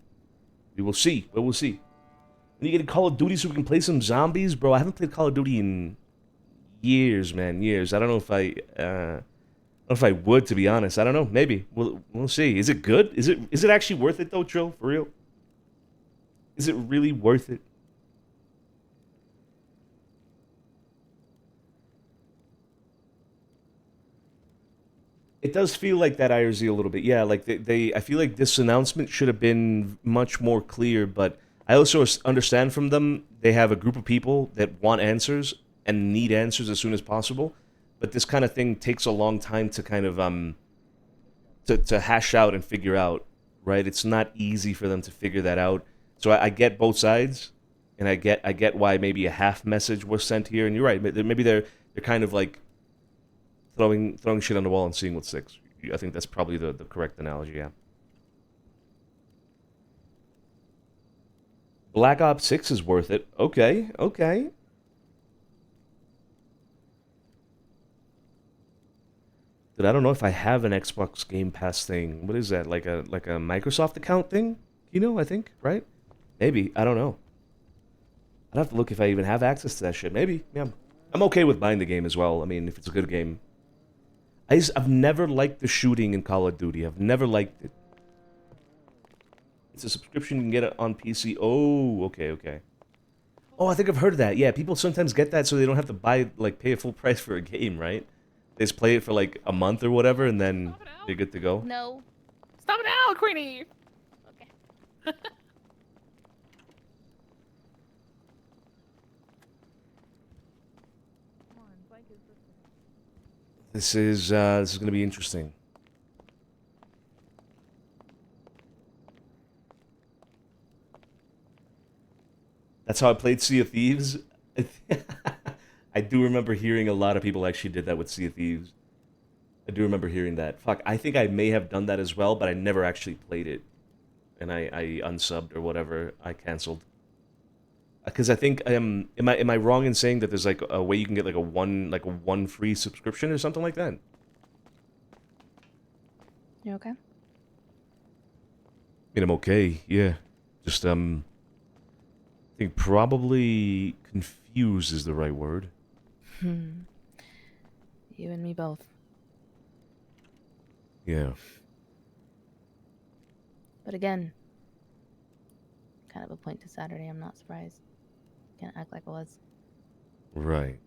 we will see. We will see. When you get a Call of Duty so we can play some zombies, bro. I haven't played Call of Duty in years, man. Years. I don't know if I would, to be honest. I don't know. Maybe we'll see. Is it good? Is it actually worth it though, Trill? For real? Is it really worth it? It does feel like that, IRZ, a little bit. Yeah, like I feel like this announcement should have been much more clear, but I also understand from them they have a group of people that want answers and need answers as soon as possible. But this kind of thing takes a long time to kind of to hash out and figure out, right? It's not easy for them to figure that out. So I get both sides, and I get why maybe a half message was sent here. And you're right, maybe they're kind of like throwing shit on the wall and seeing what sticks. I think that's probably the correct analogy. Yeah. Black Ops 6 is worth it. Okay. Dude, I don't know if I have an Xbox Game Pass thing. What is that? Like a Microsoft account thing? You know, I think, right? Maybe. I don't know. I'd have to look if I even have access to that shit. Maybe. Yeah. I'm okay with buying the game as well. I mean, if it's a good game. I've never liked the shooting in Call of Duty. I've never liked it. It's a subscription. You can get it on PC. Oh, okay. Oh, I think I've heard of that. Yeah, people sometimes get that so they don't have to pay a full price for a game, right? They just play it for like a month or whatever, and then they're good to go. No. Stop it now, Queenie! Okay. This is going to be interesting. That's how I played Sea of Thieves. I do remember hearing a lot of people actually did that with Sea of Thieves. I do remember hearing that. Fuck, I think I may have done that as well, but I never actually played it. And I unsubbed or whatever. I canceled. Because I think am I wrong in saying that there's like a way you can get like a one free subscription or something like that? You okay? I mean, I'm okay. Yeah, just I think probably confused is the right word. You and me both. Yeah. But again, kind of a point to Saturday. I'm not surprised. Can't act like I was. Right.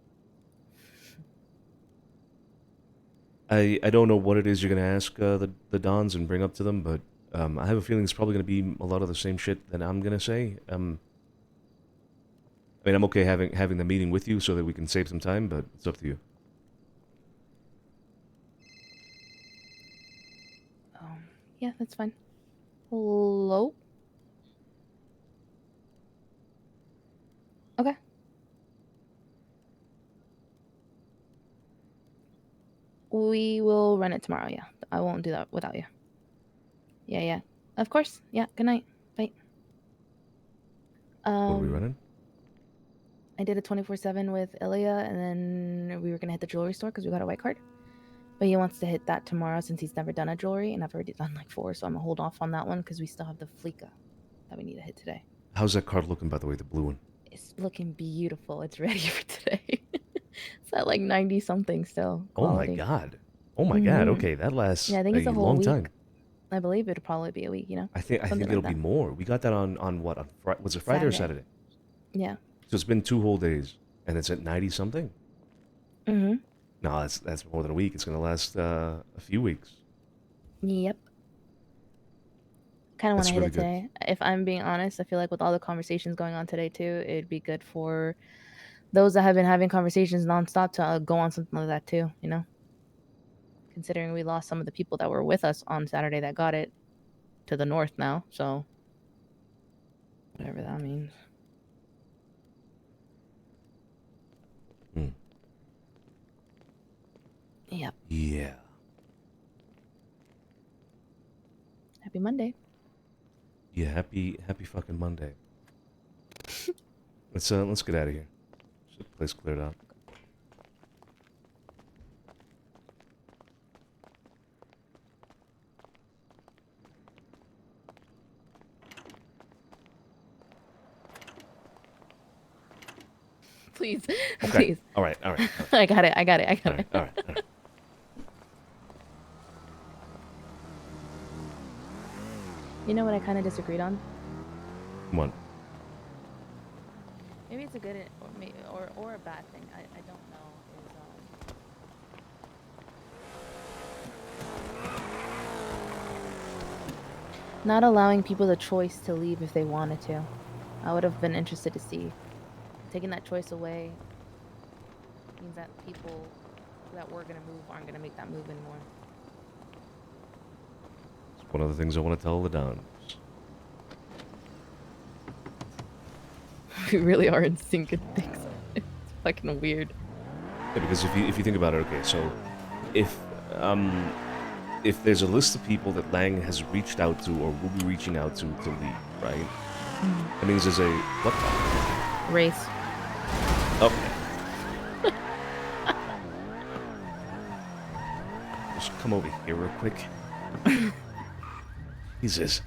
I don't know what it is you're gonna ask the Dons and bring up to them, but I have a feeling it's probably gonna be a lot of the same shit that I'm gonna say. I mean, I'm okay having the meeting with you so that we can save some time, but it's up to you. Yeah, that's fine. Hello? Okay. We will run it tomorrow, yeah. I won't do that without you. Yeah. Of course. Yeah, good night. Bye. What are we running? I did a 24/7 with Ilya, and then we were gonna hit the jewelry store because we got a white card. But he wants to hit that tomorrow since he's never done a jewelry, and I've already done like 4, so I'm gonna hold off on that one because we still have the Fleeka that we need to hit today. How's that card looking, by the way, the blue one? It's looking beautiful. It's ready for today. It's at like 90 something still. Oh my Quality. god. Oh my god. Mhm. Okay, that lasts Yeah, I think it's a whole long week. time. I believe it'll probably be a week. I think Something it'll like be that. more. We got that on what? On was it Friday or Saturday? Yeah. So it's been 2 whole days, and it's at 90 something. Mm-hmm. No, that's more than a week. It's gonna last a few weeks. Yep. Kind of want That's to hit really it today. If I'm being honest, I feel like with all the conversations going on today too, it'd be good for those that have been having conversations nonstop to go on something like that too. Considering we lost some of the people that were with us on Saturday that got it to the north now, so whatever that means. Yep. Yeah. Happy Monday. Yeah. Happy fucking Monday. Let's get out of here. The place cleared out. Please. Okay. Please. All right. I got it. All right. You know what I kind of disagreed on? One. Maybe it's a good or a bad thing. I don't know. Not allowing people the choice to leave if they wanted to. I would have been interested to see. Taking that choice away means that people that were gonna move aren't gonna make that move anymore. It's one of the things I want to tell the Dons. We really are in sync with things. It's fucking weird. Yeah, because if you think about it, okay, so if there's a list of people that Lang has reached out to or will be reaching out to leave, right? That means there's a what? Race. Okay. Just come over here real quick. Jesus.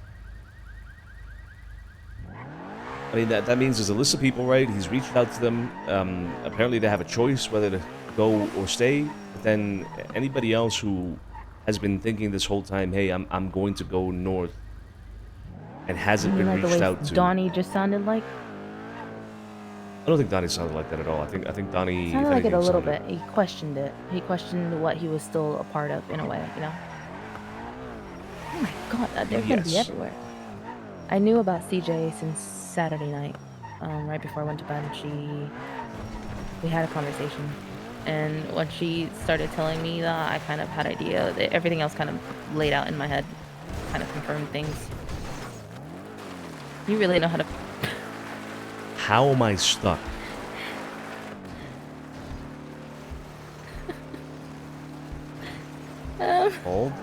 I mean, that means there's a list of people, right? He's reached out to them. Apparently they have a choice whether to go or stay. But then anybody else who has been thinking this whole time, hey, I'm going to go north, and hasn't been reached out to. Donnie just sounded like? I don't think Donnie sounded like that at all. I think Donnie Sounded like it a little sounded- bit. He questioned it. He questioned what he was still a part of in a way, Oh my god, they're gonna be Yes. everywhere. I knew about CJ since Saturday night, right before I went to bed. We had a conversation, and when she started telling me that, I kind of had idea. Everything else kind of laid out in my head, kind of confirmed things. You really know how to. How am I stuck? Hold.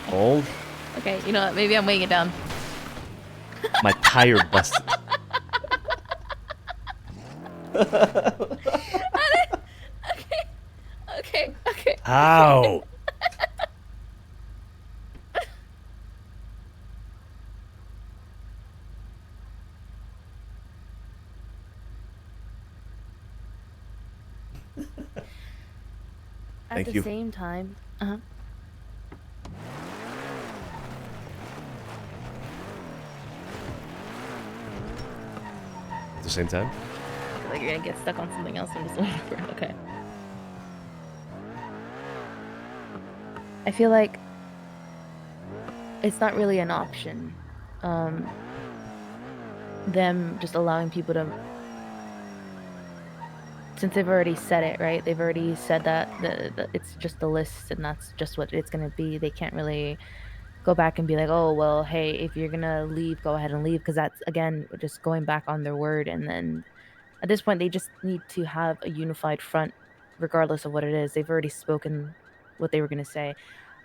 Hold. Okay, you know what? Maybe I'm weighing it down. My tire busted. Okay. How? At Thank the you. same time, At the same time? I feel like you're gonna get stuck on something else. I'm just waiting for it. Okay. I feel like it's not really an option. Them just allowing people to, since they've already said it, right? They've already said that it's just a list and that's just what it's gonna be. They can't really go back and be like, oh well, hey, if you're gonna leave, go ahead and leave, because that's again just going back on their word. And then at this point, they just need to have a unified front, regardless of what it is. They've already spoken what they were gonna say.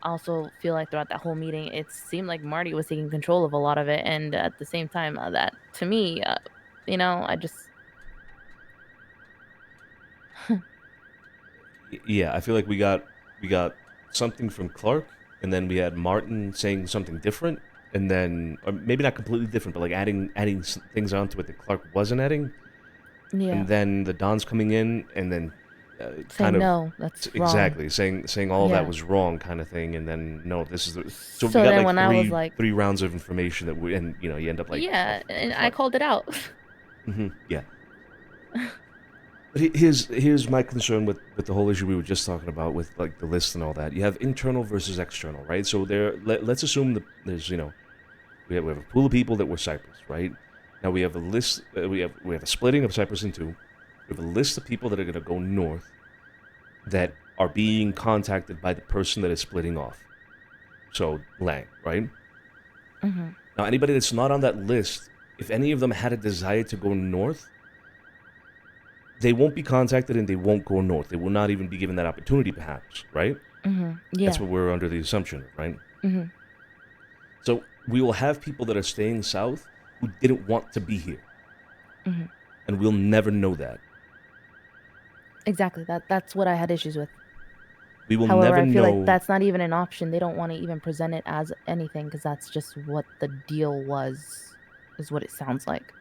I also feel like throughout that whole meeting, it seemed like Marty was taking control of a lot of it, and at the same time, that to me, I just Yeah, I feel like we got something from Clark, and then we had Martin saying something different, and then or maybe not completely different, but like adding things onto it that Clark wasn't adding. Yeah. And then the Dons coming in, and then saying kind of no, that's exactly saying all Yeah. that was wrong, kind of thing, and then no, this is the so we So got then like when I was like- three rounds of information that we and you end up like yeah, and I called it out. yeah. But here's my concern with the whole issue we were just talking about with like the list and all that. You have internal versus external, right? So let's assume that there's we have a pool of people that were Cyprus, right? Now we have a list. We have a splitting of Cyprus in two. We have a list of people that are going to go north that are being contacted by the person that is splitting off. So Lang, right? Mhm. Now anybody that's not on that list, if any of them had a desire to go north, they won't be contacted and they won't go north. They will not even be given that opportunity, perhaps, right? Yeah. That's what we're under the assumption, right? Mhm. So we will have people that are staying south who didn't want to be here, Mhm. and we'll never know that. Exactly. That's what I had issues with. We will However, never I feel know. like that's not even an option. They don't want to even present it as anything because that's just what the deal was, is what it sounds like.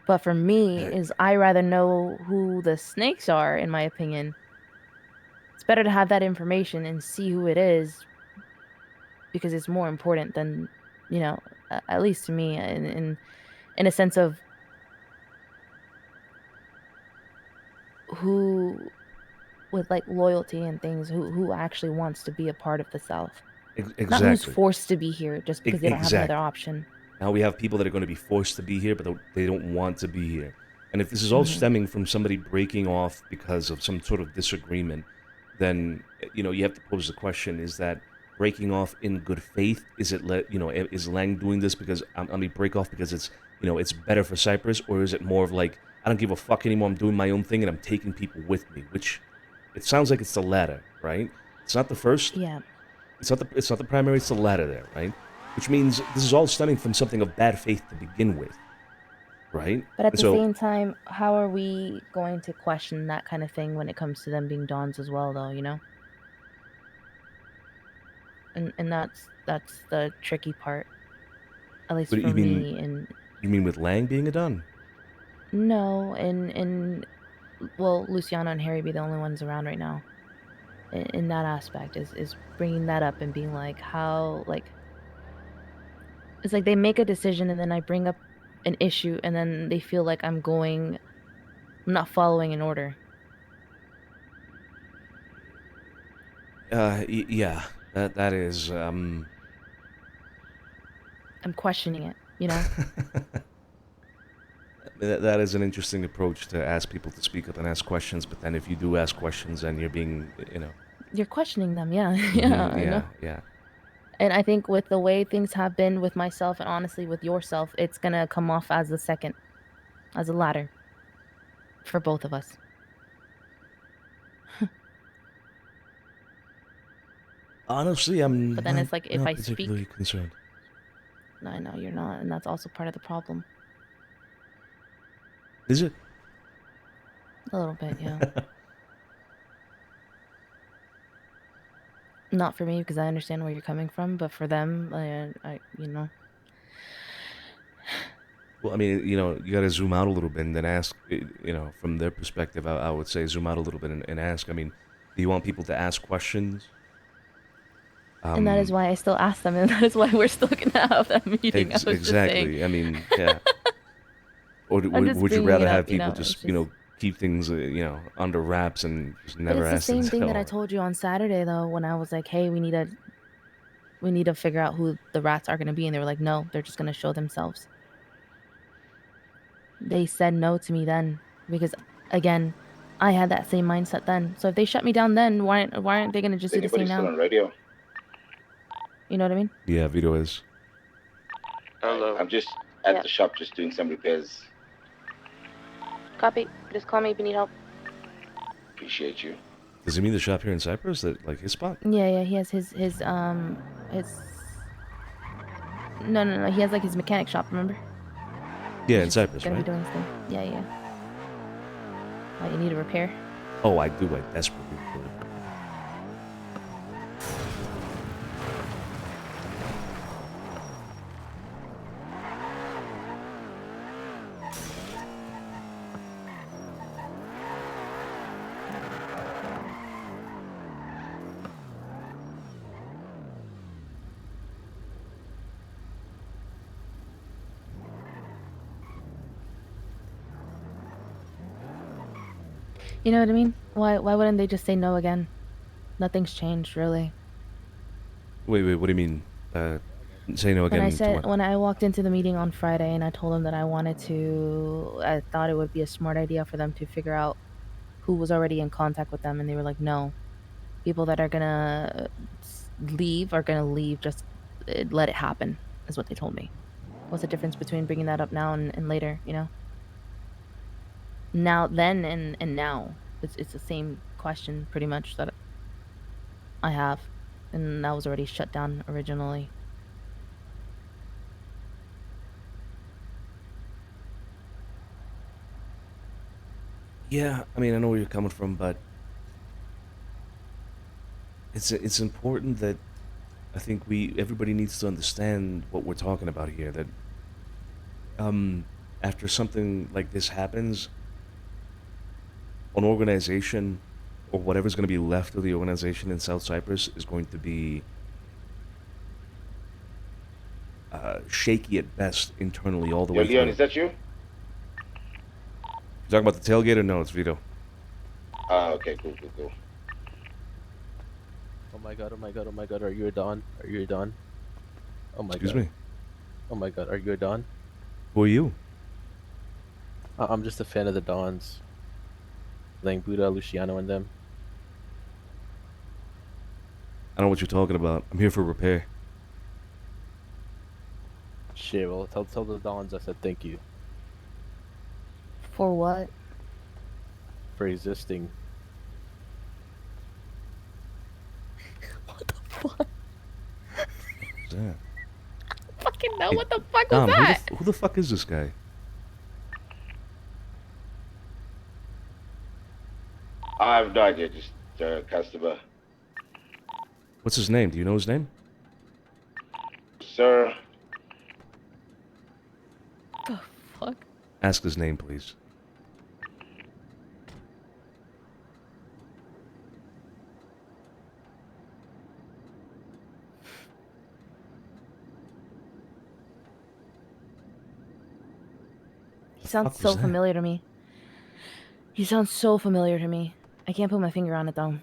But for me, is I rather know who the snakes are, in my opinion. It's better to have that information and see who it is because it's more important than, at least to me, in a sense of who with like loyalty and things who actually wants to be a part of the South. Exactly. Not who's forced to be here just because they don't have Exactly. another option. Now we have people that are going to be forced to be here, but they don't want to be here. And if this is all stemming from somebody breaking off because of some sort of disagreement, then you have to pose the question: is that breaking off in good faith? Is it is Lang doing this because break off because it's better for Cyprus, or is it more of like I don't give a fuck anymore? I'm doing my own thing and I'm taking people with me, which it sounds like it's the latter, right? It's not the first. Yeah. It's not the primary. It's the latter there, right? Which means this is all stemming from something of bad faith to begin with, right? But at And the so, same time, how are we going to question that kind of thing when it comes to them being Dons as well, though, And that's the tricky part, at least But for you mean- me. And you mean with Lang being a Don? no, and well, Luciano and Harry be the only ones around right now. In that aspect, is bringing that up and being like, how it's like they make a decision and then I bring up an issue and then they feel like I'm not following an order. Yeah, that is. I'm questioning it, That is an interesting approach to ask people to speak up and ask questions. But then, if you do ask questions, then you're being, You're questioning them, yeah, yeah, I know. yeah. And I think with the way things have been with myself and honestly with yourself, it's gonna come off as the second, as a latter for both of us. Honestly, I'm But then not, it's like if not I particularly speak, concerned. no, I know you're not, and that's also part of the problem. Is it? A little bit, yeah. Not for me because I understand where you're coming from, but for them, you know. Well, I mean, you got to zoom out a little bit and then ask, from their perspective, I would say zoom out a little bit and ask. I mean, do you want people to ask questions? And that is why I still ask them, and that is why we're still gonna have that meeting. I was just saying. Exactly. I mean, yeah. Or I'm just would you bringing it rather up, have you people know, just, it's just- keep things, under wraps and just But never it's the ask them? same thing that I told you on Saturday, though, when I was like, "Hey, we need to figure out who the rats are gonna be," and they were like, "No, they're just gonna show themselves." They said no to me then because, again, I had that same mindset then. So if they shut me down then, why aren't they gonna just do the same now? Radio? You know what I mean? Yeah, Vito is. Hello. I'm just at the shop, just doing some repairs. Copy. Just call me if you need help. Appreciate you. Does he mean the shop here in Cyprus? That like his spot? Yeah. He has his no. He has like his mechanic shop. Remember? Yeah, in Cyprus, Gonna right? be doing his thing. Yeah. Oh, you need a repair? Oh, I do. I desperately do. You know what I mean? Why wouldn't they just say no again? Nothing's changed, really. Wait. What do you mean? Say no again to what? When I walked into the meeting on Friday and I told them that I thought it would be a smart idea for them to figure out who was already in contact with them, and they were like, no. People that are gonna leave are gonna leave, just let it happen, is what they told me. What's the difference between bringing that up now and later, you know? Now, then and now. It's the same question, pretty much, that I have. And that was already shut down originally. Yeah, I mean, I know where you're coming from, but it's important that I think everybody needs to understand what we're talking about here. That after something like this happens, an organization or whatever's going to be left of the organization in South Cyprus is going to be shaky at best internally all the way Leon, through. is that you? You talking about the tailgate or no? It's Vito. Okay, cool. Oh my god, are you a Don? Are you a Don? Oh my Excuse god. me? Oh my god, are you a Don? Who are you? I'm just a fan of the Dons. Like Buddha, Luciano, and them. I don't know what you're talking about. I'm here for repair. Shit, well, tell the Dons I said thank you For what? for existing. What the fuck? What's that? Fucking know Hey, what the fuck Dom, was that? who the fuck is this guy? I have no idea, just a customer. What's his name? Do you know his name? Sir. The fuck? Ask his name, please. He sounds so familiar to me. He sounds so familiar to me. I can't put my finger on it though.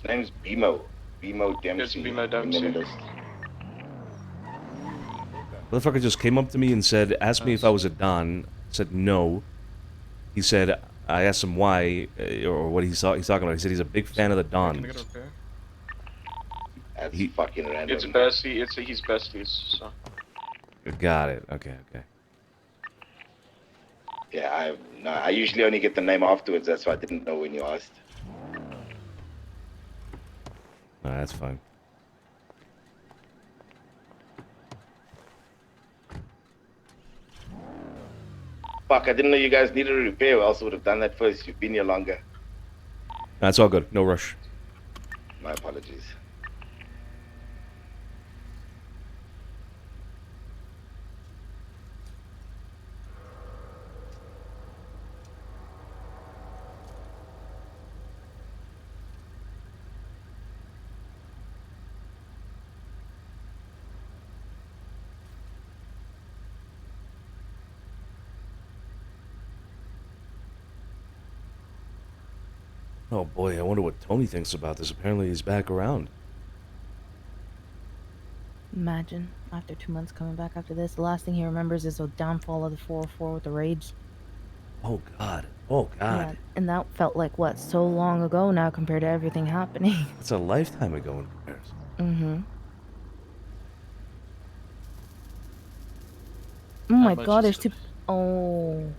His name's Bimo. Bimo Dempsey. Bimo Dempsey. In the list. Motherfucker just came up to me and said, asked me if I was a Don. I said no. He said, I asked him why, or what he's talking about. He said he's a big fan of the Dons. That's fucking random. It's bestie. He's besties. So. Got it. Okay. Yeah, I usually only get the name afterwards. That's why I didn't know when you asked. No, that's fine. Fuck, I didn't know you guys needed a repair. I also would have done that first. You've been here longer. That's all good. No rush. My apologies. Oh boy, I wonder what Tony thinks about this. Apparently he's back around. Imagine after 2 months coming back after this, the last thing he remembers is the downfall of the 404 with the raids. Oh god. Oh god. Yeah, and that felt like what, so long ago now compared to everything happening. It's a lifetime ago in comparison. Mm-hmm. Oh my god, there's two. Oh.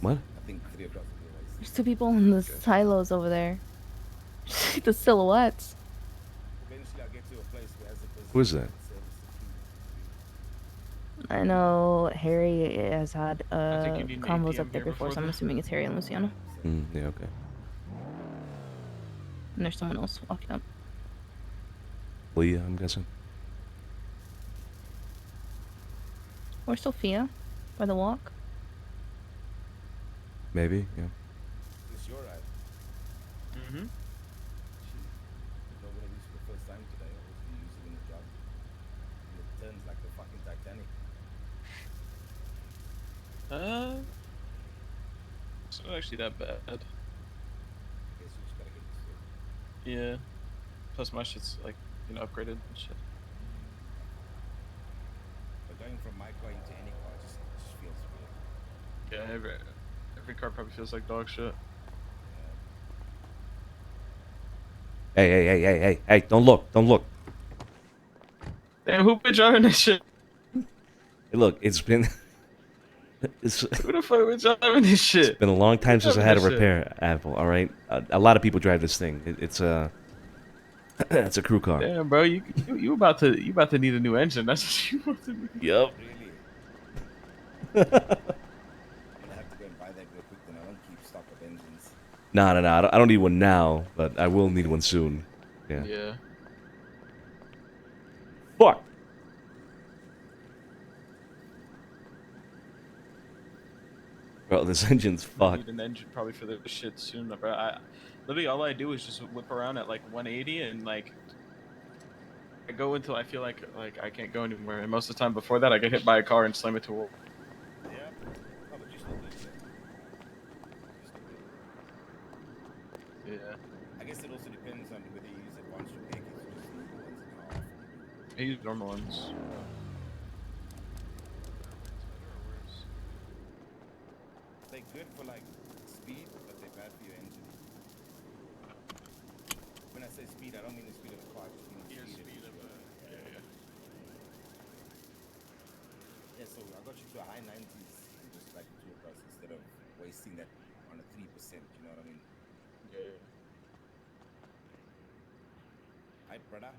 What? There's two people in the silos over there. The silhouettes. Who is that? I know Harry has had think you need an combos APM up there here before, so before I'm this. assuming it's Harry and Luciano. Yeah, okay. And there's someone else walking up. Leah, I'm guessing. Or Sophia, by the walk. Maybe, yeah. Is your ride? Mm-hmm. It's not actually that bad. Yeah. Plus my shit's like, upgraded and shit. But going from my car into any car just feels weird. Yeah, every car probably feels like dog shit. Hey, don't look. Damn, who been driving this shit? Hey, look, it's been... Who the fuck been driving this shit? It's been a long time since I had a Driving this repair, Apple, alright? A lot of people drive this thing. It's a... it's a crew car. Damn, bro, you about to need a new engine. That's what you want to do. Yup. I'm gonna have to go and buy that real quick, then I don't keep stock of engines. No, I don't need one now, but I will need one soon. Yeah. Yeah. Fuck! Bro, this engine's I fucked. need an engine probably for this shit soon, bro. Literally all I do is just whip around at like 180 and like I go until I feel like I can't go anywhere. And most of the time before that, I get hit by a car and slam it to a wall. Yeah. I guess it also depends on whether you use advanced repair kits or just normal ones and how often. I use normal ones. They're good for like speed, but they're bad for your engine. When I say speed, I don't mean the speed of the car, I just mean the speed of the yeah, so I got you to a high 90s and just like two across instead of wasting that on a 3%, you know what I mean? Yeah. Hi, brother.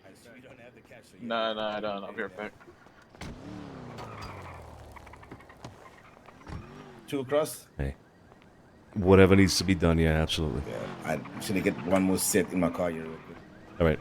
I see you don't have the cash. So Nah, I don't. I'll be right back. Two across? Hey. Whatever needs to be done, yeah, absolutely. Yeah, I'm just gonna get one more set in my car here real quick. Alright.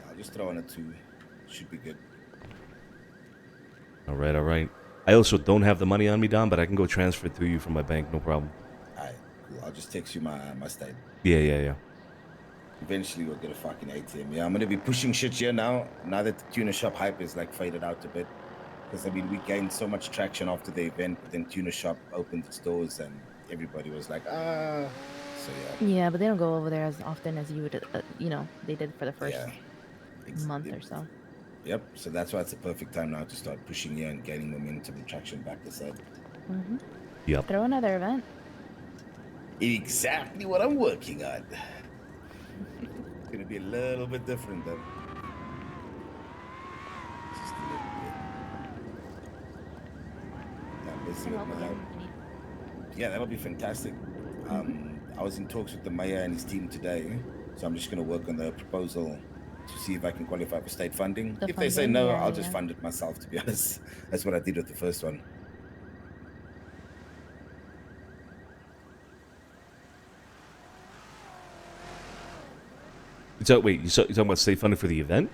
I'll just throw on a 2. Should be good. Alright. I also don't have the money on me, Don, but I can go transfer it to you from my bank, no problem. Alright, cool. I'll just text you my state. Yeah. Eventually we'll get a fucking ATM. Yeah, I'm gonna be pushing shit here now that the tuner shop hype is like faded out a bit. Because I mean, we gained so much traction after the event, but then tuner shop opened its doors and everybody was like, So yeah. Yeah, but they don't go over there as often as you would, they did for the first month or so. Yep. So that's why it's a perfect time now to start pushing here and gaining momentum and traction back this side. Mm-hmm. Yep. Throw another event. Exactly what I'm working on. It's gonna be a little bit different though. Just a little bit. I'm busy with my... Yeah, that'll be fantastic. I was in talks with the mayor and his team today, so I'm just gonna work on the proposal to see if I can qualify for state funding. If they say no, I'll just fund it myself, to be honest. That's what I did with the first one. Wait, you're talking about state funding for the event?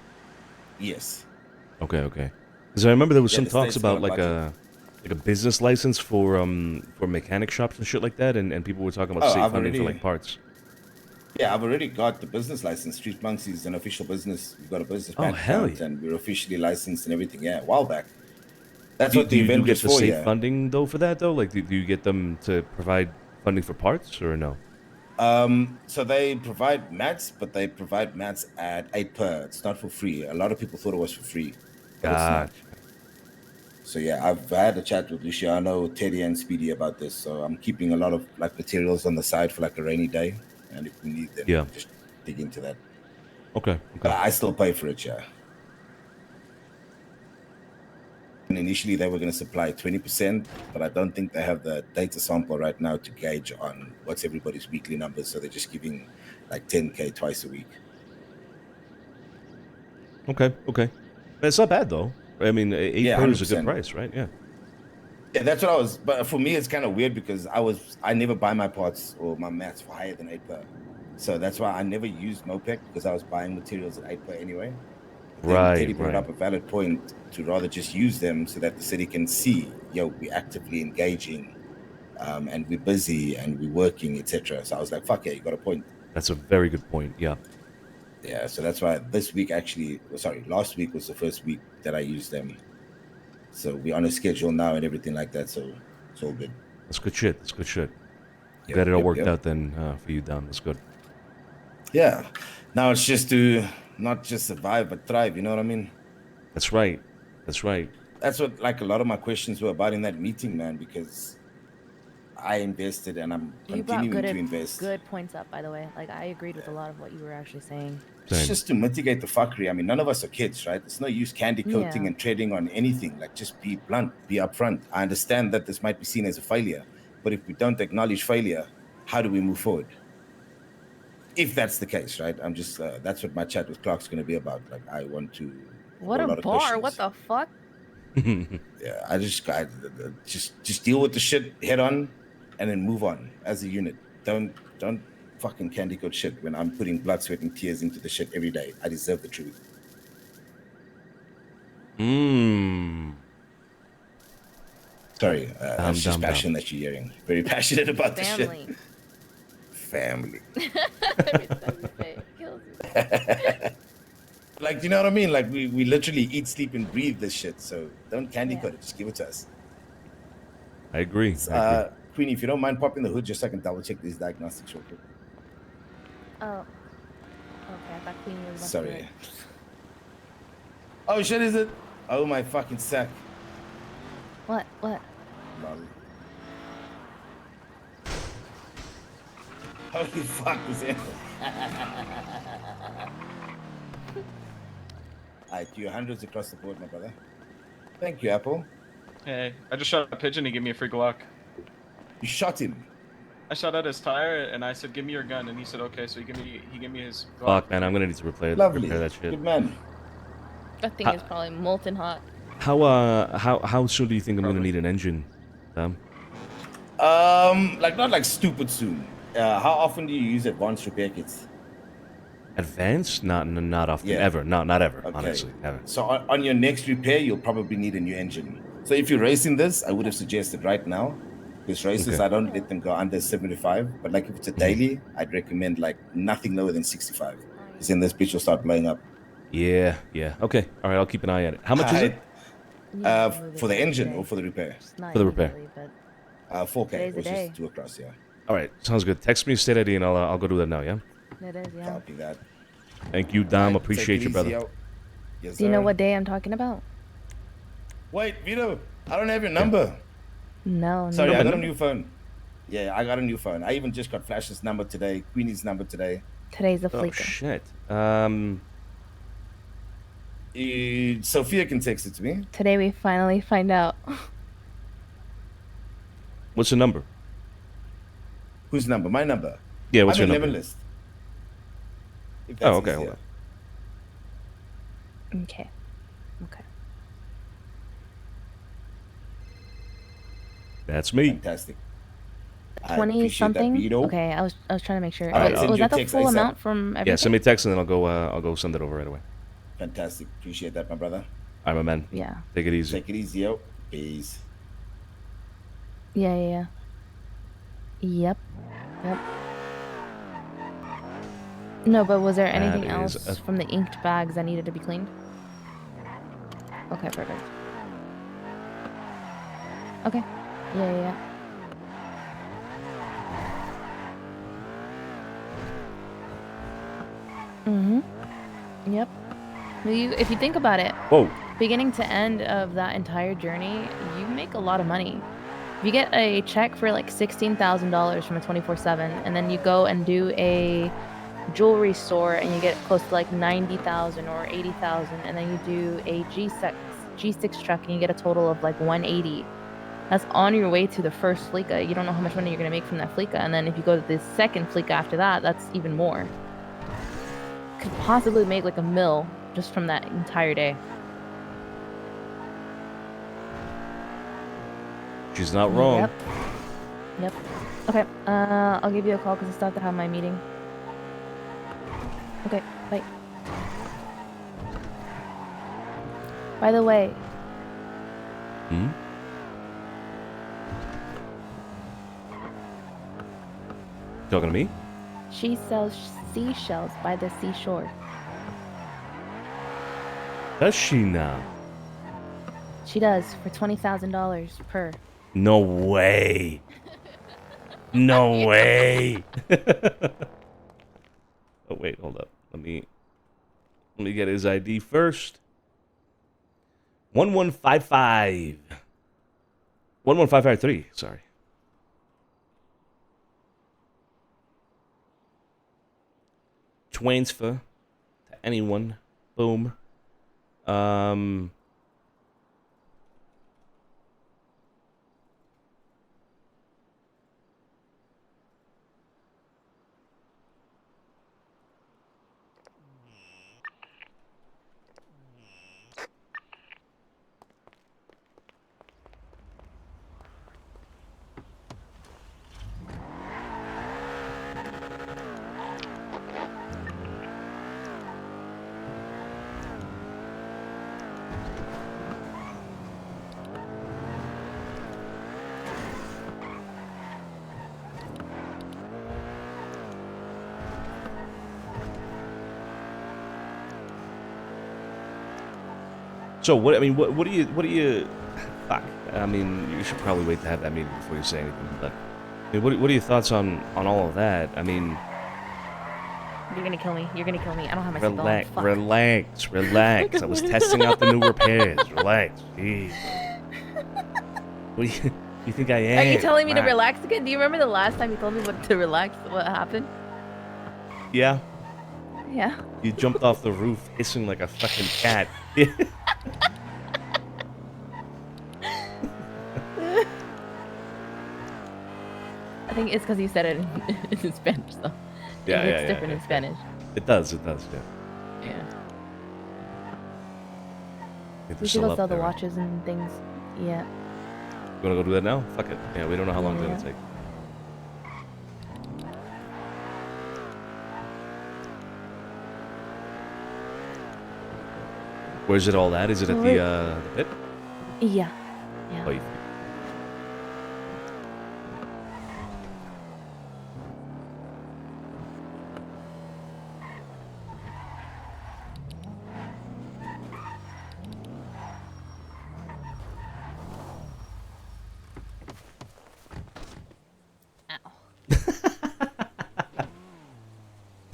Yes. Okay. Because I remember there was some the talks state's got about like a business license for mechanic shops and shit like that, and people were talking about state funding for like parts. Yeah, I've already got the business license. Street Monks is an official business. We've got a business bank account, and we're officially licensed and everything. Yeah, a while back. That's what the event was for. Do you get the state funding though for that though? Like, do you get them to provide funding for parts or no? So they provide mats, but they provide mats at 8 per. It's not for free. A lot of people thought it was for free, but it's not. So yeah, I've had a chat with Luciano, Teddy, and Speedy about this. So I'm keeping a lot of like materials on the side for like a rainy day, and if we need them, we'll just dig into that. Okay. But I still pay for it, yeah. And initially they were going to supply 20%, but I don't think they have the data sample right now to gauge on what's everybody's weekly numbers. So they're just giving like 10K twice a week. Okay. But it's not bad though. I mean, 8 per is a good 100%. price, right? Yeah. Yeah, that's what I was. But for me, it's kind of weird because I never buy my parts or my mats for higher than 8 per. So that's why I never used NoPixel, because I was buying materials at 8 per anyway. Teddy brought up a valid point to rather just use them so that the city can see, we're actively engaging, and we're busy and we're working, etc. So I was like, fuck yeah, you got a point. That's a very good point. Yeah. Yeah, so that's why last week was the first week that I used them. So we're on a schedule now and everything like that, so it's all good. That's good shit. Glad it all worked out then for you, Dom. That's good. Yeah. Now it's just to not just survive, but thrive, you know what I mean? That's right. That's what like a lot of my questions were about in that meeting, man, because I invested and I'm continuing to invest. Good points up, by the way. Like, I agreed with a lot of what you were actually saying. It's just to mitigate the fuckery. I mean, none of us are kids, right? It's no use candy coating and treading on anything. Like, just be blunt, be upfront. I understand that this might be seen as a failure, but if we don't acknowledge failure, how do we move forward? If that's the case, right? I'm just, that's what my chat with Clark's going to be about. Like, I want to... What a bar, what the fuck? Yeah, I just deal with the shit head on and then move on as a unit. Don't fucking candy coat shit when I'm putting blood, sweat, and tears into the shit every day. I deserve the truth. Sorry, that's just passion that you're hearing. Very passionate about this shit. Family. Like, you know what I mean? Like, we literally eat, sleep, and breathe this shit. So don't candy coat it. Just give it to us. I agree. Queenie, if you don't mind popping the hood just so I can double check these diagnostics real quick. Oh. Okay, I thought Queenie was... Sorry. Oh, shit, is it? Oh, my fucking sack. What? Lol. Holy fuck, was it? Alright, to your hundreds across the board, my brother. Thank you, Apple. Hey, I just shot a pigeon. He gave me a free Glock. You shot him? I shot at his tire, and I said, "Give me your gun," and he said, "Okay." So he gave me his Glock. Fuck, man, I'm gonna need to repair that shit. Good man. That thing is probably molten hot. How soon do you think I'm gonna need an engine, Sam? Like not like stupid soon. How often do you use advanced repair kits? Advanced? Not often. Yeah. Ever. Not ever. Okay. Honestly, ever. So on your next repair, you'll probably need a new engine. So if you're racing this, I would have suggested right now, Because races, Okay. I don't let them go under 75. But like if it's a daily, I'd recommend like nothing lower than 65. Because then this bitch will start blowing up. Yeah, yeah. Okay. All right, I'll keep an eye on it. How much is it? For the engine or for the repair? For the repair. 4K. Today's Or the just day. 2 across, yeah. All right, sounds good. Text me a state ID and I'll go do that now, yeah? It is, yeah. Copy that. Thank you, Dom. Alright, Appreciate take you, it brother. easy, yo. Yes, Do you know sir. what day I'm talking about? Wait, Vito, I don't have your number. No, Sorry, no. I got a new phone. Yeah, I got a new phone. I even just got Flash's number today, Queenie's number today. Today's the Oh, Fleeca. shit. Sophia can text it to me. Today we finally find out. What's the number? Whose number? My number. Yeah, what's I'm your in number? Lemon List. If that's Oh, okay, hold easier. on. Okay. Okay. That's me. Fantastic. I 20 appreciate that, something. Vito. Okay, I was trying to make sure. All right, Wait, send was you a that the text full ASAP. amount from everything? Yeah, send me a text and then I'll go send it over right away. Fantastic. Appreciate that, my brother. All right, my man. Yeah. Take it easy. Take it easy, yo. Peace. Yeah. Yep. No, but was there anything That else is a- from the inked bags that needed to be cleaned? Okay, perfect. Okay. Yeah. Yep. Well, if you think about it, Whoa. beginning to end of that entire journey, you make a lot of money. If you get a check for like $16,000 from a 24/7, and then you go and do a jewelry store and you get close to like 90,000 or 80,000, and then you do a G6 truck and you get a total of like 180. That's on your way to the first Fleeca. You don't know how much money you're gonna make from that Fleeca, and then if you go to the second Fleeca after that, that's even more. Could possibly make like $1 million just from that entire day. She's not wrong. Yep. Okay. I'll give you a call because I still have to have my meeting. Okay. Bye. By the way. Hmm? Talking to me? She sells seashells by the seashore. Does she now? She does for $20,000 per. No way. No way. Oh wait, hold up. Let me get his ID first. 1155. 11553, sorry. Transfer to anyone. Boom. So what? I mean, what do you? Fuck. I mean, you should probably wait to have that meeting before you say anything. But I mean, what are your thoughts on all of that? I mean, You're gonna kill me. You're gonna kill me. I don't have my seatbelt on. Fuck. relax. I was testing out the new repairs. Relax. Jeez. What do you think I am? Are you telling me to Relax. relax again? Do you remember the last time you told me to relax? What happened? Yeah. Yeah. You jumped off the roof hissing like a fucking cat. I think it's because you said it in Spanish, though. Yeah, It's yeah, different yeah. in Spanish. It does, yeah. Yeah. Get We this should all go up sell the there. watches and things. Yeah. You wanna go do that now? Fuck it. Yeah, we don't know how long it's gonna Yeah. take. Where's it all at? Is it at the, Wait. the pit? Yeah. Yeah. Oh, you-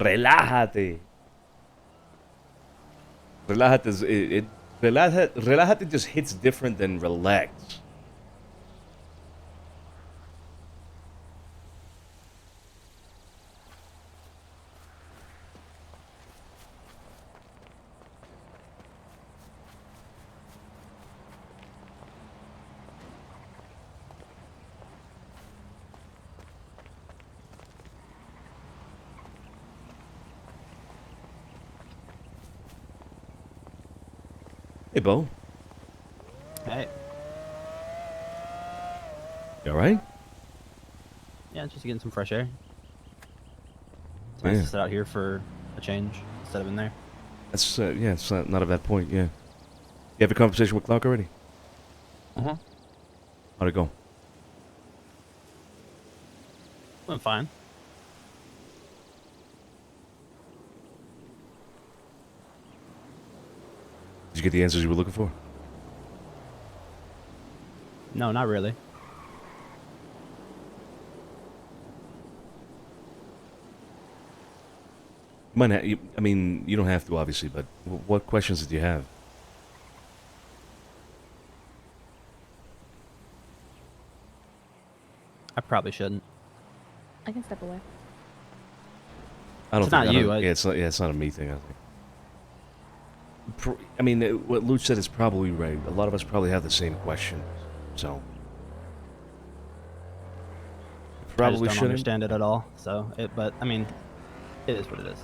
Relájate. Relájate is relájate just hits different than relax. Hey, Bo. Hey. You alright? Yeah, just getting some fresh air. It's Oh, nice yeah. to sit out here for a change instead of in there. That's, yeah, it's not a bad point, yeah. You have a conversation with Clark already? Uh-huh. How'd it go? Went fine. Did you get the answers you were looking for? No, not really. You might I mean, you don't have to, obviously, but what questions did you have? I probably shouldn't. I can step away. I don't It's think not you, Yeah, it's not. Yeah, it's not a me thing. I think. I mean, what Luch said is probably right. A lot of us probably have the same question, so probably I just don't shouldn't. understand it at all. So, but I mean, it is what it is.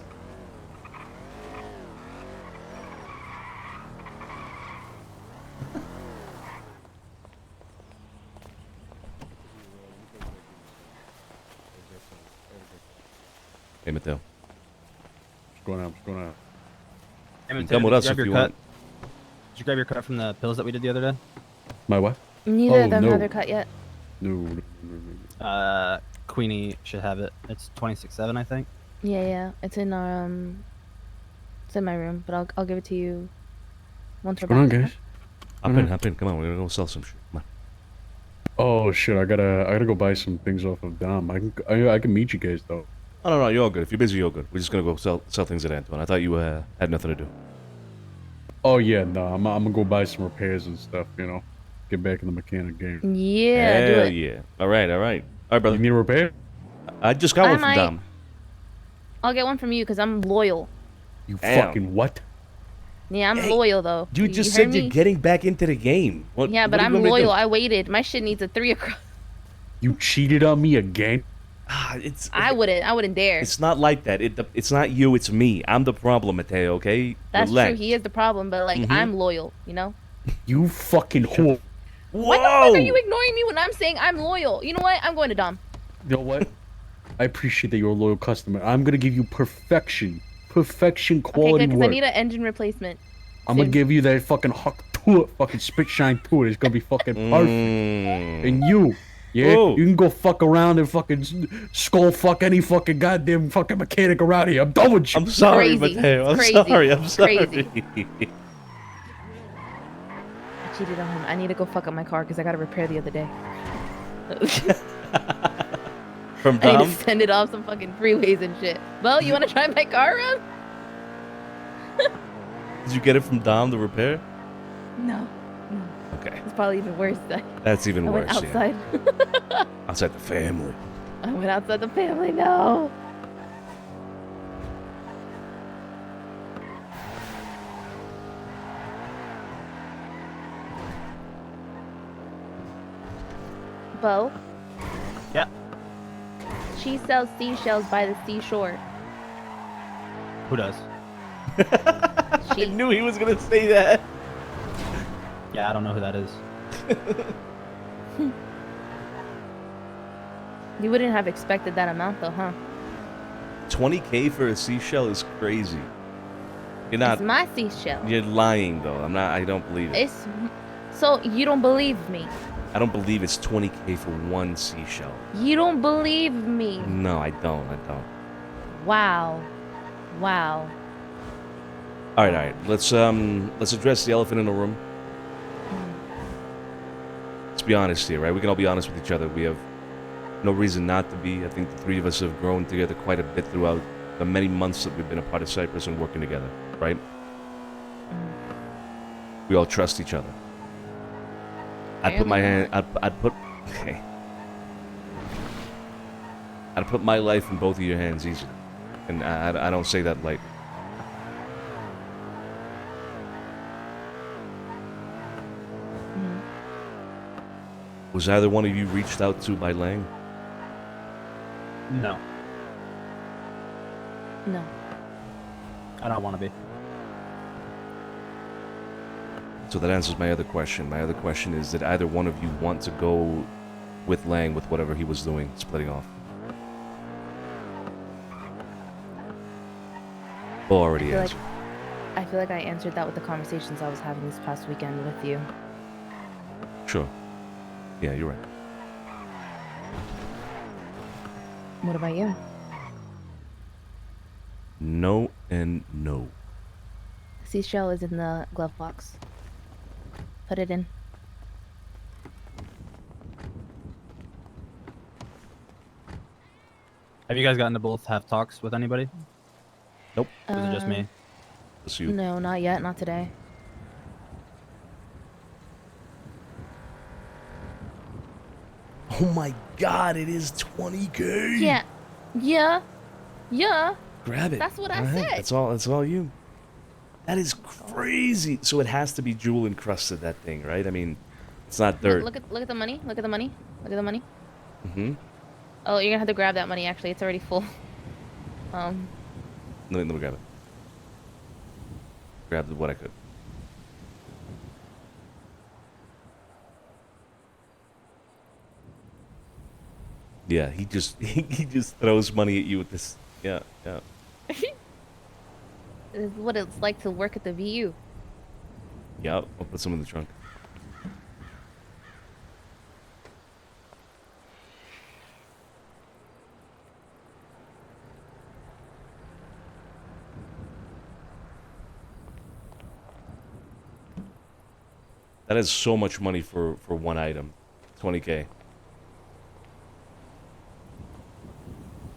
Hey, Mateo. What's going on? What's going on? Hey, You Mateo, come with did us grab if your you cut? want. Did you grab your cut from the pills that we did the other day? My what? Neither Oh, of them no. have their cut yet. No. Queenie should have it. It's 26/7, I think. Yeah. It's in our it's in my room, but I'll give it to you once we're What's going back. on, guys? Hop in. Come on, we're gonna go sell some shit. Come on. Oh shit! I gotta go buy some things off of Dom. I can meet you guys though. Oh, no, you're all good. If you're busy, you're good. We're just gonna go sell things at Antoine. I thought you had nothing to do. Oh yeah, no, I'm gonna go buy some repairs and stuff. You know, get back in the mechanic game. Yeah, do Hell it. yeah. All right, brother. You need a repair? I just got I one from might. Dom. I'll get one from you because I'm loyal. You Damn. fucking what? Yeah, I'm Hey, loyal though. You You just heard said me? you're getting back into the game. What? Yeah, what but do you I'm want me to do? loyal. I waited. My shit needs a 3 across. You cheated on me again? I wouldn't dare. It's not like that. It's not you. It's me. I'm the problem, Mateo. Okay. That's Relax. true. He is the problem, but like I'm loyal. You know. You fucking whore. Why the fuck are you ignoring me when I'm saying I'm loyal? You know what? I'm going to Dom. You know what? I appreciate that you're a loyal customer. I'm gonna give you perfection Okay, quality good, because I work. need an engine replacement. I'm gonna soon. give you that fucking huck to it, fucking spit shine to it. It's gonna be fucking perfect. And you, yeah, Whoa. you can go fuck around and fucking skull fuck any fucking goddamn fucking mechanic around here. I'm done with you. I'm sorry, Crazy. Mateo. I'm Crazy. sorry. I'm sorry. Crazy. I cheated on him. I need to go fuck up my car because I got to repair the other day. From I need Dom? to send it off some fucking freeways and shit. Well, you want to try my car around? Did you get it from Dom, the repair? No. Okay. It's probably even worse. That's even I went worse. outside. Yeah. Outside the family. I went outside the family. No. Bo? Yeah. She sells seashells by the seashore. Who does? I knew he was gonna say that. Yeah, I don't know who that is. You wouldn't have expected that amount though, huh? 20K for a seashell is crazy. You're not. It's my seashell. You're lying though. I'm not. I don't believe it. It's so you don't believe me. I don't believe it's 20K for one seashell. You don't believe me. No, I don't. Wow. Wow. All right. Let's address the elephant in the room. Let's be honest here, right? We can all be honest with each other. We have no reason not to be. I think the three of us have grown together quite a bit throughout the many months that we've been a part of Cyprus and working together, right? We all trust each other. I'd put my hand. I'd put. Okay. I'd put my life in both of your hands easily, and I don't say that lightly. Was either one of you reached out to by Lang? No. No. I don't want to be. So that answers my other question. My other question is, did either one of you want to go with Lang with whatever he was doing, splitting off? Well, already answered. I feel like I answered that with the conversations I was having this past weekend with you. Sure. Yeah, you're right. What about you? No and no. Seashell is in the glove box. Put it in. Have you guys gotten to both have talks with anybody? Nope. Or is it just me? Just you. No, not yet. Not today. Oh my god, it is 20K! Yeah. Yeah. Yeah. Grab it. That's what I All right, said. That's all you. That is crazy. So it has to be jewel encrusted, that thing, right? I mean, it's not dirt. Look at the money. Look at the money. Look at the money. Mm-hmm. Oh, you're gonna have to grab that money. Actually, it's already full. Let me grab it. Grab what I could. Yeah, he just throws money at you with this. Yeah, yeah. This is what it's like to work at the VU. Yeah, I'll put some in the trunk. That is so much money for one item. 20K.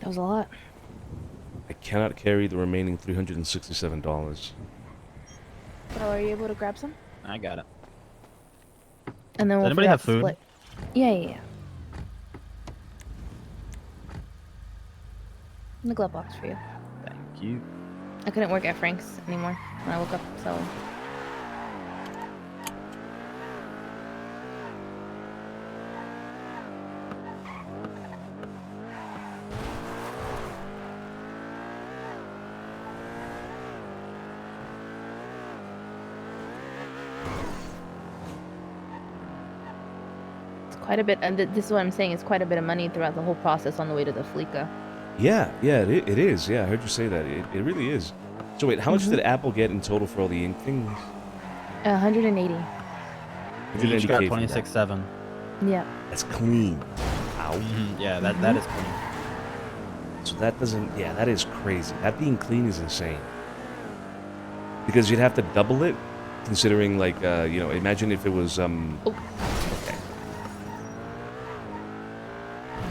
That was a lot. I cannot carry the remaining $367. So are you able to grab some? I got it. And then Does we'll anybody figure have out the food? split. Yeah. In the glove box for you. Thank you. I couldn't work at Frank's anymore when I woke up, so. Quite a bit, and this is what I'm saying, it's quite a bit of money throughout the whole process on the way to the Fleeca. Yeah, it is. Yeah, I heard you say that. It really is. So wait, how much did Apple get in total for all the ink things? 180. We each got 180K for that. 26.7. Yeah. That's clean. Ow. Yeah, that is clean. So that doesn't. Yeah, that is crazy. That being clean is insane. Because you'd have to double it, considering like imagine if it was Okay.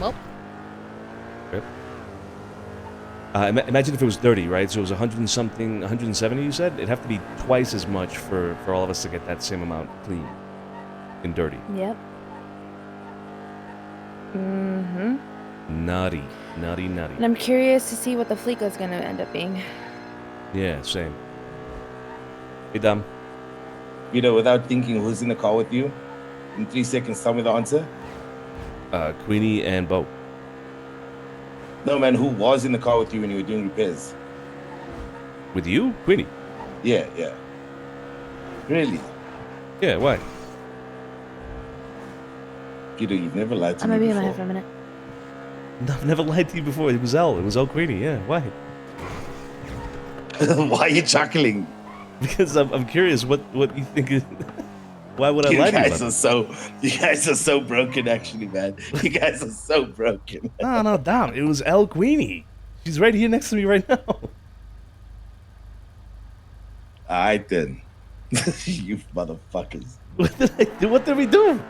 Well. Yep. Imagine if it was 30, right? So it was 100 and something, 170. You said it'd have to be twice as much for all of us to get that same amount clean and dirty. Yep. Mm-hmm. Nutty. And I'm curious to see what the Fleeca is gonna end up being. Yeah, same. Hey, Dom. Without thinking, who's in the car with you? In 3 seconds, tell me the answer. Queenie and Bo. No, man, who was in the car with you when you were doing repairs? With you? Queenie? Yeah. Really? Yeah, why? You've never lied to I'm me gonna be in my before. head for a minute. No, I've never lied to you before. It was Elle Queenie, yeah. Why? Why are you chuckling? Because I'm curious what you think is... Why would I lie to you about it? You guys are so broken, actually, man. You guys are so broken. No, Dom. It was Elle Queenie. She's right here next to me right now. Alright then. You motherfuckers. What did I do? What did we do?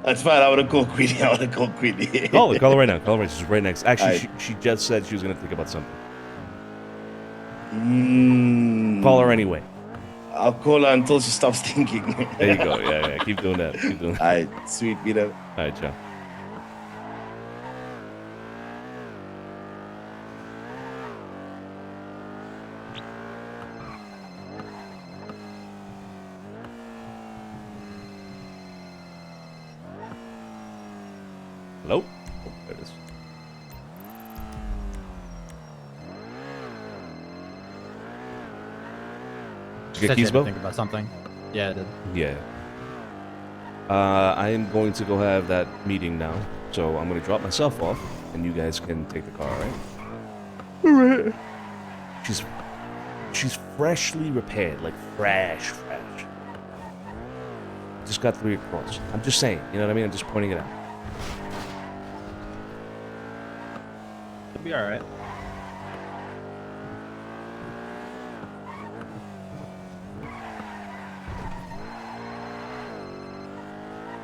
That's fine. I want to call Queenie. Call her right now. Call her right. She's right next. Actually, Alright. she just said she was going to think about something. Call her anyway. I'll call her until she stops thinking. There you go. Yeah. Keep doing that. Keep doing that. All right, sweet, Vito. All right, ciao. Hello? Oh, there it is. Did you get Said keys, had to Bo? think about something. Yeah, I did. Yeah. I am going to go have that meeting now, so I'm going to drop myself off, and you guys can take the car, all right? All right. She's freshly repaired, like fresh. Just got 3 across. I'm just saying, you know what I mean? I'm just pointing it out. It'll be all right.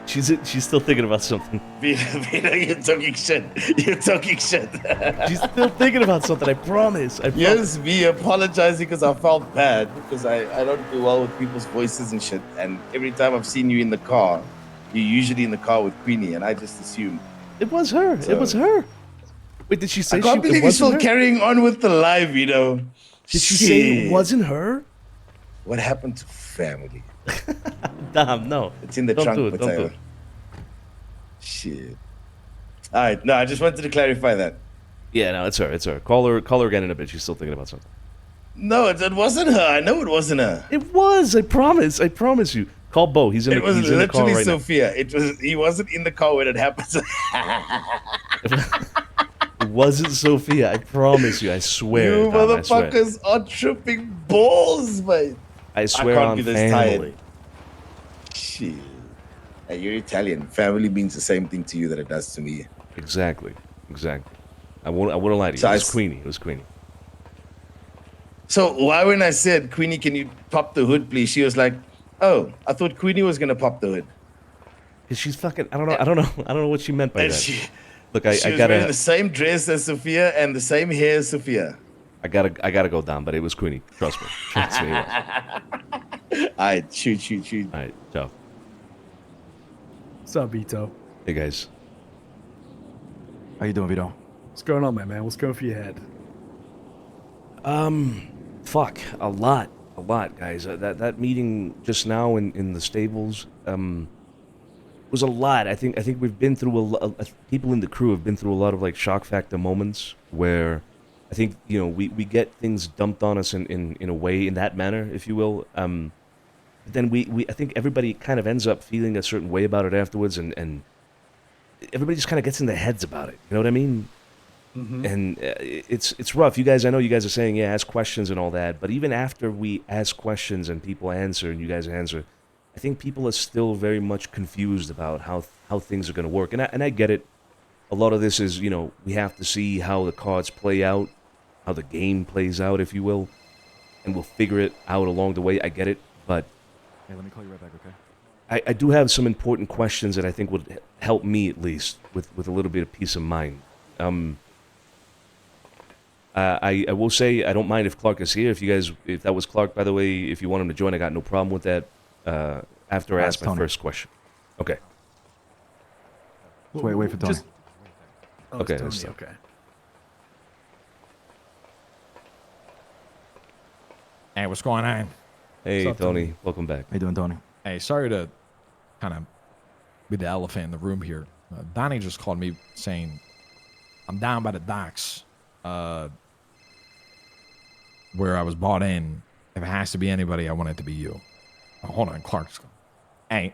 She's still thinking about something. Vito, you're talking shit. You're talking shit. She's still thinking about something. I promise. Yes, me apologizing because I felt bad because I don't do well with people's voices and shit. And every time I've seen you in the car, you're usually in the car with Queenie, and I just assumed it was her. So- It was her. Wait, did she say I can't believe you're still carrying on with the live, Vito. Did she say it wasn't her? What happened to family? Damn, no. It's in the Don't trunk, do it, don't do Mateo. it. Shit. All right, no, I just wanted to clarify that. Yeah, no, it's her. It's her. Call her again in a bit. She's still thinking about something. No, it wasn't her. I know it wasn't her. It was. I promise. I promise you. Call Bo. He's in It the, was he's in the car literally right Sophia. He wasn't in the car when it happened. now. It wasn't Sophia. I promise you. I swear. You Dom, I swear. motherfuckers are tripping balls, mate. I swear can't on be this family. tired. Shit. Hey, you're Italian. Family means the same thing to you that it does to me. Exactly. I wouldn't lie to you. So It was Queenie. It was Queenie. So why when I said, Queenie, can you pop the hood, please? She was like, oh, I thought Queenie was gonna pop the hood. Cause she's fucking. I don't know what she meant by And that. Look, I she was gotta. wearing the same dress as Sophia and the same hair as Sophia. I gotta go down, but it was Queenie. Trust me. Trust me. It was. All right, shoot. All right, ciao. What's up, Vito? Hey guys. How you doing, Vito? What's going on, man? What's going through your head? Fuck, a lot, guys. That meeting just now in the stables, was a lot. I think we've been through a lot. People in the crew have been through a lot of like shock factor moments where I think we get things dumped on us in a way, in that manner, if you will. But then I think everybody kind of ends up feeling a certain way about it afterwards, and everybody just kind of gets in their heads about it. You know what I mean? Mm-hmm. And it's rough. You guys, I know you guys are saying, yeah, ask questions and all that, but even after we ask questions and people answer and you guys answer, I think people are still very much confused about how things are going to work. And I get it. A lot of this is, we have to see how the cards play out, how the game plays out, if you will, and we'll figure it out along the way. I get it, but Hey, let me call you right back, okay? I do have some important questions that I think would help me, at least, with a little bit of peace of mind. I will say I don't mind if Clark is here. If that was Clark, by the way, if you want him to join, I got no problem with that. After I ask my Tony. first question. Okay. Let's wait for Tony. Oh, Okay, it's that's Tony, fine. okay. Hey, what's going on? Hey, What's up, Tony. Welcome back. How you doing, Tony? Hey, sorry to kind of be the elephant in the room here. Donnie just called me saying I'm down by the docks where I was bought in. If it has to be anybody, I want it to be you. Oh, hold on, Clark's. Hey,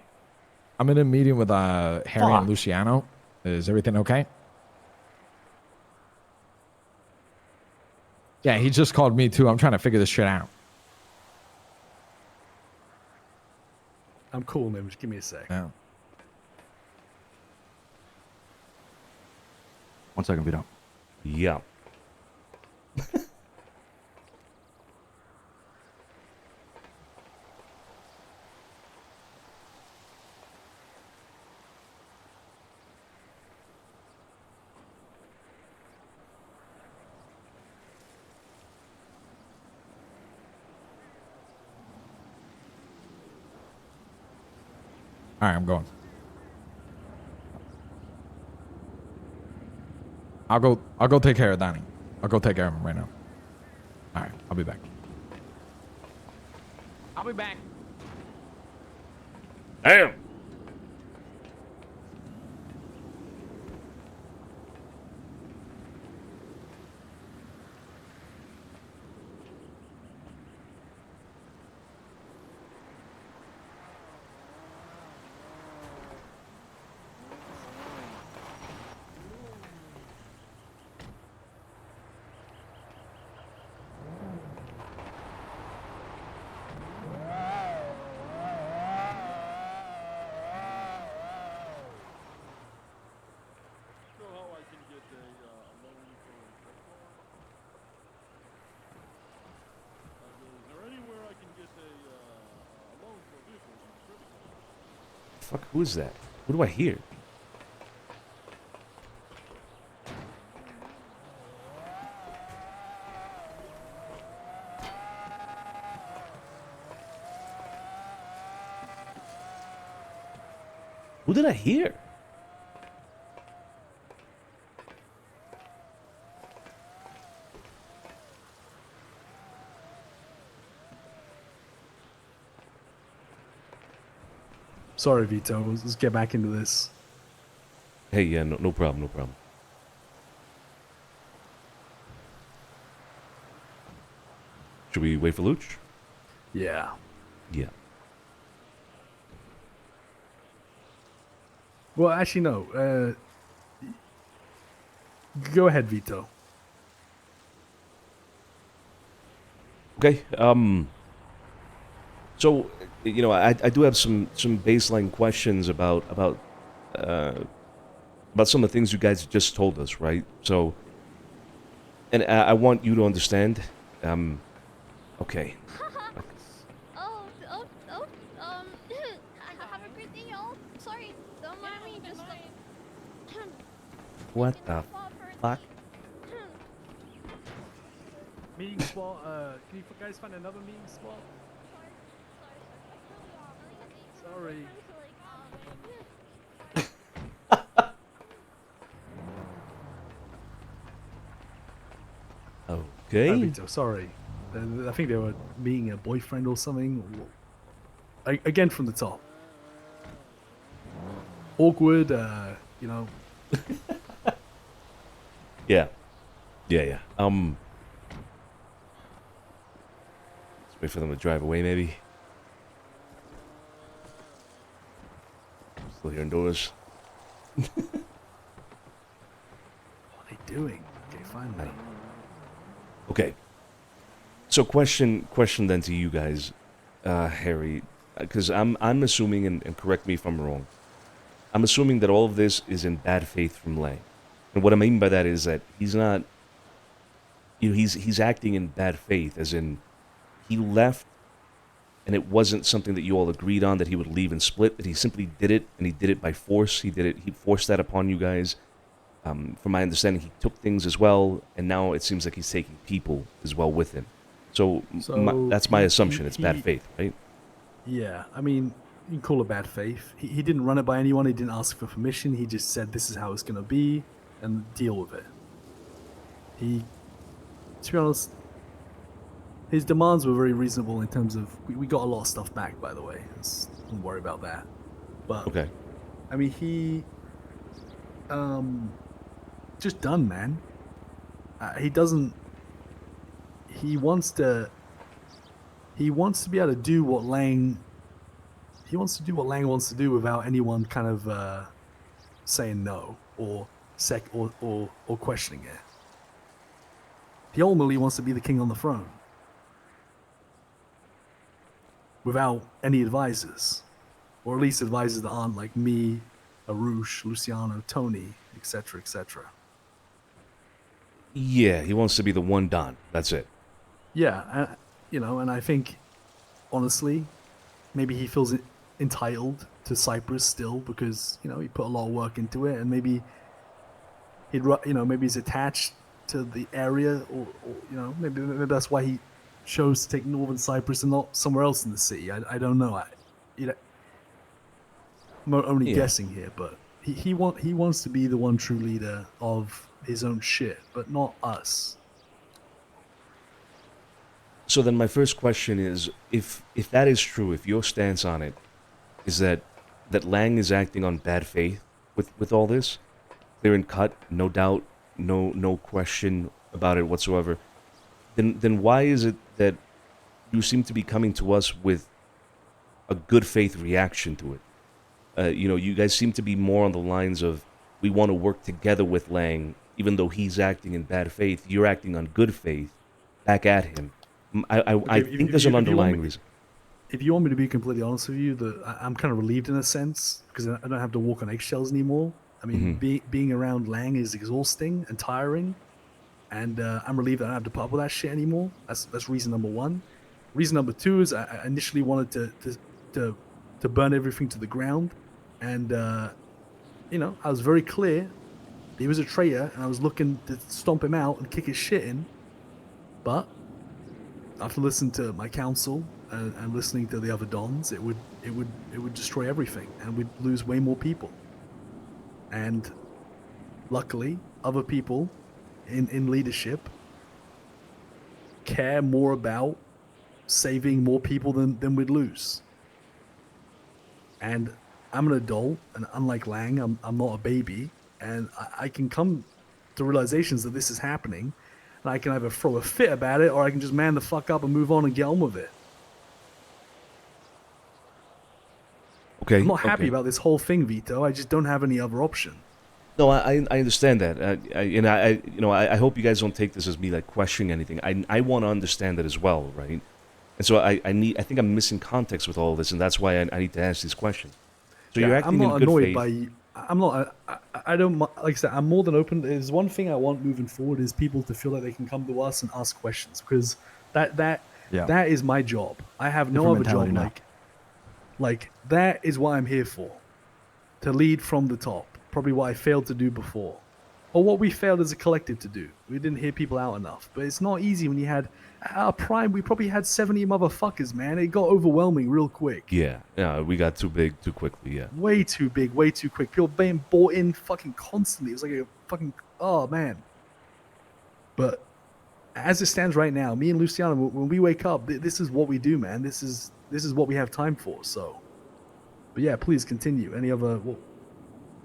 I'm in a meeting with Harry and Luciano. Is everything okay? Yeah, he just called me too. I'm trying to figure this shit out. I'm cool, man. Just give me a sec. Yeah. 1 second, Vito. Yeah. All right, I'm going. I'll go take care of Donnie. I'll go take care of him right now. All right, I'll be back. I'll be back. Damn. Fuck, who is that? What do I hear? Who did I hear? Sorry, Vito. Let's get back into this. Hey, yeah, no problem, no problem. Should we wait for Luch? Yeah. Yeah. Well, actually, no. Go ahead, Vito. Okay. So, you know, I do have some baseline questions about some of the things you guys just told us, right? So, and I want you to understand. Okay. Have a great day, y'all. Sorry, don't mind me. Just What the fuck? Meeting spot. Can you guys find another meeting spot? Sorry. Okay. Vito, sorry. I think they were meeting a boyfriend or something. Again from the top. Awkward, you know. Yeah. Yeah. Let's wait for them to drive away, maybe. Still hearing doors. What are they doing? Okay, finally. Okay. So question then to you guys, Harry, because I'm assuming, and correct me if I'm wrong, I'm assuming that all of this is in bad faith from Lang. And what I mean by that is that he's not, you know, he's acting in bad faith, as in he left and it wasn't something that you all agreed on that he would leave and split, that he simply did it, and he did it by force. He forced that upon you guys. From my understanding, he took things as well, and now it seems like he's taking people as well with him. So that's my assumption. It's bad faith, right? Yeah, I mean, you can call it bad faith. He didn't run it by anyone. He didn't ask for permission. He just said this is how it's going to be and deal with it. To be honest, his demands were very reasonable in terms of, we got a lot of stuff back, by the way. Don't worry about that. But, okay. I mean, he, just done, man. He wants to be able to do what Lang wants to do without anyone kind of saying no or questioning it. He ultimately wants to be the king on the throne without any advisors, or at least advisors that aren't like me, Arush, Luciano, Tony, etc., etc. Yeah, he wants to be the one Don. That's it. Yeah, and I think, honestly, maybe he feels entitled to Cyprus still because, he put a lot of work into it, and maybe maybe he's attached to the area, or maybe that's why he chose to take Northern Cyprus and not somewhere else in the city. I don't know. I'm only Yeah. guessing here, but he wants to be the one true leader of his own shit, but not us. So then my first question is, if that is true, if your stance on it is that Lang is acting on bad faith with all this, clear and cut, no doubt, no question about it whatsoever, then why is it that you seem to be coming to us with a good faith reaction to it? You guys seem to be more on the lines of, we want to work together with Lang, even though he's acting in bad faith. You're acting on good faith back at him. I think there's an underlying reason. If you want me to be completely honest with you, I'm kind of relieved in a sense because I don't have to walk on eggshells anymore. I mean, being around Lang is exhausting and tiring, and I'm relieved that I don't have to put up with that shit anymore. That's reason number one. Reason number two is I initially wanted to burn everything to the ground, and I was very clear he was a traitor, and I was looking to stomp him out and kick his shit in. But after listening to my counsel and listening to the other dons, it would destroy everything, and we'd lose way more people. And luckily, other people in leadership care more about saving more people than we'd lose. And I'm an adult, and unlike Lang, I'm not a baby, and I can come to realizations that this is happening, and I can either throw a fit about it, or I can just man the fuck up and move on and get on with it. Okay. I'm not happy about this whole thing, Vito. I just don't have any other option. No, I understand that, I hope you guys don't take this as me like questioning anything. I want to understand that as well, right? And so I think I'm missing context with all of this, and that's why I need to ask these questions. So you're acting in good faith. I'm not annoyed by you. I'm not. I don't like I said. I'm more than open. There's one thing I want moving forward is people to feel like they can come to us and ask questions, because that is my job. I have no other job. Like that is what I'm here for, to lead from the top. Probably what I failed to do before, or what we failed as a collective to do. We didn't hear people out enough. But it's not easy when you had our prime. We probably had 70 motherfuckers, man. It got overwhelming real quick. Yeah, we got too big too quickly. Yeah, way too big, way too quick. People being bought in fucking constantly. It was like a fucking man. But as it stands right now, me and Luciano, when we wake up, this is what we do, man. This is what we have time for. So, but yeah, please continue. Any other?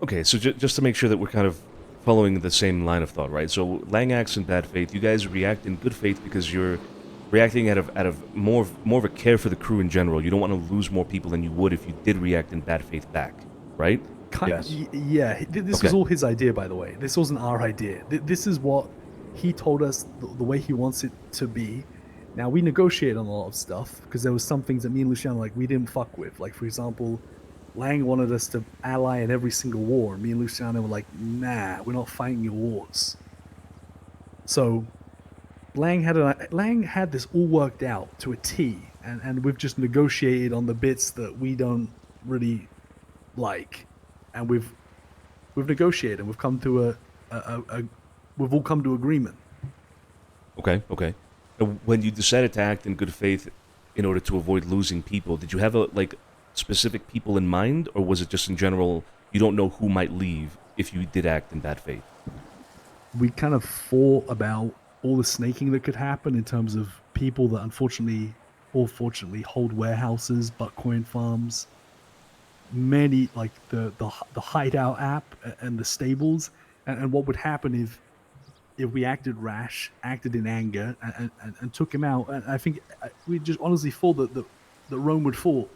Okay, so just to make sure that we're kind of following the same line of thought, right? So Lang acts in bad faith. You guys react in good faith because you're reacting out of more of a care for the crew in general. You don't want to lose more people than you would if you did react in bad faith back, right? Yes. Yeah. This was all his idea, by the way. This wasn't our idea. This is what he told us the way he wants it to be. Now, we negotiated on a lot of stuff because there was some things that me and Luciano, we didn't fuck with. Like, for example, Lang wanted us to ally in every single war. Me and Luciano were like, nah, we're not fighting your wars. So Lang had this all worked out to a T, and we've just negotiated on the bits that we don't really like, and we've negotiated and we've come to we've all come to agreement. Okay. When you decided to act in good faith in order to avoid losing people, did you have specific people in mind, or was it just in general, you don't know who might leave if you did act in bad faith? We kind of thought about all the snaking that could happen in terms of people that unfortunately or fortunately hold warehouses, buttcoin farms, many like the hideout app and the stables, and what would happen if we acted rash, acted in anger, and took him out. And I think we just honestly thought that Rome would fall.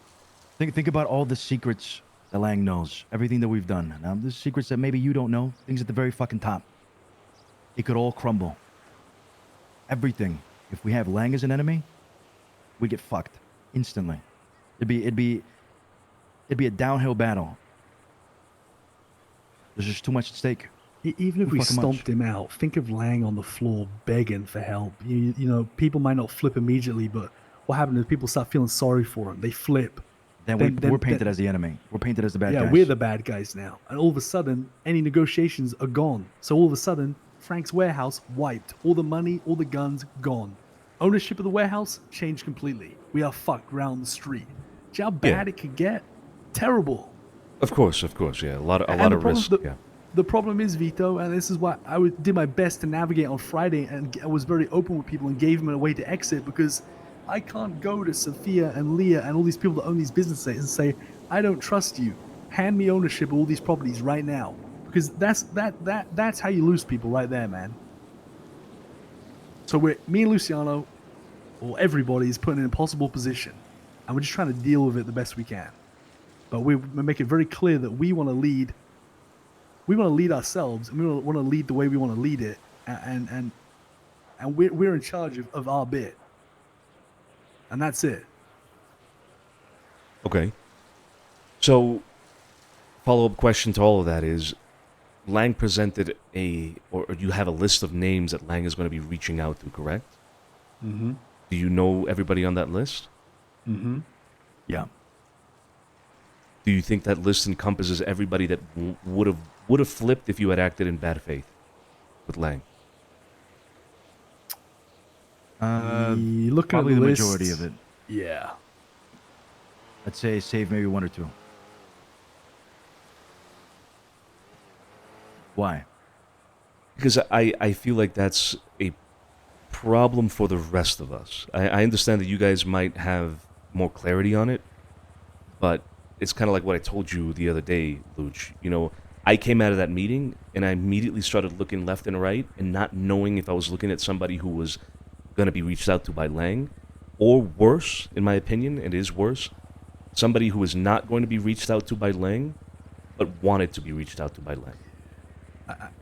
Think about all the secrets that Lang knows. Everything that we've done. Now, there's secrets that maybe you don't know. Things at the very fucking top. It could all crumble. Everything. If we have Lang as an enemy, we get fucked instantly. It'd be a downhill battle. There's just too much at stake. Even if we stomped him out, think of Lang on the floor begging for help. You know, people might not flip immediately, but what happens is people start feeling sorry for him. They flip. Then we're painted as the enemy. We're painted as the bad guys. Yeah, we're the bad guys now. And all of a sudden, any negotiations are gone. So all of a sudden, Frank's warehouse wiped. All the money, all the guns, gone. Ownership of the warehouse changed completely. We are fucked around the street. Do you know how bad it could get? Terrible. Of course, yeah. A lot And of the problem- risk. the- Yeah. The problem is, Vito, and this is why did my best to navigate on Friday, and I was very open with people and gave them a way to exit, because I can't go to Sophia and Leah and all these people that own these businesses and say, I don't trust you. Hand me ownership of all these properties right now, because that's how you lose people right there, man. So me and Luciano, or everybody, is put in an impossible position, and we're just trying to deal with it the best we can. But we make it very clear that we want to lead. We want to lead ourselves, and we want to lead the way we want to lead it, and we're in charge of our bit, and that's it. Okay. So, follow-up question to all of that is, Lang presented or you have a list of names that Lang is going to be reaching out to, correct? Mm-hmm. Do you know everybody on that list? Mm-hmm. Yeah. Do you think that list encompasses everybody that would have flipped if you had acted in bad faith with Lang? Looking Probably at the the majority list, of it. Yeah. I'd say save maybe one or two. Why? Because I feel like that's a problem for the rest of us. I understand that you guys might have more clarity on it, but it's kind of like what I told you the other day, Luch. You know, I came out of that meeting and I immediately started looking left and right and not knowing if I was looking at somebody who was going to be reached out to by Lang, or worse, in my opinion, it is worse, somebody who is not going to be reached out to by Lang, but wanted to be reached out to by Lang.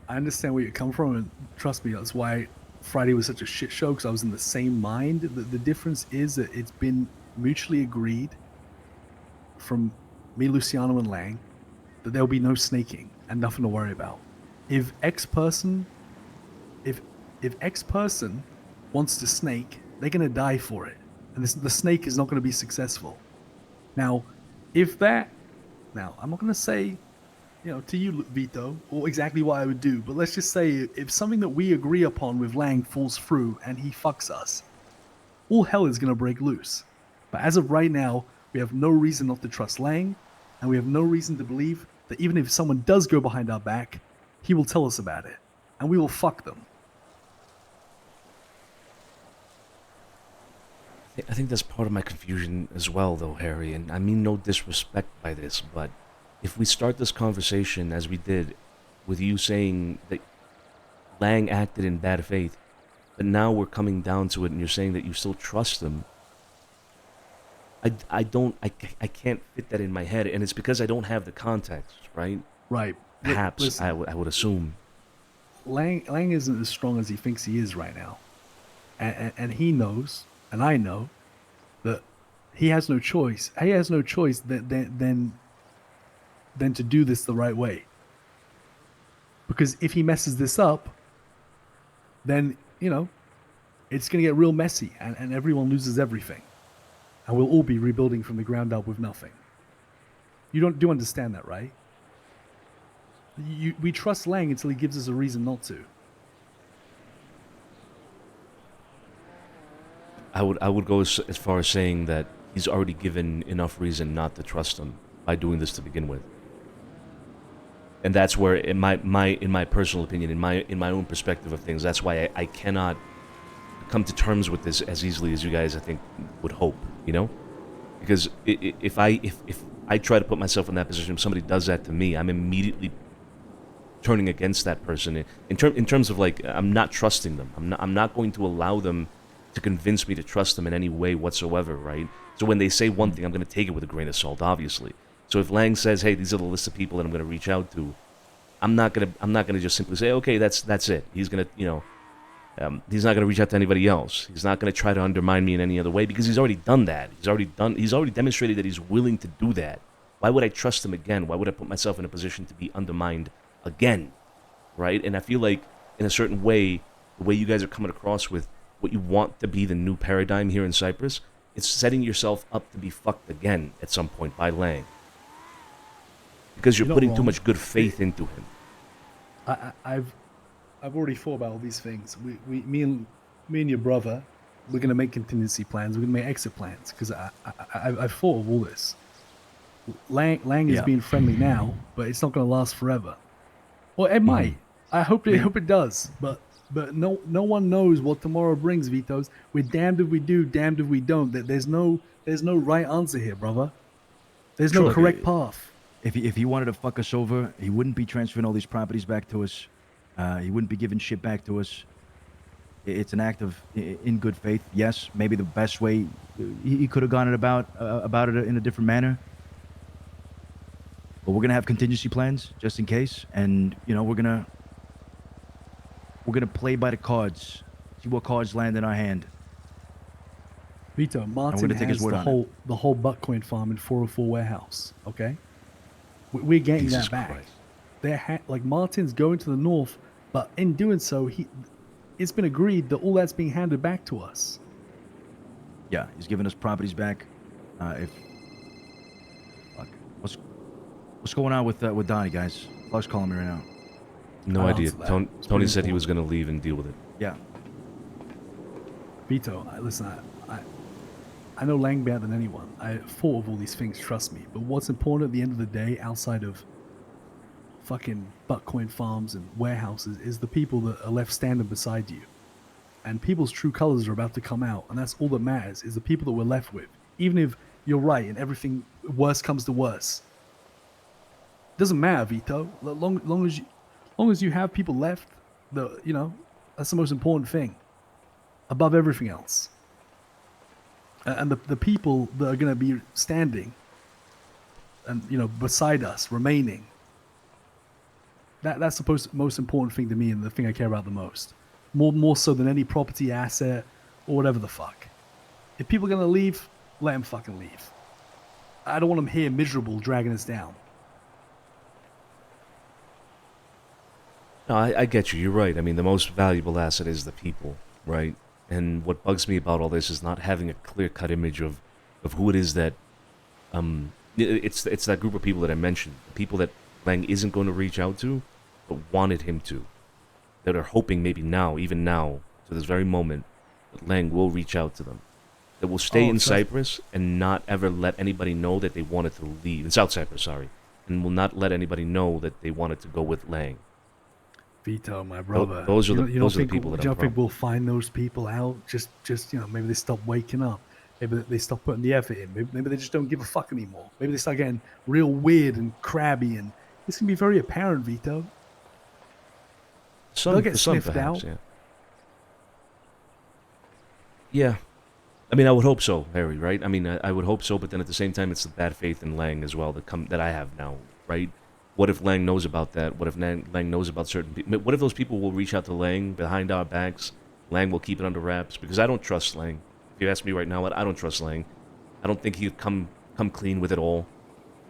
I understand where you come from, and trust me, that's why Friday was such a shit show, because I was in the same mind. The difference is that it's been mutually agreed from me, Luciano, and Lang that there'll be no snaking and nothing to worry about. If X person wants to snake, they're gonna die for it, and the snake is not gonna be successful. Now, I'm not gonna say, to you, Vito, or exactly what I would do, but let's just say if something that we agree upon with Lang falls through and he fucks us, all hell is gonna break loose. But as of right now, we have no reason not to trust Lang, and we have no reason to believe that even if someone does go behind our back, he will tell us about it, and we will fuck them. I think that's part of my confusion as well, though, Harry, and I mean no disrespect by this, but if we start this conversation as we did, with you saying that Lang acted in bad faith, but now we're coming down to it and you're saying that you still trust him, I can't fit that in my head, and it's because I don't have the context, right? Right. Perhaps, Listen, I would assume. Lang isn't as strong as he thinks he is right now. And he knows, and I know, that he has no choice. He has no choice than to do this the right way. Because if he messes this up, then, it's going to get real messy, and everyone loses everything. And we'll all be rebuilding from the ground up with nothing. You do understand that, right? We trust Lang until he gives us a reason not to. I would go as far as saying that he's already given enough reason not to trust him by doing this to begin with. And that's where, in my personal opinion, in my own perspective of things, that's why I cannot come to terms with this as easily as you guys, I think, would hope. Because if I try to put myself in that position, if somebody does that to me, I'm immediately turning against that person. In terms of, like, I'm not trusting them. I'm not going to allow them to convince me to trust them in any way whatsoever, right? So when they say one thing, I'm going to take it with a grain of salt, obviously. So if Lang says, "Hey, these are the list of people that I'm going to reach out to," I'm not gonna just simply say, "Okay, that's it." He's gonna, he's not gonna reach out to anybody else. He's not gonna try to undermine me in any other way, because he's already done that. He's already demonstrated that he's willing to do that. Why would I trust him again? Why would I put myself in a position to be undermined again, right? And I feel like, in a certain way, the way you guys are coming across with what you want to be the new paradigm here in Cyprus, it's setting yourself up to be fucked again at some point by Lang. Because you're putting too much good faith into him. I've already thought about all these things. Me and your brother, we're gonna make contingency plans. We're gonna make exit plans, because I've thought of all this. Lang is Yeah. being friendly now, but it's not going to last forever. Well, it might. I hope it does, but no one knows what tomorrow brings, Vitos. We're damned if we do, damned if we don't. There's no right answer here, brother. There's no Sure. correct path. If he wanted to fuck us over, he wouldn't be transferring all these properties back to us. He wouldn't be giving shit back to us. It's an act of in good faith. Yes, maybe the best way he could have gone about it in a different manner. But we're gonna have contingency plans just in case, and we're gonna play by the cards. See what cards land in our hand. Vito, Martin take his has word the on whole Buckcoin farm in 404 warehouse. Okay, we're getting Jesus that back. Christ. They're like Martin's going to the north, but in doing so, it's been agreed that all that's being handed back to us. Yeah, he's giving us properties back. What's going on with Donnie, guys? Clark's calling me right now. No I'll idea. answer that. Tony It's pretty said he important. was going to leave and deal with it. Yeah. Vito, listen, I know Lang better than anyone. I thought of all these things, trust me. But what's important at the end of the day, outside of fucking Buckcoin farms and warehouses, is the people that are left standing beside you. And people's true colors are about to come out, and that's all that matters, is the people that we're left with. Even if you're right and everything worse comes to worse. Doesn't matter, Vito. Long as you have people left, that's the most important thing. Above everything else. And the people that are going to be standing and beside us, remaining, that's the most important thing to me and the thing I care about the most. More so than any property, asset, or whatever the fuck. If people are going to leave, let them fucking leave. I don't want them here miserable, dragging us down. No, I get you. You're right. I mean, the most valuable asset is the people, right? And what bugs me about all this is not having a clear-cut image of who it is that, it's that group of people that I mentioned, people that Lang isn't going to reach out to, but wanted him to, that are hoping maybe now, even now, to this very moment, that Lang will reach out to them, that will stay in Cyprus and not ever let anybody know that they wanted to leave, in South Cyprus, sorry, and will not let anybody know that they wanted to go with Lang. Vito, my brother. Those are the you don't those are the think, people that you I'm don't think we'll find those people out? Just maybe they stop waking up. Maybe they stop putting the effort in. Maybe they just don't give a fuck anymore. Maybe they start getting real weird and crabby, and it's gonna be very apparent, Vito. They'll get some sniffed perhaps, out. yeah. Yeah. I mean, I would hope so, Harry, right? I mean, I would hope so, but then at the same time, it's the bad faith in Lang as well that I have now, right? What if Lang knows about that? What if Lang knows about certain people? What if those people will reach out to Lang behind our backs? Lang will keep it under wraps? Because I don't trust Lang. If you ask me right now, I don't trust Lang. I don't think he'd come clean with it all.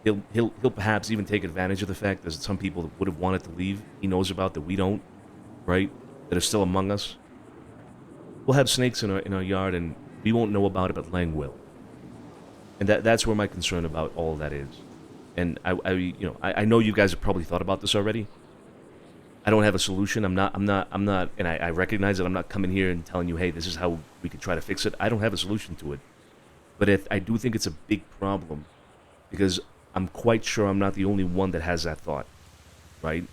He'll perhaps even take advantage of the fact that some people would have wanted to leave. He knows about that we don't, right? That are still among us. We'll have snakes in our yard, and we won't know about it, but Lang will. And that's where my concern about all of that is. And I know you guys have probably thought about this already. I don't have a solution. I'm not, and I recognize that I'm not coming here and telling you, hey, this is how we could try to fix it. I don't have a solution to it. But I do think it's a big problem, because I'm quite sure I'm not the only one that has that thought, right?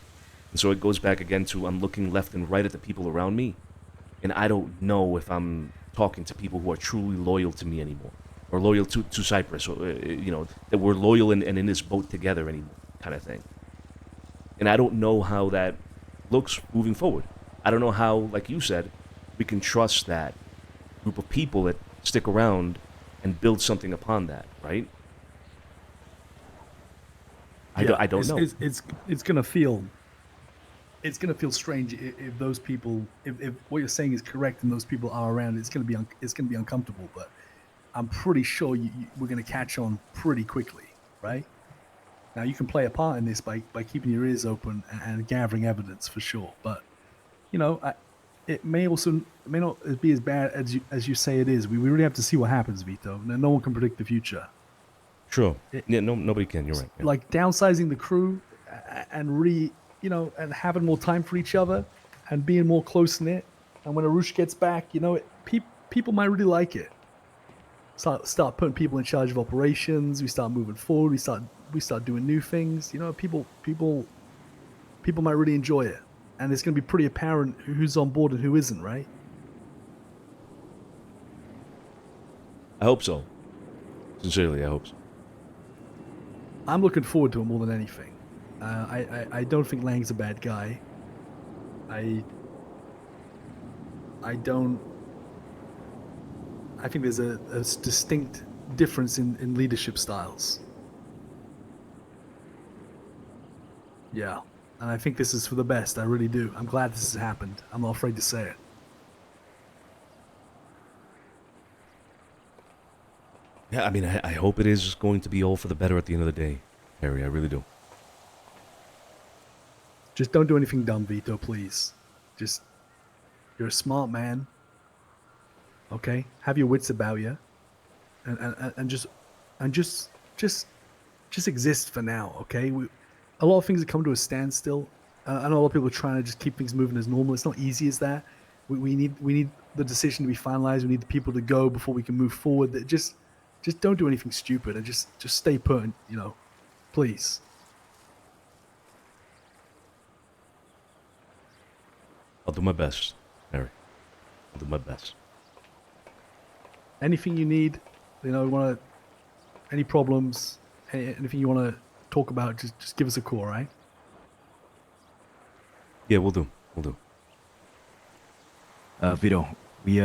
And so it goes back again to I'm looking left and right at the people around me, and I don't know if I'm talking to people who are truly loyal to me anymore, or loyal to Cyprus, or that we're loyal and in this boat together anymore, kind of thing. And I don't know how that looks moving forward. I don't know how, like you said, we can trust that group of people that stick around and build something upon that, right? I don't know. It's gonna feel strange if those people, if what you're saying is correct and those people are around. It's gonna be uncomfortable, but I'm pretty sure we're gonna catch on pretty quickly, right? Now you can play a part in this by keeping your ears open and gathering evidence for sure, but it may not be as bad as you say it is. We really have to see what happens, Vito. No one can predict the future. Sure. Yeah, nobody can. You're right. Yeah. Like downsizing the crew and and having more time for each other and being more close knit. And when Arush gets back, people might really like it. start putting people in charge of operations. We start moving forward. We start doing new things. You know, people might really enjoy it, and it's going to be pretty apparent who's on board and who isn't, right? I hope so. Sincerely, I hope so. I'm looking forward to it more than anything. I don't think Lang's a bad guy. I think there's a distinct difference in leadership styles. Yeah, and I think this is for the best. I really do. I'm glad this has happened. I'm not afraid to say it. Yeah, I mean, I hope it is going to be all for the better at the end of the day, Harry. I really do. Just don't do anything dumb, Vito, please. Just, you're a smart man. Okay, have your wits about you, and just exist for now. Okay, a lot of things have come to a standstill. I know a lot of people are trying to just keep things moving as normal. It's not easy as that. We need the decision to be finalized. We need the people to go before we can move forward. That just don't do anything stupid and just stay put. You know, please. I'll do my best, Harry. I'll do my best. Anything you need, you know, any problems, anything you want to talk about, just give us a call, right? Yeah, we'll do. We'll do. Vito, we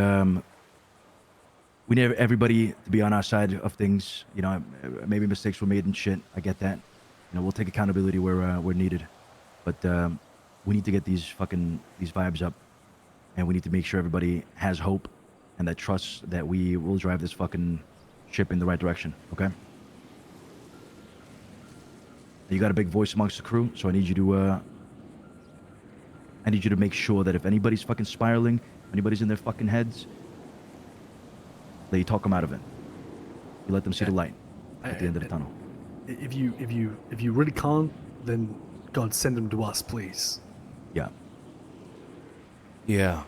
need everybody to be on our side of things. You know, maybe mistakes were made and shit. I get that. You know, we'll take accountability where needed, but we need to get these vibes up, and we need to make sure everybody has hope and that trust that we will drive this fucking ship in the right direction. Okay. You got a big voice amongst the crew, so I need you to make sure that if anybody's fucking spiraling, anybody's in their fucking heads, that you talk them out of it. You let them see the light at the end of the tunnel. If you really can't, then God, send them to us, please. Yeah. Yeah.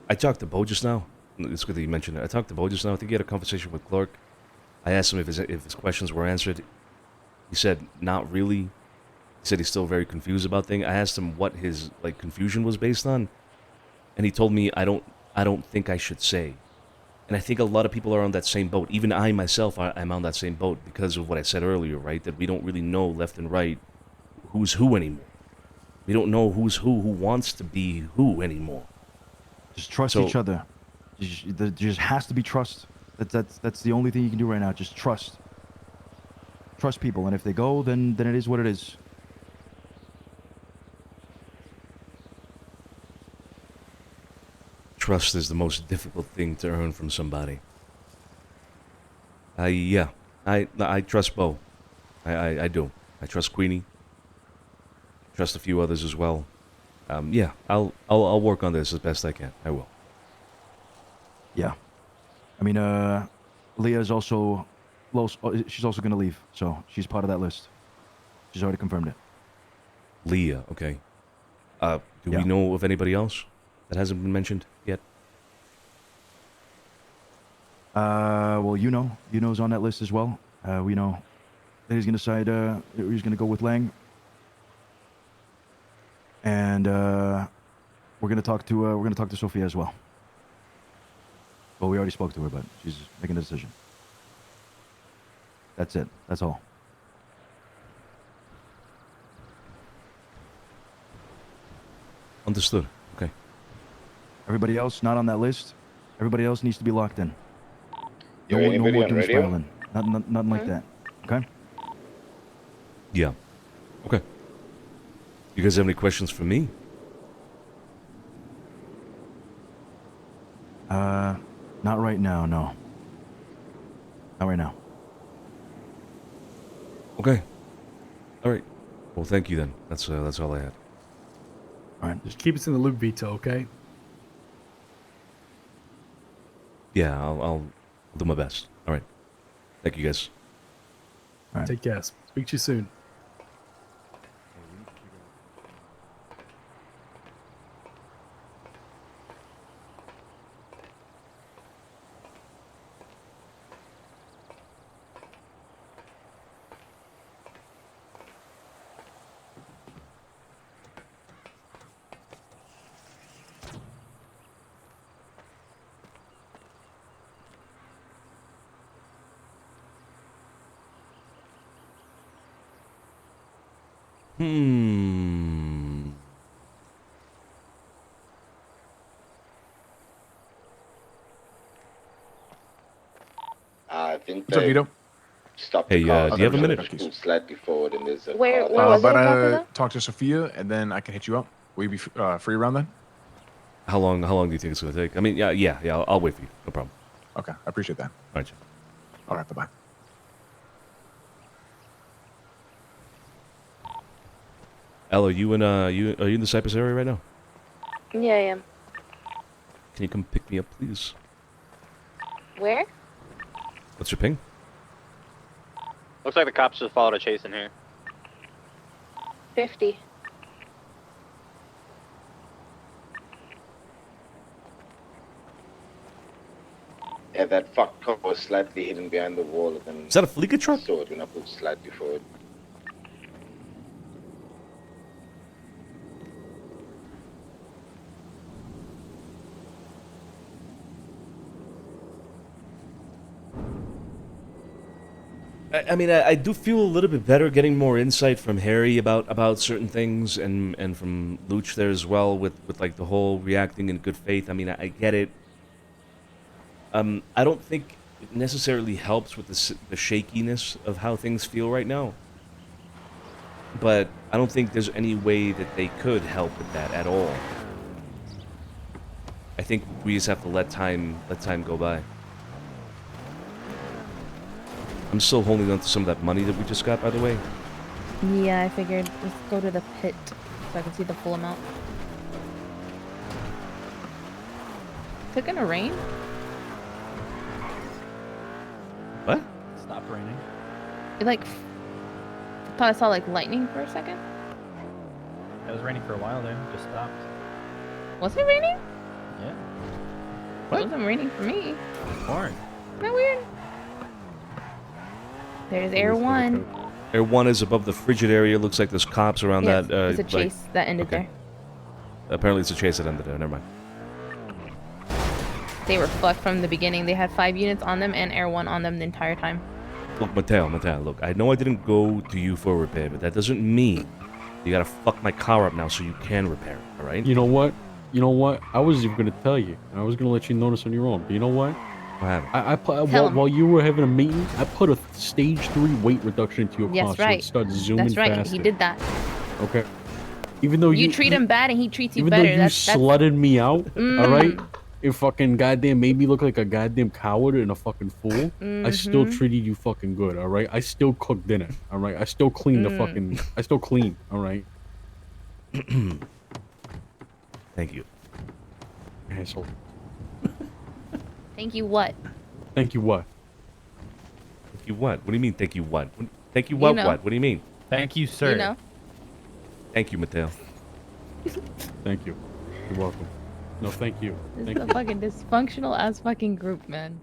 I talked to Bo just now. It's good that you mentioned it. I talked to Bo just now. I think he had a conversation with Clark. I asked him if his questions were answered. He said not really. He said he's still very confused about things. I asked him what his confusion was based on, and he told me I don't think I should say. And I think a lot of people are on that same boat. Even I myself, I'm on that same boat because of what I said earlier, right? That we don't really know left and right who's who anymore. We don't know who's who wants to be who anymore. Just trust each other. There just has to be trust. That's the only thing you can do right now. Just trust. Trust people, and if they go, then it is what it is. Trust is the most difficult thing to earn from somebody. I trust Bo. I do. I trust Queenie. Trust a few others as well. Yeah, I'll work on this as best I can. I will. Yeah. I mean, Leah is also, she's also gonna leave, so she's part of that list. She's already confirmed it. Leah, okay. Do we know of anybody else that hasn't been mentioned yet? Well, Yuno's on that list as well. We know that he's gonna decide he's gonna go with Lang. And we're gonna talk to Sophia as well. Well, we already spoke to her, but she's making a decision. That's it. That's all. Understood. Okay. Everybody else not on that list. Everybody else needs to be locked in. You hear anybody more on doom radio? spiraling. Nothing like that. Okay. Yeah. Okay. You guys have any questions for me? Not right now, no. Not right now. Okay. All right. Well, thank you then. That's all I had. All right. Just keep us in the loop, Vito, okay? Yeah, I'll do my best. All right. Thank you guys. All right. Take care. Speak to you soon. I think What's up, they Vito? stopped Hey, the car. do you have a minute? Slightly forward, and there's a Where car. was it But exactly though? talk to Sophia, and then I can hit you up. Will you be free around then? How long do you think it's going to take? I mean, yeah. I'll wait for you. No problem. Okay, I appreciate that. All right. All right, bye-bye. Elle, are you in are you in the Cypress area right now? Yeah, I am. Can you come pick me up, please? Where? What's your ping? Looks like the cops just followed a chase in here. 50. Yeah, that fuck car was slightly hidden behind the wall. And Is that a Fleeca truck? saw it when I put slightly forward. I mean, I do feel a little bit better getting more insight from Harry about certain things, and from Luch there as well with like the whole reacting in good faith. I mean, I get it. I don't think it necessarily helps with the shakiness of how things feel right now. But I don't think there's any way that they could help with that at all. I think we just have to let time go by. I'm still holding on to some of that money that we just got, by the way. Yeah, I figured let's go to the pit so I can see the full amount. Is it gonna rain? What? Stop raining. It like I thought I saw like lightning for a second. It was raining for a while there. Just stopped. Was it raining? Yeah. It wasn't raining for me. It's pouring. Isn't that weird? There's Air 1. Air 1 is above the frigid area. Looks like there's cops around Yes, that. it's a chase that ended there. Apparently it's a chase that ended there. Never mind. They were fucked from the beginning. They had 5 units on them and Air 1 on them the entire time. Look, Mateo, look, I know I didn't go to you for a repair, but that doesn't mean you gotta fuck my car up now so you can repair it, alright? You know what? I was even gonna tell you. I was gonna let you notice on your own. But you know what? What happened? While you were having a meeting, I put a stage 3 weight reduction into your Yes, car so right. it starts zooming That's right. faster. He did that. Okay. Even though You treat him bad and he treats you even better. though you That's slutted me out, all right? Mm. It fucking goddamn made me look like a goddamn coward and a fucking fool. I still Mhm. treated you fucking good, all right? I still cooked dinner, all right? I still cleaned the Mm. fucking... I still clean, all right? Thank you. Asshole. Thank you what? Thank you what? Thank you what? What do you mean, thank you what? Thank you what, know. what? What do you mean? Thank you, sir. You know? Thank you, Mateo. Thank you. You're welcome. No, thank you. This Thank is a you. fucking dysfunctional ass fucking group, man.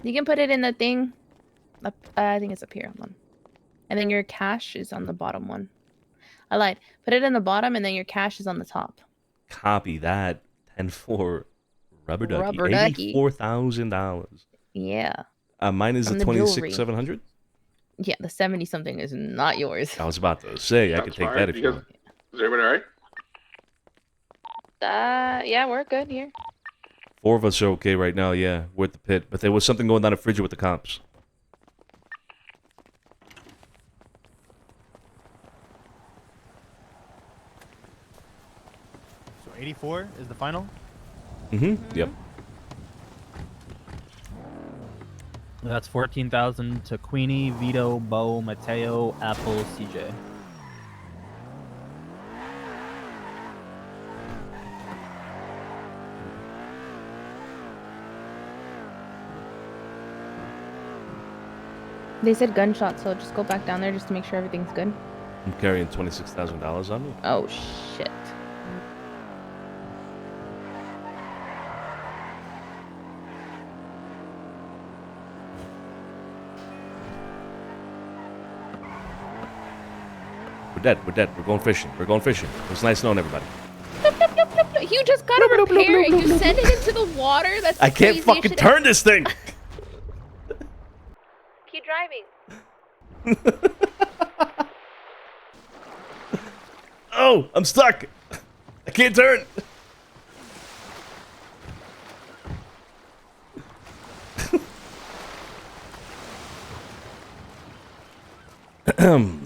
You can put it in the thing. Up, I think it's up here. Hold on. And then your cash is on the bottom one. I lied. Put it in the bottom and then your cash is on the top. Copy that. 10-4 rubber ducky. Rubber ducky. $84,000. Yeah. Mine is From the the jewelry. 26,700. Yeah, the 70 something is not yours. I was about to say I could take that if you want. Is everybody all right? Yeah, we're good here. 4 of us are okay right now, yeah. We're at the pit. But there was something going down at Frigid with the cops. So 84 is the final? Yep. That's 14,000 to Queenie, Vito, Bo, Mateo, Apple, CJ. They said gunshot, so just go back down there just to make sure everything's good. I'm carrying $26,000 on me. Oh, shit. We're dead. We're dead. We're going fishing. We're going fishing. It was nice knowing everybody. You just got a repair and you send it into the water? That's the I can't craziest fucking shit turn this thing! Keep driving. Oh, I'm stuck. I can't turn.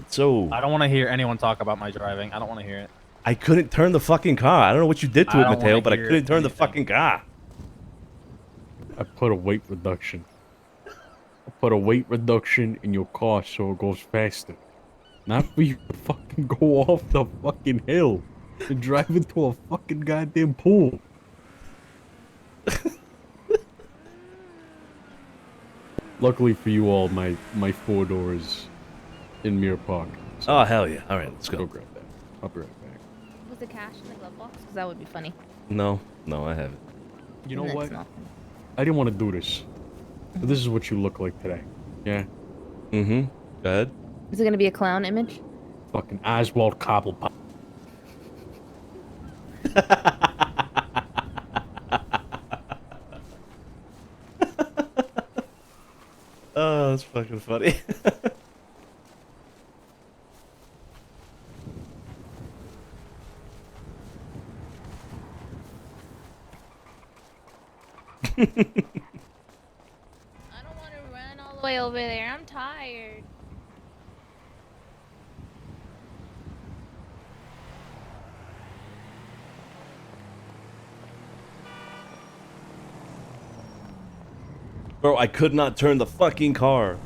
So I don't want to hear anyone talk about my driving. I don't want to hear it. I couldn't turn the fucking car. I don't know what you did to I it, don't Mateo, wanna but I hear couldn't turn the anything. fucking car. I put a weight reduction. I put a weight reduction in your car so it goes faster. Not for you to fucking go off the fucking hill and drive into a fucking goddamn pool. Luckily for you all, my 4-door is in Mirror Park. Oh, hell yeah. All right, let's go. Go grab that. I'll be right back. Was the cash in the glove box? Because that would be funny. No, I haven't. You know That's what? not I didn't want to do this. But this is what you look like today. Yeah? Mm-hmm. Go ahead. Is it gonna be a clown image? Fucking Oswald Cobblepot. Oh, that's fucking funny. I don't want to run all the way over there. I'm tired. Bro, I could not turn the fucking car.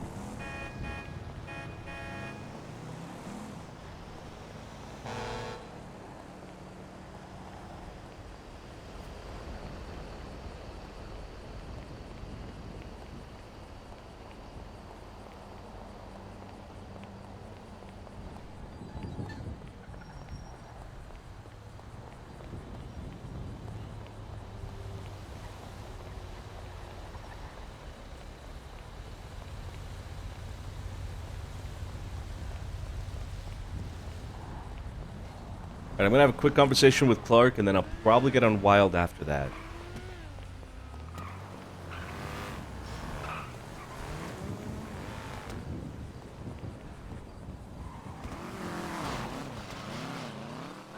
Alright, I'm gonna have a quick conversation with Clark, and then I'll probably get on Wild after that.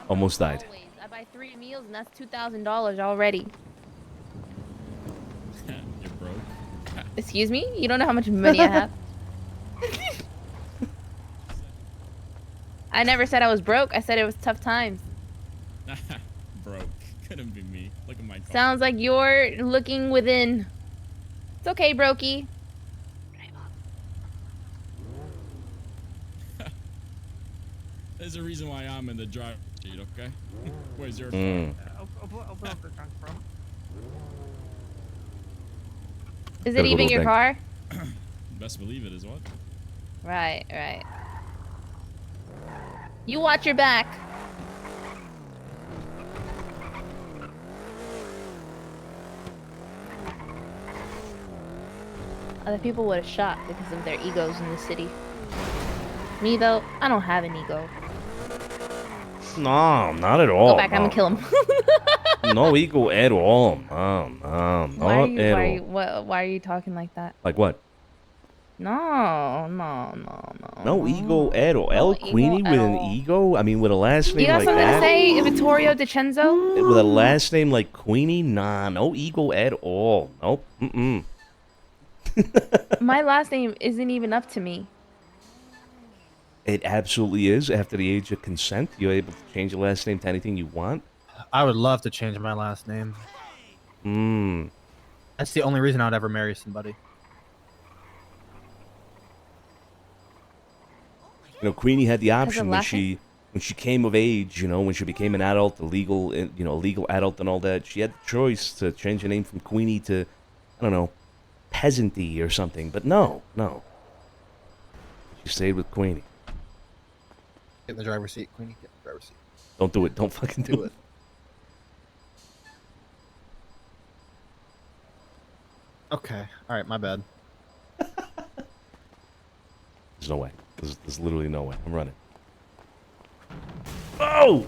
Almost died. Always. I buy 3 meals and that's $2,000 already. You're broke. Excuse me? You don't know how much money I have? I never said I was broke. I said it was tough times. Broke. Couldn't be me. Look at my car. Sounds like you're looking within. It's okay, brokey. There's a reason why I'm in the driver's seat, okay? Where's your Mm. Is Gotta it go to even a your bank. car? Best believe it is what? Right, right. You watch your back. Other people would have shot because of their egos in the city. Me though, I don't have an ego. No, not at all. Go back, I'm gonna kill him. No ego at all. No, not at all. Why are you talking like that? Like what? No. No ego at all. El ego Queenie at with an all. ego? I mean, with a last name You got like something that? to say, Vittorio DiCenzo? With a last name like Queenie? Nah, no ego at all. Nope. Mm-mm. My last name isn't even up to me. It absolutely is. After the age of consent, you're able to change your last name to anything you want. I would love to change my last name. That's the only reason I'd ever marry somebody. You know, Queenie had the Because of option when last she came of age, you know, when she became an adult, a legal adult and all that, she had the choice to change her name from Queenie to, I don't know, Peasanty or something. But no. She stayed with Queenie. Get in the driver's seat, Queenie. Get in the driver's seat. Don't do it. Don't fucking do it. Okay. All right. My bad. There's no way. There's literally no way. I'm running. Oh!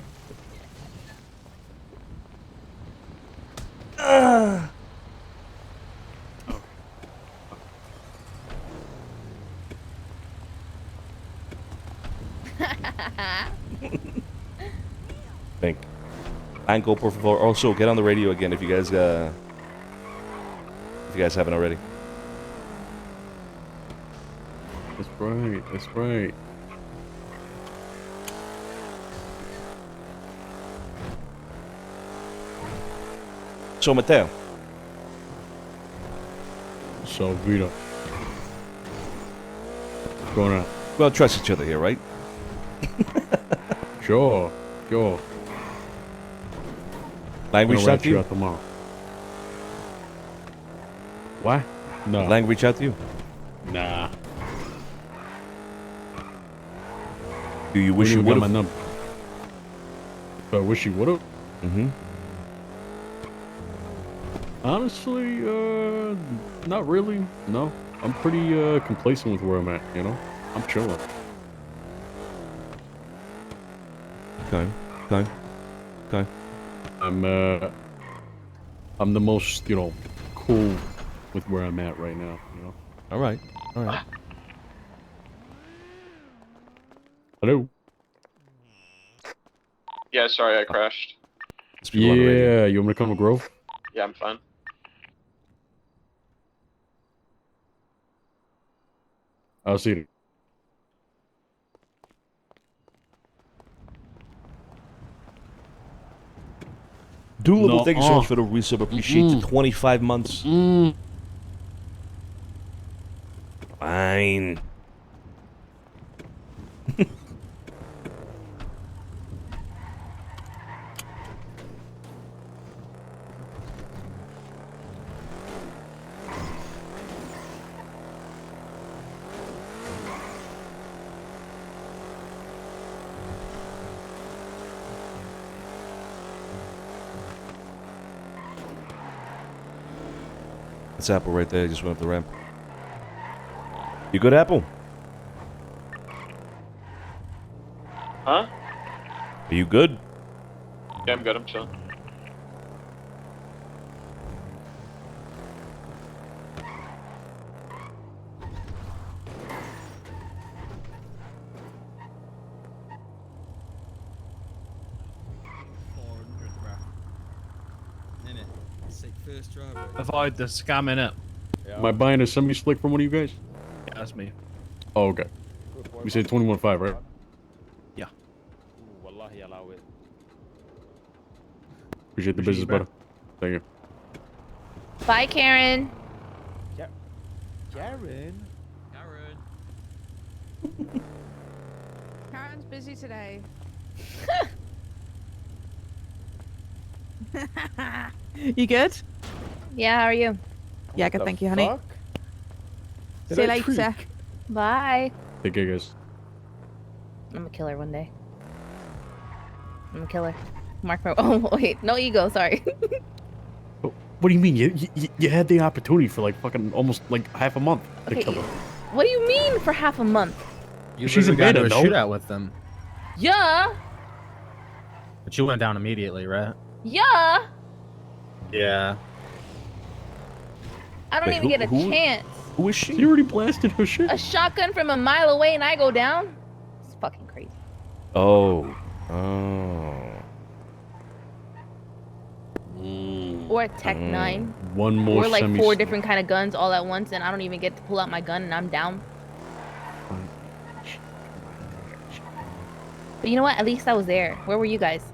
Banco, por favor. Also, get on the radio again if you guys haven't already. That's right. That's right. So, Mateo. So, Vito. What's going on? We all trust each other here, right? Sure. Sure. Lang reached out to you? Tomorrow. What? No. Lang reach out to you? Nah. Do you wish you would my have? number? I wish you would have. Mm-hmm. Honestly, not really. No, I'm pretty complacent with where I'm at. You know, I'm chilling. Okay. Okay. Okay. I'm the most, you know, cool with where I'm at right now. You know. All right. All right. Hello. Yeah, sorry, I crashed. Yeah, you want me to come to Grove? Yeah, I'm fine. I'll see you. Doolittle, thank you so much for the resub. Appreciate the 25 months. Fine. That's Apple right there. Just went up the ramp. You good, Apple? Huh? Are you good? Yeah, I'm good. I'm chilling. Avoid the scamming it. Am I buying a semi-slick from one of you guys? Yeah, that's me. Oh, okay. We said 21.5, right? Yeah. Appreciate the business, brother. Thank you. Bye, Karen. Karen. Karen's busy today. You good? Yeah, how are you? Yeah, good, thank you, honey. See you later. Bye. Take care, guys. I'm a killer one day. I'm a killer. Mark my. Oh wait, no ego. Sorry. What do you mean? You had the opportunity for like fucking almost like half a month to Okay, kill her. what do you mean for half a month? You She's a literally got beta, into a no? shootout with them. Yeah. But you went down immediately, right? Yeah. Yeah. I don't even get a chance. Who is she? You already blasted her shit. A shotgun from a mile away and I go down? It's fucking crazy. Oh. Oh. Or a Tech 9. One more Or like semi- 4 different kind of guns all at once and I don't even get to pull out my gun and I'm down. But you know what? At least I was there. Where were you guys?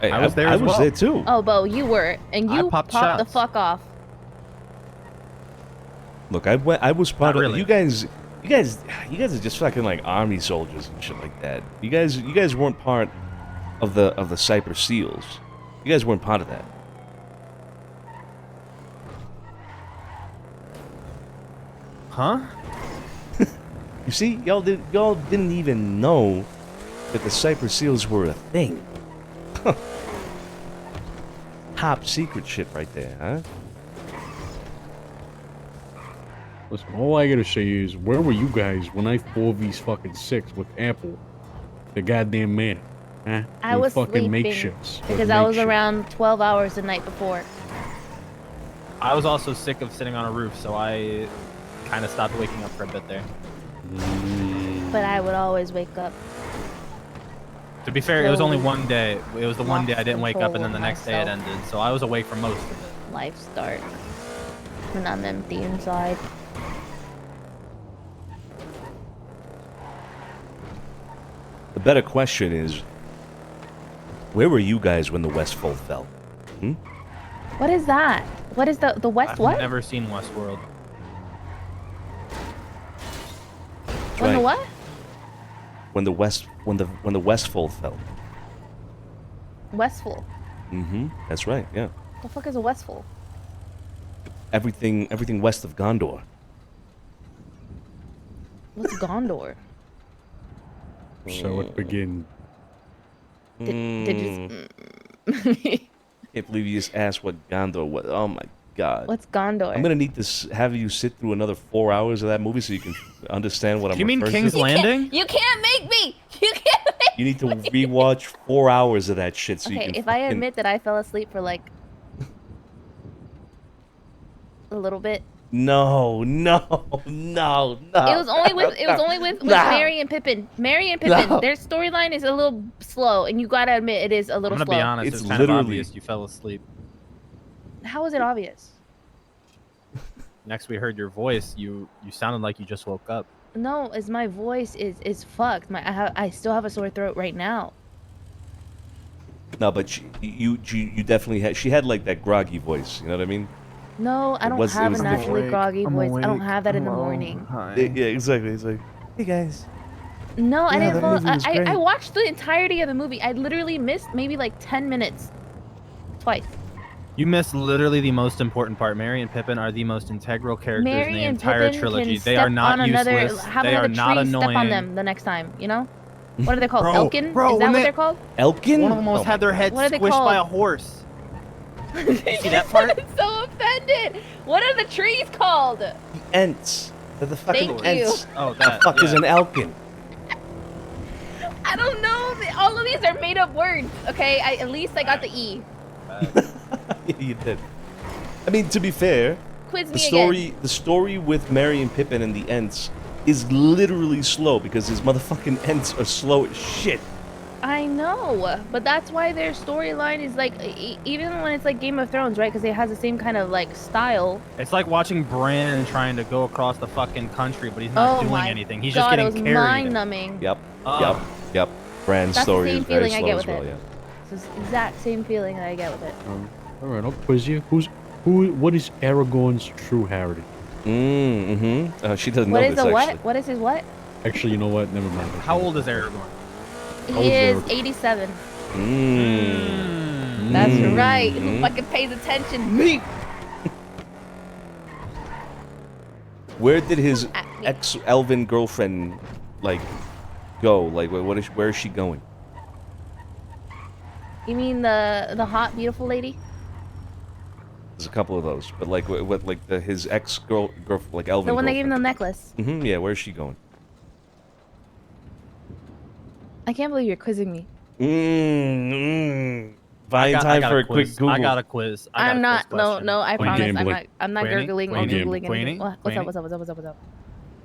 Hey, I was there I as was well. there too. Oh, Bo, you were. And I you popped popped the shots. fuck off. Look, I was part Not of really. you guys are just fucking like army soldiers and shit like that. You guys weren't part of the Cypress SEALs. You guys weren't part of that. Huh? You see, y'all didn't even know that the Cypress SEALs were a thing. Top secret shit right there, huh? Listen, all I gotta say is, where were you guys when I 4v's fucking 6 with Apple, the goddamn man? Huh? I With was fucking sleeping makeshifts. With because I was makeshifts. around 12 hours the night before. I was also sick of sitting on a roof, so I kind of stopped waking up for a bit there. But I would always wake up. To be fair, it was only slowly one day. It was the one day I didn't wake up, and then the control next day it myself. ended. So I was awake for most of it. Life starts when I'm empty inside. The better question is, where were you guys when the Westfold fell? Hmm? What is that? What is the West I've what? never seen Westworld. When the right. what? When the Westfold fell. Westful. Mm-hmm. That's right. Yeah. The fuck is a Westful? Everything west of Gondor. What's Gondor? So it begin. Did you? Can't believe you just asked what Gondor was. Oh my god. What's Gondor? I'm gonna need to have you sit through another 4 hours of that movie so you can understand what I'm You mean referring King's to. Landing? You can't make me. You can't make You need to rewatch 4 hours of that shit so you Okay, can if I fucking- admit that I fell asleep for like a little bit. No. It was only with Mary and Pippin. Mary and Pippin. No. Their storyline is a little slow, and you gotta admit it is a I'm little gonna slow. be honest. It's It's kind of literally- obvious you fell asleep. How is it obvious? Next, we heard your voice. You sounded like you just woke up. No, as my voice is fucked. I still have a sore throat right now. No, but you definitely had. She had like that groggy voice. You know what I mean? No, I It don't was- it have was a different. naturally groggy voice. I don't have that in the morning. Yeah, exactly. It's like, hey guys. No, I Yeah, didn't that fall. movie was I great. watched the entirety of the movie. I literally missed maybe like 10 minutes. Twice. You missed literally the most important part. Mary and Pippin are the most integral characters in Mary the and entire Pippin trilogy. can They step are not on another, useless. have They another are not tree annoying. step on them the next time, you know? What are they called? Bro, Elkin? bro, Is that when what they- they're called? Elkin? One of them almost Oh had their head What are they squished by a called? horse. See that part? I'm so offended. What are the trees called? The Ents. They're the fucking Thank you. Ents. Oh, The that. fuck is yeah. an Elkin? I don't know. All of these are made up words. Okay, at least I got the E. Yeah, you did. I mean, to be fair, Quiz the me story again. the story with Mary and Pippin and the Ents is literally slow because his motherfucking Ents are slow as shit. I know, but that's why their storyline is like, even when it's like Game of Thrones, right? Because it has the same kind of like style. It's like watching Bran trying to go across the fucking country, but he's not Oh doing my anything. He's God, just it getting was carried. mind-numbing. Yep. Oh. Yep. Brand's That's the story same is very feeling I slow get as with well, it. yeah. It's the exact same feeling that I get with it. All right, I'll quiz you. What is Aragorn's true heritage? She doesn't What know is this the actually. what? What is his what? Actually, you know what? Never mind. How old is Aragorn? How He is old is 87. Mm. That's Mm. right. Who fucking pays attention? Me. Where did his ex-elven girlfriend, like, go? Like, where is she going? You mean the hot, beautiful lady? There's a couple of those, but like, what like his ex-girl, like elven The one that gave him girlfriend. the necklace. Yeah, where's she going? I can't believe you're quizzing me. Buying time for a quick Google. I got a quiz. I got I'm a not. quiz No, question. no. I Queenie? promise. I'm not Queenie? gurgling or Queenie? googling anything. Queenie? What's up? Queenie? What's up? What's up? What's up? What's up?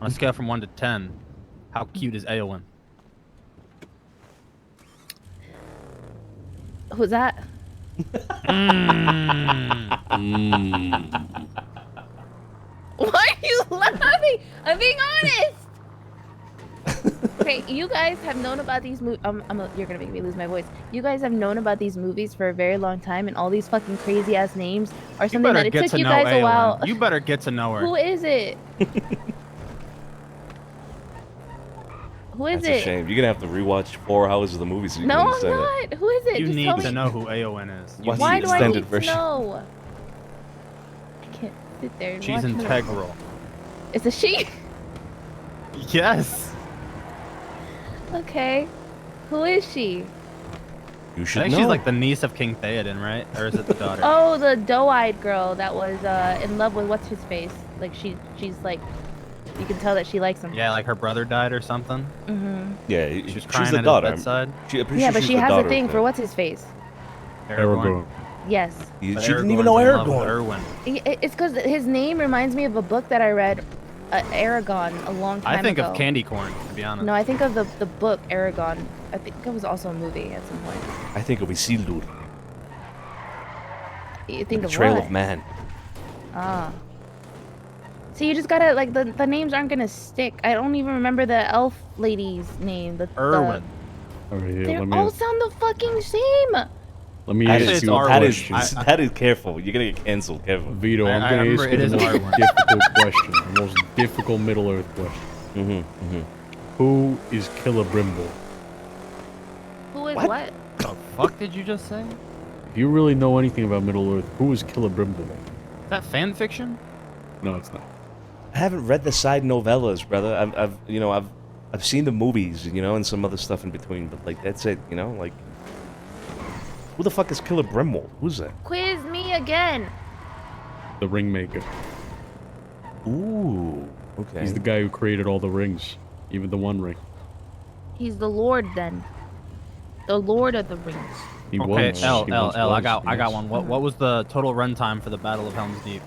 On a scale from 1 to 10, how cute is Eowyn? Who's that? Why are you laughing? I'm being honest. Okay, you guys have known about these movies. You're gonna make me lose my voice. You guys have known about these movies for a very long time, and all these fucking crazy ass names are You something better that it get took to you know guys a Eowyn. while. You better get to know her. Who is it? Who is That's a it? shame. You're gonna have to rewatch 4 hours of the movie so you No, can I'm understand it. not. Who is it? You Just need tell to me. know who Eowyn is. You Watch Why the do I extended need version. to know? I can't sit there and She's watch her. integral. It's a she. Yes. Okay. Who is she? You I should think know. she's like the niece of King Theoden, right? Or is it the daughter? Oh, the doe-eyed girl that was in love with what's his face. Like she's like, you can tell that she likes him. Yeah, like her brother died or something. Mhm. Yeah, She was she's crying the at his daughter. bedside. I'm pretty Yeah, sure but she's she the has daughter a thing of for what's his face. Aragorn. Yes. She But didn't even Aragorn's know in love with Aragorn. Erwin. It's because his name reminds me of a book that I read, Aragon, a long time ago. I think of candy corn, to be honest. No, I think of the book Aragon. I think it was also a movie at some point. I think of Isildur. You think the of Trail what? of Man. Ah. So you just gotta like the names aren't gonna stick. I don't even remember the elf lady's name. Erwin. All right, here, They let me all sound the fucking same. let me That ask is, you a that is, question. that is careful. You're gonna get canceled, Kevin. Vito, I'm I gonna remember ask it you is the an most R1. difficult question, the most difficult Middle Earth question. Who is Killer Brimble? Who is what? The fuck did you just say? If you really know anything about Middle Earth, who is Killer Brimble? Is that fan fiction? No, it's not. I haven't read the side novellas, brother. I've seen the movies, and some other stuff in between, but like that's it, like who the fuck is Killer Brimble? Who's that? Quiz me again. The Ringmaker. Ooh, okay. He's the guy who created all the rings, even the One Ring. He's the Lord then. The Lord of the Rings. He Okay, was. L, He L, once L. I was, got yes. one. What was the total runtime for the Battle of Helm's Deep?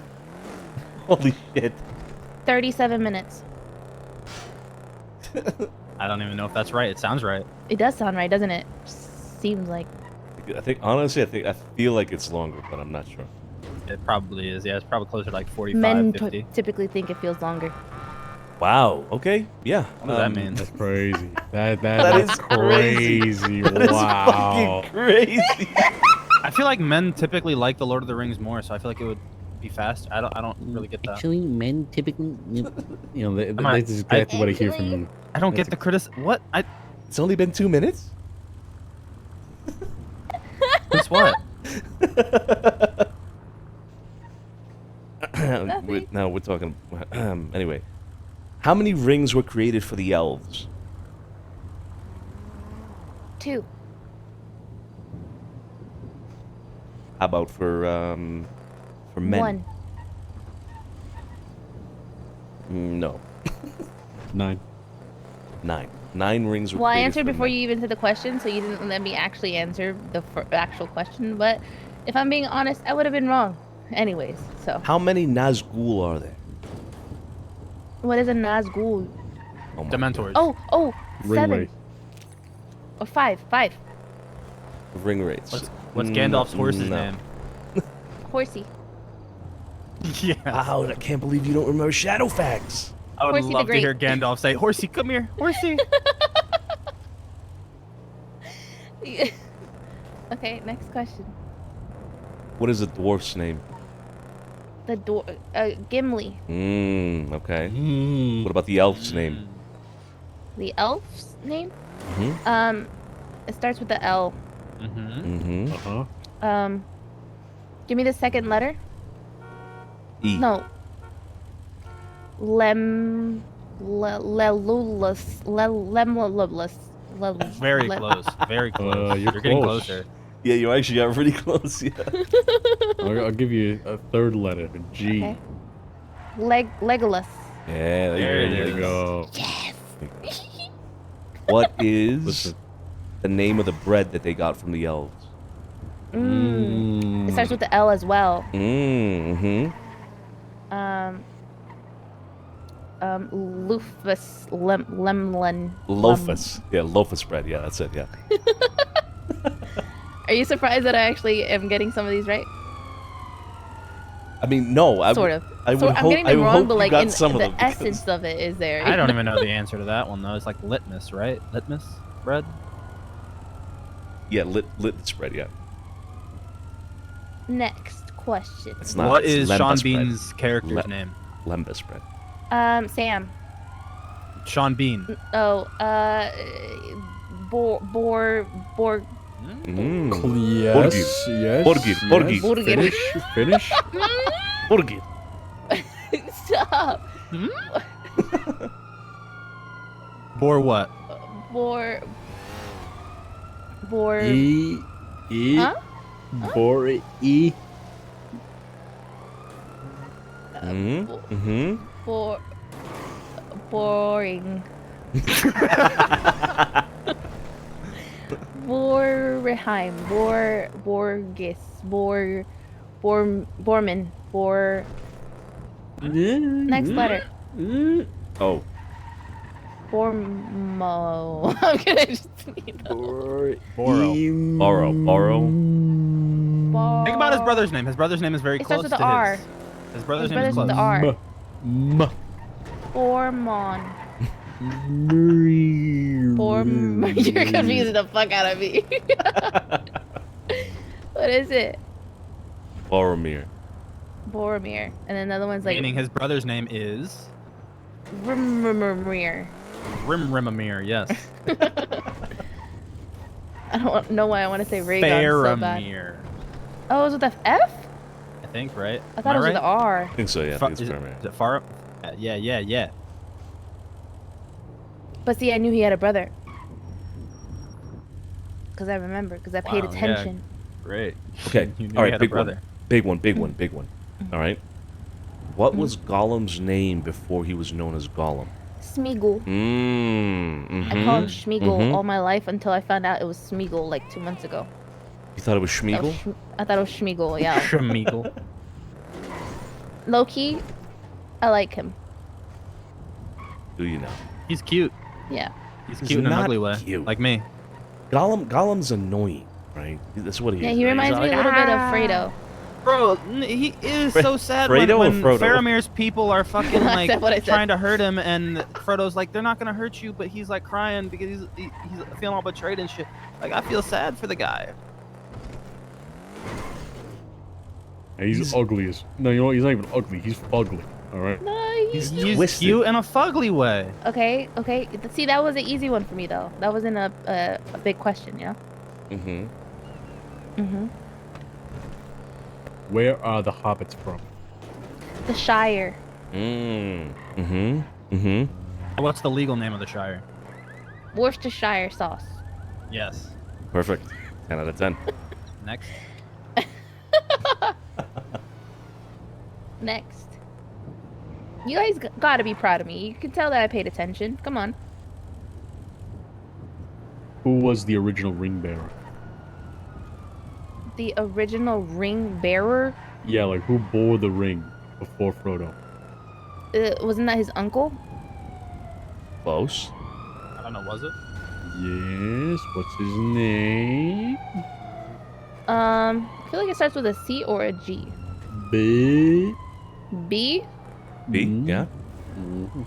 Holy shit. 37 minutes. I don't even know if that's right. It sounds right. It does sound right, doesn't it? Seems like. I feel like it's longer, but I'm not sure. It probably is. Yeah, it's probably closer to like 45, Men 50. typically think it feels longer. Wow. Okay. Yeah. What does that mean? That's crazy. That That is is crazy. crazy. That is Wow. fucking crazy. I feel like men typically like the Lord of the Rings more, so I feel like it would be fast. I don't really get that. Actually, men typically. That's exactly what I hear from you. I don't get the What? It's only been 2 minutes. That's what? Now we're talking. Anyway, how many rings were created for the elves? 2. How about for men? 1. No. 9. 9 rings were Well, I created answered for before men. you even said the question, so you didn't let me actually answer the actual question. But if I'm being honest, I would have been wrong. Anyways, so. How many Nazgul are there? What is a Nazgul? Oh my Dementors. Oh, Ring 7. rate. Or 5. Ring rates. What's Gandalf's horse's no. name? Horsey. Yeah. Wow, I can't believe you don't remember Shadowfax. I would Horsey the love to Great. hear Gandalf say, "Horsey, come here, Horsey." Okay, next question. What is the dwarf's name? The Gimli. Okay. What about the elf's name? The elf's name? Mm-hmm. It starts with the L. Mm-hmm. Uh-huh. Give me the second letter. E. No. Lelulus. Very close. Very close. You're getting close. closer. Yeah, you actually got pretty close. Yeah. I'll give you a third letter, G. Okay. Legolas. Yeah, There you go. Yes. What is the name of the bread that they got from the elves? It starts with the L as well. Mm-hmm. Lufus Lemlin. Loafus. Yeah, loafus bread. Yeah, that's it. Yeah. Are you surprised that I actually am getting some of these right? I mean, no. Sort of. I would I'm hope. getting I them would wrong, hope but you like got in some of the them. because- essence of it is there. I don't even know the answer to that one though. It's like litmus, right? Litmus bread. Yeah, lit spread. Yeah. Next question. It's not. What it's is lembas Sean bread. Bean's character's name? Lembas bread. Sam. Sean Bean. Oh, Bor. Yes. Yes. Borgir. Finish. Borgir. Stop. Bor what? Bor. E. Huh? Bor. E. Mm-hmm. Boring. Borheim. Borgis. Borman. Next letter. Oh. Bormo. I'm gonna just need the Borrow. Think about his brother's name. His brother's name is very It close starts with to the R. his. His brother's His name is brother's close. with the R. Bormon. You're confusing the fuck out of me. What is it? Boromir. Boromir. And then the other one's like Meaning his brother's name is Rimrimir. Rimrimamir, yes. I don't know why I want to say Rhaegon so bad. Faramir. Oh, it was with the F? I think, right? I thought it was with the R. I think so, yeah. I think it's Faramir. Is it Far? Yeah. But see, I knew he had a brother. Because I remember, because I paid Wow, yeah. attention. Great. Okay. You knew All he right, had a big one. brother. Big one. All right. What was Gollum's name before he was known as Gollum? Smeagol. Mm-hmm. I called him Schmeagol all my life until I found out it was Smeagol like 2 months ago. You thought it was Schmeagol? I thought it was Schmeagol, yeah. Schmeagol. Low-key, I like him. Do you know? He's cute. Yeah. He's cute in an not ugly way. cute. Like me. Gollum's annoying, right? That's what he Yeah, is. he right? reminds me a little bit of Fredo. Bro, he is so sad Fredo when or Frodo? Faramir's people are fucking I said what I like said. trying to hurt him, and Frodo's like, they're not gonna hurt you, but he's like crying because he's feeling all betrayed and shit. Like, I feel sad for the guy. And he's ugly as. No, you know what? He's not even ugly. He's fugly. All right. No, He's cute in a fugly way. Okay. See, that was an easy one for me, though. That wasn't a big question, you know? Mm-hmm. Where are the hobbits from? The Shire. What's the legal name of the Shire? Worcestershire sauce. Yes. Perfect. 10 out of 10. Next. Next. You guys gotta be proud of me. You can tell that I paid attention. Come on. Who was the original ring bearer? The original ring bearer? Yeah, like who bore the ring before Frodo? Wasn't that his uncle? Close. I don't know, was it? Yes. What's his name? I feel like it starts with a C or a G. B. B? B, yeah.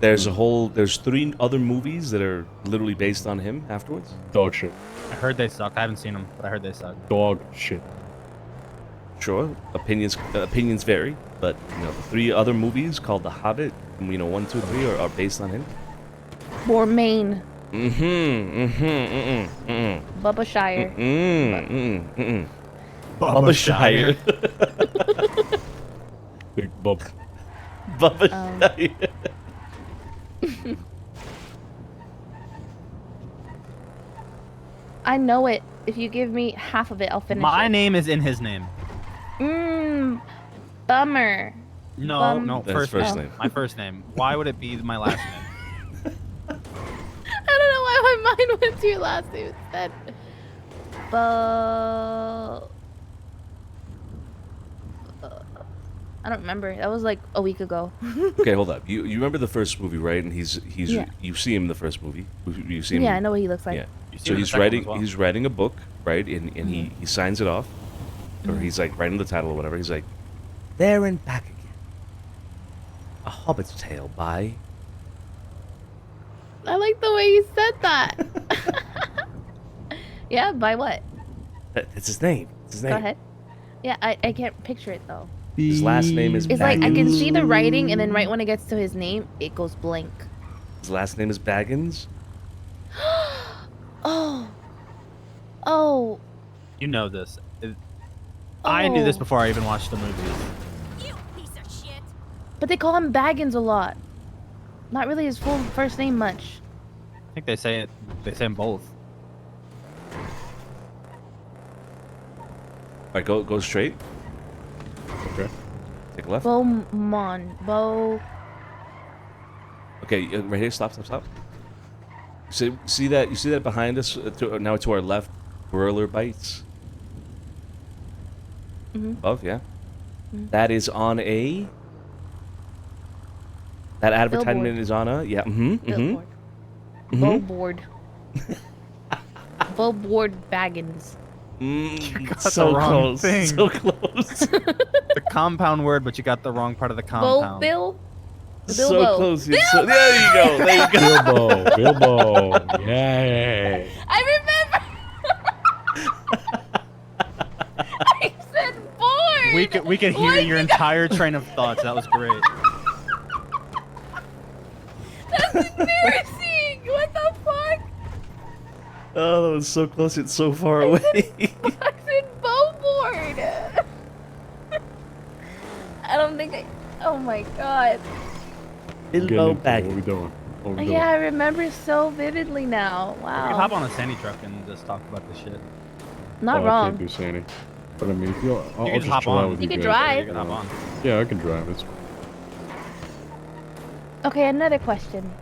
There's 3 other movies that are literally based on him afterwards. Dog shit. I heard they suck. I haven't seen them, but I heard they suck. Dog shit. Sure, opinions vary, but the 3 other movies called The Hobbit, 1, 2, 3 are based on him. Bormain. Bubba Shire. Bubba Shire. Big Bub. Bubba Shire. I know it. If you give me half of it, I'll finish My it. name is in his name. Bummer. No, That's first name. My first name. Why would it be my last name? I don't know why my mind went to your last name instead. I don't remember. That was like a week ago. Okay, hold up. You remember the first movie, right? And he's Yeah. you see him in the first movie. You see him. Yeah, I know what he looks like. Yeah. You see So him in the he's second one writing as well. he's writing a book, right? And he signs it off, or he's like writing the title or whatever. He's like, "There and back again. A Hobbit's Tale by." I like the way you said that. Yeah, by what? It's his name. It's his name. Go ahead. Yeah, I can't picture it though. His last name is. It's like I can see the writing, and then right when it gets to his name, it goes blank. His last name is Baggins. Oh. You know this. I knew this before I even watched the movies. But they call him Baggins a lot. Not really his full first name much. I think they say it. They say them both. All right, go straight. Okay. Take a left. Beaumont. Okay, right here. Stop. See that? You see that behind us? Now to our left, broiler bites. Above, yeah. That is on a. That advertisement Billboard. is on a, yeah. Billboard. Bowboard. Bowboard Baggins. got so the wrong close. thing. So close. The compound word, but you got the wrong part of the compound. Bill. So Bilbo. close. There you go. There you go. Bilbo. Yeah. I remember. I said board. We could hear your entire train of thoughts. That was great. That's embarrassing. What the fuck? Oh, that was so close. It's so far away. I said bowboard. I don't think I. Oh my god. Bilbo What we doing? What we doing? Yeah, I remember so vividly now. We Wow. can hop on a Sandy truck and just talk about this shit. Not I wrong. can't do Sandy. But I mean, if you'll, I'll can just just hop chill out on. with You you can guys. drive. You can hop on. Yeah, I can drive. It's Okay, another question.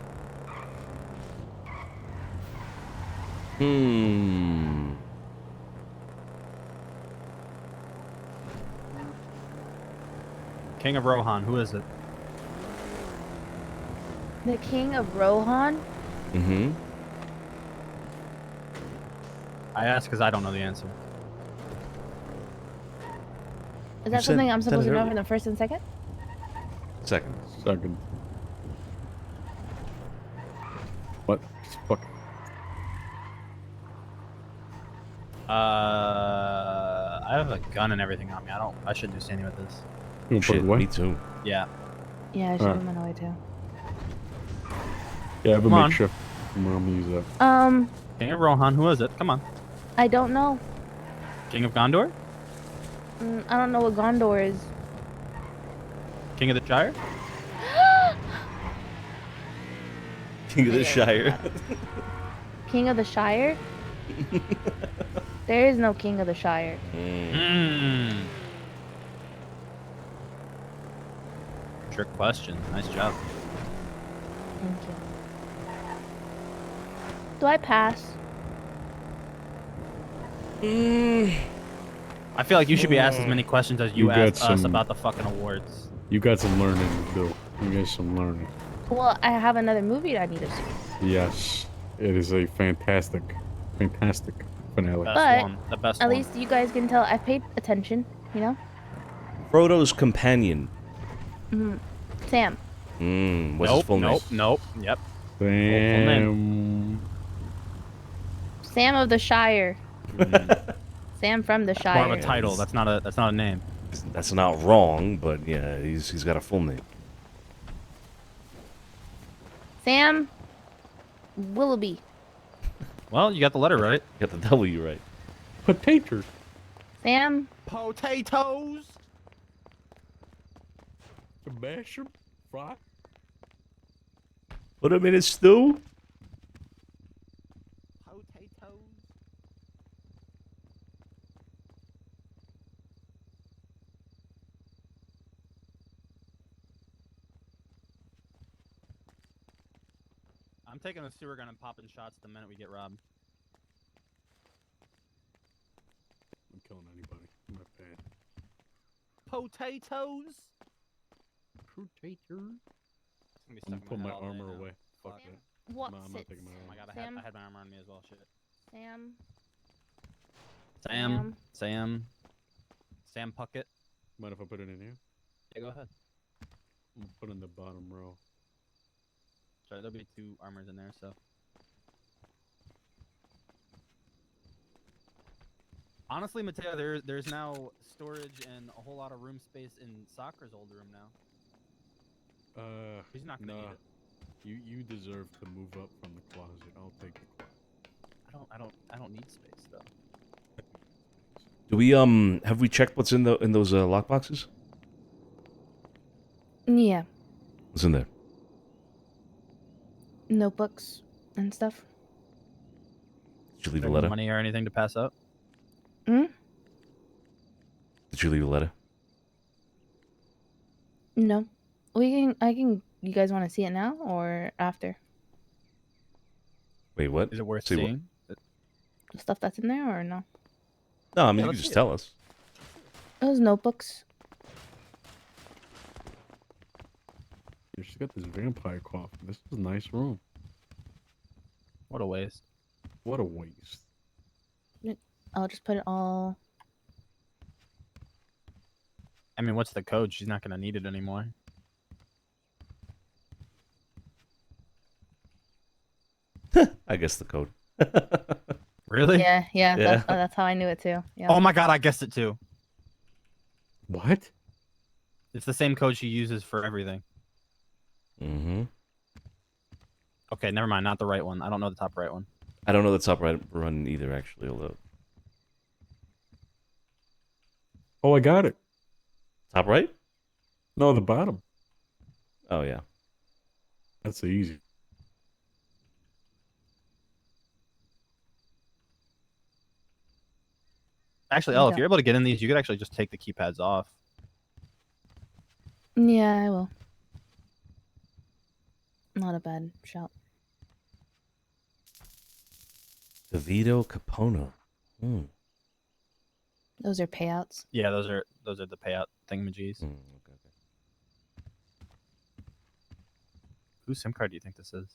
King of Rohan, who is it? The King of Rohan? Mm-hmm. I asked because I don't know the answer. Is that said- something I'm said supposed it to know earlier. from the first and second? Second. What? Fuck. I have a gun and everything on me. I shouldn't do Sandy with this. You wanna put Shit, it away? me too. Yeah. Yeah, I should have went away too. Yeah, I have a Come on. makeshift. I'm gonna use that. King of Rohan, who is it? Come on. I don't know. King of Gondor? I don't know what Gondor is. King of the Shire? King of the Shire. King of the Shire? There is no King of the Shire. Trick question. Nice job. Thank you. Do I pass? I feel like you should be asked as many questions as you You got asked us some- about the fucking awards. You got some learning to do. You got some learning. Well, I have another movie that I need to see. Yes, it is a fantastic finale. But The best at one. least you guys can tell I paid attention, you know? Frodo's companion. Sam. What's his full name? Nope. Yep. Damn. Sam of the Shire. Sam from the Shire. More of a title. That's not a name. That's not wrong, but yeah, he's got a full name. Sam Willoughby. Well, you got the letter right. You got the W right. Potatoes. Sam. Potatoes. To mash them, fry. Put him in a stew. Potatoes. I'm taking a sewer gun and popping shots the minute we get robbed. I'm killing anybody. I'm not bad. Potatoes. Potatoes. I'm I'm putting my armor away. Fuck that. What's No, I'm not it? taking my Oh my armor. god, Sam? I had my armor on me as well. Shit. Sam. Sam Puckett. Mind if I put it in here? Yeah, go ahead. I'm gonna put it in the bottom row. Sorry, there'll be 2 armors in there, so. Honestly, Mateo, there's now storage and a whole lot of room space in Soccer's old room now. He's not gonna need it. You deserve to move up from the closet. I'll take the closet. I don't need space though. Do we have we checked what's in those lockboxes? Yeah. What's in there? Notebooks and stuff. Did you leave a Any letter? money or anything to pass up? Did you leave a letter? No. I can. You guys want to see it now or after? Wait, what? Is it worth See what? seeing? The stuff that's in there or no? No, I mean Yeah, you let's can just see it. tell us. Those notebooks. She's got this vampire coffin. This is a nice room. What a waste. What a waste. I'll just put it all. I mean, what's the code? She's not gonna need it anymore. I guess the code. Really? Yeah, yeah. Yeah. That's how I knew it too. Yeah. Oh my god, I guessed it too. What? It's the same code she uses for everything. Mm-hmm. Okay, never mind. Not the right one. I don't know the top right one. I don't know the top right run either, actually. Although Oh, I got it. top right? No, the bottom. Oh yeah. That's easy. Actually, if you're able to get in these, you could actually just take the keypads off. Yeah, I will. Not a bad shout. The Vito Capono. Hmm. Those are payouts. Yeah, those are the payout thingamajiggies. Okay. Whose SIM card do you think this is?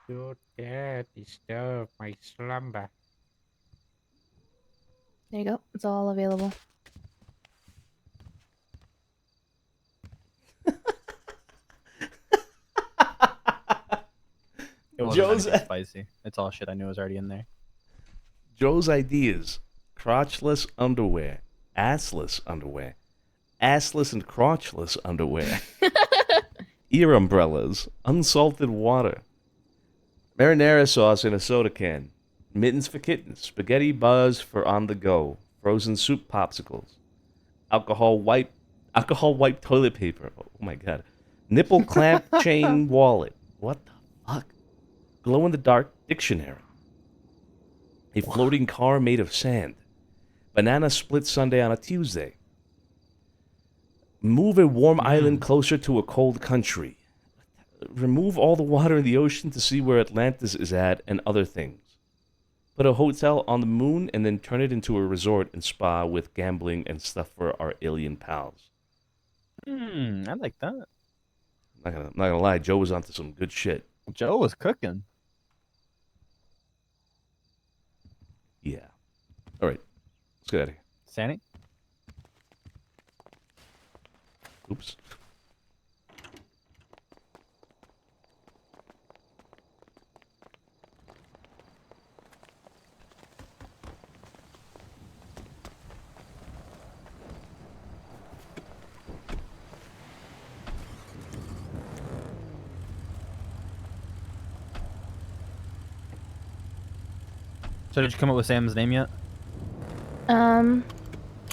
Your dad disturbed my slumber. There you go. It's all available. It wasn't Joe's anything spicy. It's all shit I knew was already in there. Joe's ideas: crotchless underwear, assless underwear, assless and crotchless underwear, ear umbrellas, unsalted water, marinara sauce in a soda can, mittens for kittens, spaghetti buzz for on the go, frozen soup popsicles, alcohol wipe toilet paper. Oh my god, nipple clamp chain wallet. What the fuck? Glow in the dark dictionary. A floating car made of sand. Banana split sundae on a Tuesday. Move a warm island closer to a cold country. Remove all the water in the ocean to see where Atlantis is at, and other things. Put a hotel on the moon and then turn it into a resort and spa with gambling and stuff for our alien pals. I like that. I'm not gonna lie, Joe was onto some good shit. Joe was cooking. Yeah. All right. Let's get out of here. Sandy? Oops. So did you come up with Sam's name yet?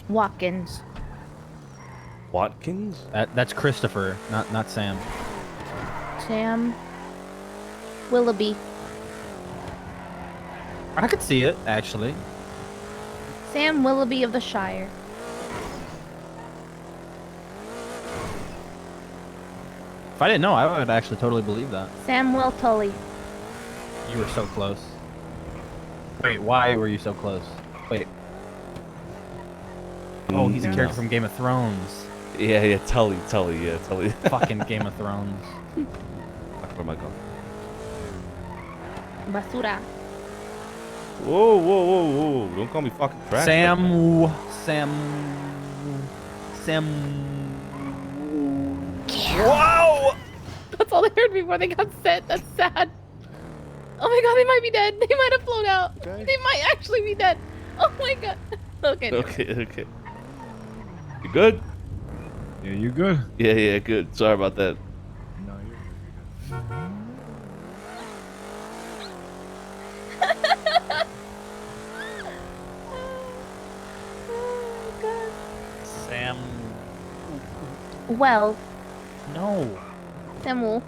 Watkins. Watkins? That's Christopher, not Sam. Sam. Willoughby. I could see it, actually. Sam Willoughby of the Shire. If I didn't know, I would actually totally believe that. Samuel Tully. You were so close. Wait, why were you so close? Wait. Oh, he's a character from Game of Thrones. Yeah, Tully, yeah, Tully. Fucking Game of Thrones. Where am I going? Basura. Whoa. Don't call me fucking trash. Sam. Wow! That's all they heard before they got sent. That's sad. Oh my god, they might be dead. They might have flown out. Okay. They might actually be dead. Oh my god. Okay. Okay. You good? Yeah, you good? Yeah, good. Sorry about that. No, you're good. Sam. Well. No. Samuel.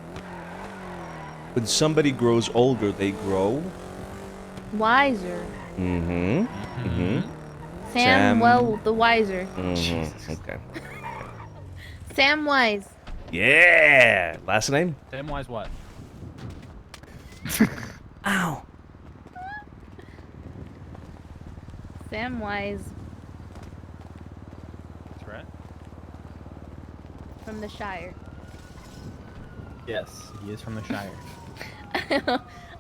When somebody grows older, they grow Wiser. Sam well the wiser. Okay. Sam Wise. Yeah. Last name? Sam Wise what? Ow. Sam Wise. That's right. From the Shire. Yes, he is from the Shire.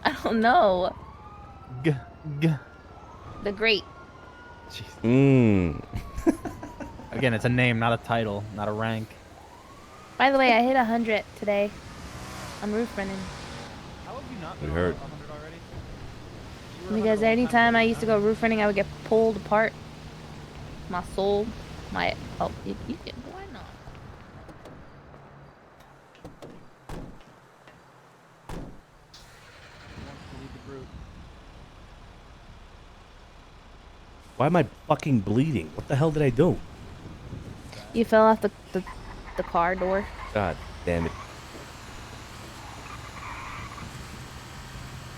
I don't know. G. The Great. Mmm. Again, it's a name, not a title, not a rank. By the way, I hit 100 today. I'm roof running. How have you not We heard. 100 already? Because anytime I used to go roof running, I would get pulled apart. My soul, my you can why not? Why am I fucking bleeding? What the hell did I do? You fell off the car door. God damn it.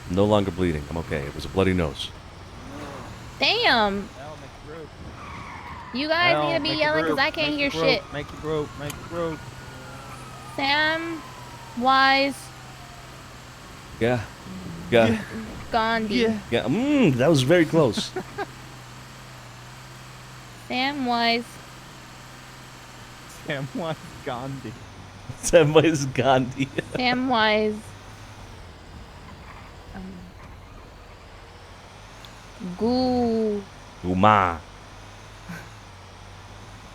I'm no longer bleeding. I'm okay. It was a bloody nose. Damn. You guys need to be yelling because I can't hear shit. Make the group. Make the group. Sam, Wise, Yeah. Gandhi. Yeah. That was very close. Sam, Wise. Samwise Gandhi. Samwise Gandhi. Sam, Wise. Guma.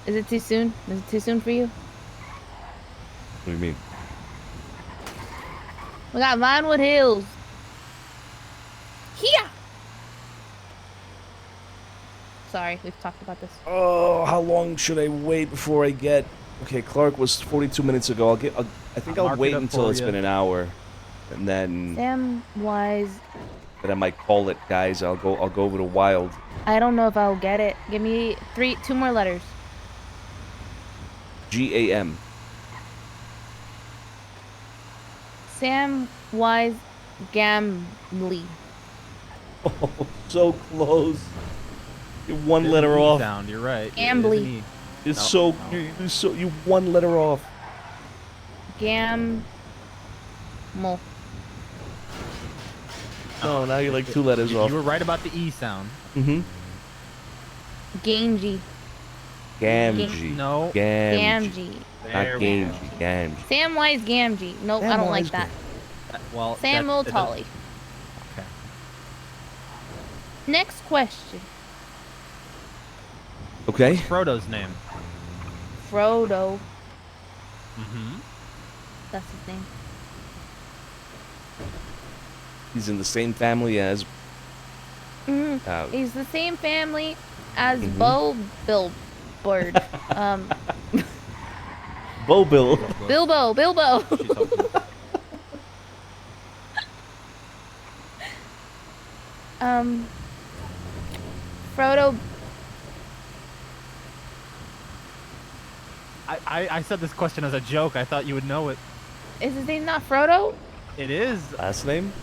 Is it too soon? Is it too soon for you? What do you mean? We got Vinewood Hills. Here. Sorry, we've talked about this. Oh, how long should I wait before I get? Okay, Clark was 42 minutes ago. I think I'll wait until it's been an hour, and then Sam, Wise. I might call it, guys. I'll go over to Wild. I don't know if I'll get it. Give me two more letters. GAM. Sam, Wise, Gamley. Oh, so close. You're one letter off. Sound, you're right. Gambly. You're you one letter off. Gamble. Oh, now you're like 2 letters off. You were right about the E sound. Mm-hmm. Gamgee. Gamgee. No. Gamgee. Not Gamgee. Gamgee. Samwise Gamgee. Nope, I don't like that. Well, Samuel Tully. Okay. Next question. Okay. What's Frodo's name? Frodo. Mm-hmm. That's his name. He's in the same family as. He's the same family as Bo Billboard. Bo Bill. Bilbo. Frodo. I said this question as a joke. I thought you would know it. Is his name not Frodo? It is. Last name?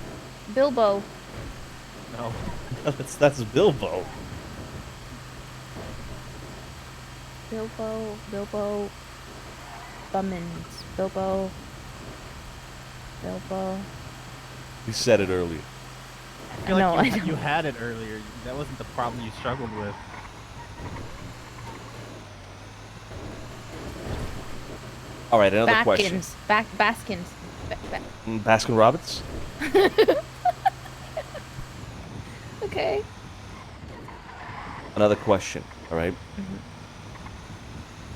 Bilbo. No. that's Bilbo. Bilbo. Bummins. Bilbo. You said it earlier. I feel like you had it earlier. That wasn't the problem you struggled with. All right, another question. Baskins. Baskin Robbins? Okay. Another question, all right?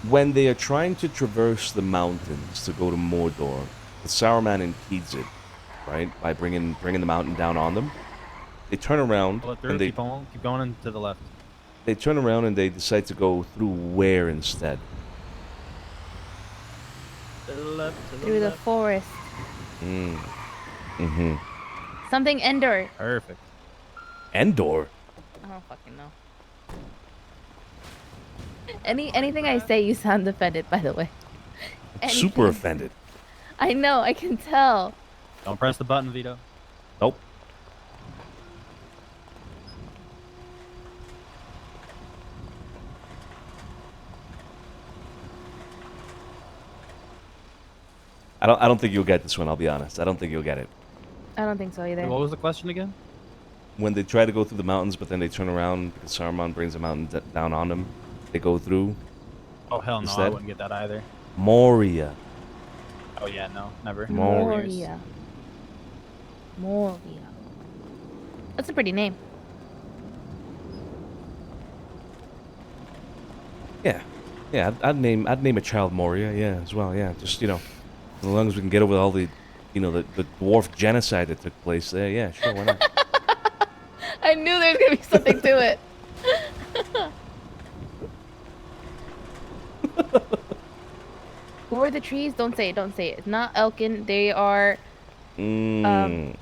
When they are trying to traverse the mountains to go to Mordor, the Saruman impedes it, right? By bringing the mountain down on them. They turn around and they keep going into the left. They turn around and they decide to go through where instead? To the left. Through the forest. Something Endor. Perfect. Endor? I don't fucking know. Anything I say, you sound offended, by the way. Super offended. I know, I can tell. Don't press the button, Vito. Nope. I don't think you'll get this one, I'll be honest. I don't think you'll get it. I don't think so either. What was the question again? When they try to go through the mountains, but then they turn around because Saruman brings the mountain down on them, they go through. Oh, hell no, instead. I wouldn't get that either. Moria. Oh yeah, no, never. Moria. Moria. That's a pretty name. Yeah, yeah. I'd name a child Moria. Yeah, as well. Yeah, just as long as we can get over all the, the dwarf genocide that took place there. Yeah, sure. Why not? I knew there was gonna be something to it. Who are the trees? Don't say it. Don't say it. It's not Elkin. They are. Ents.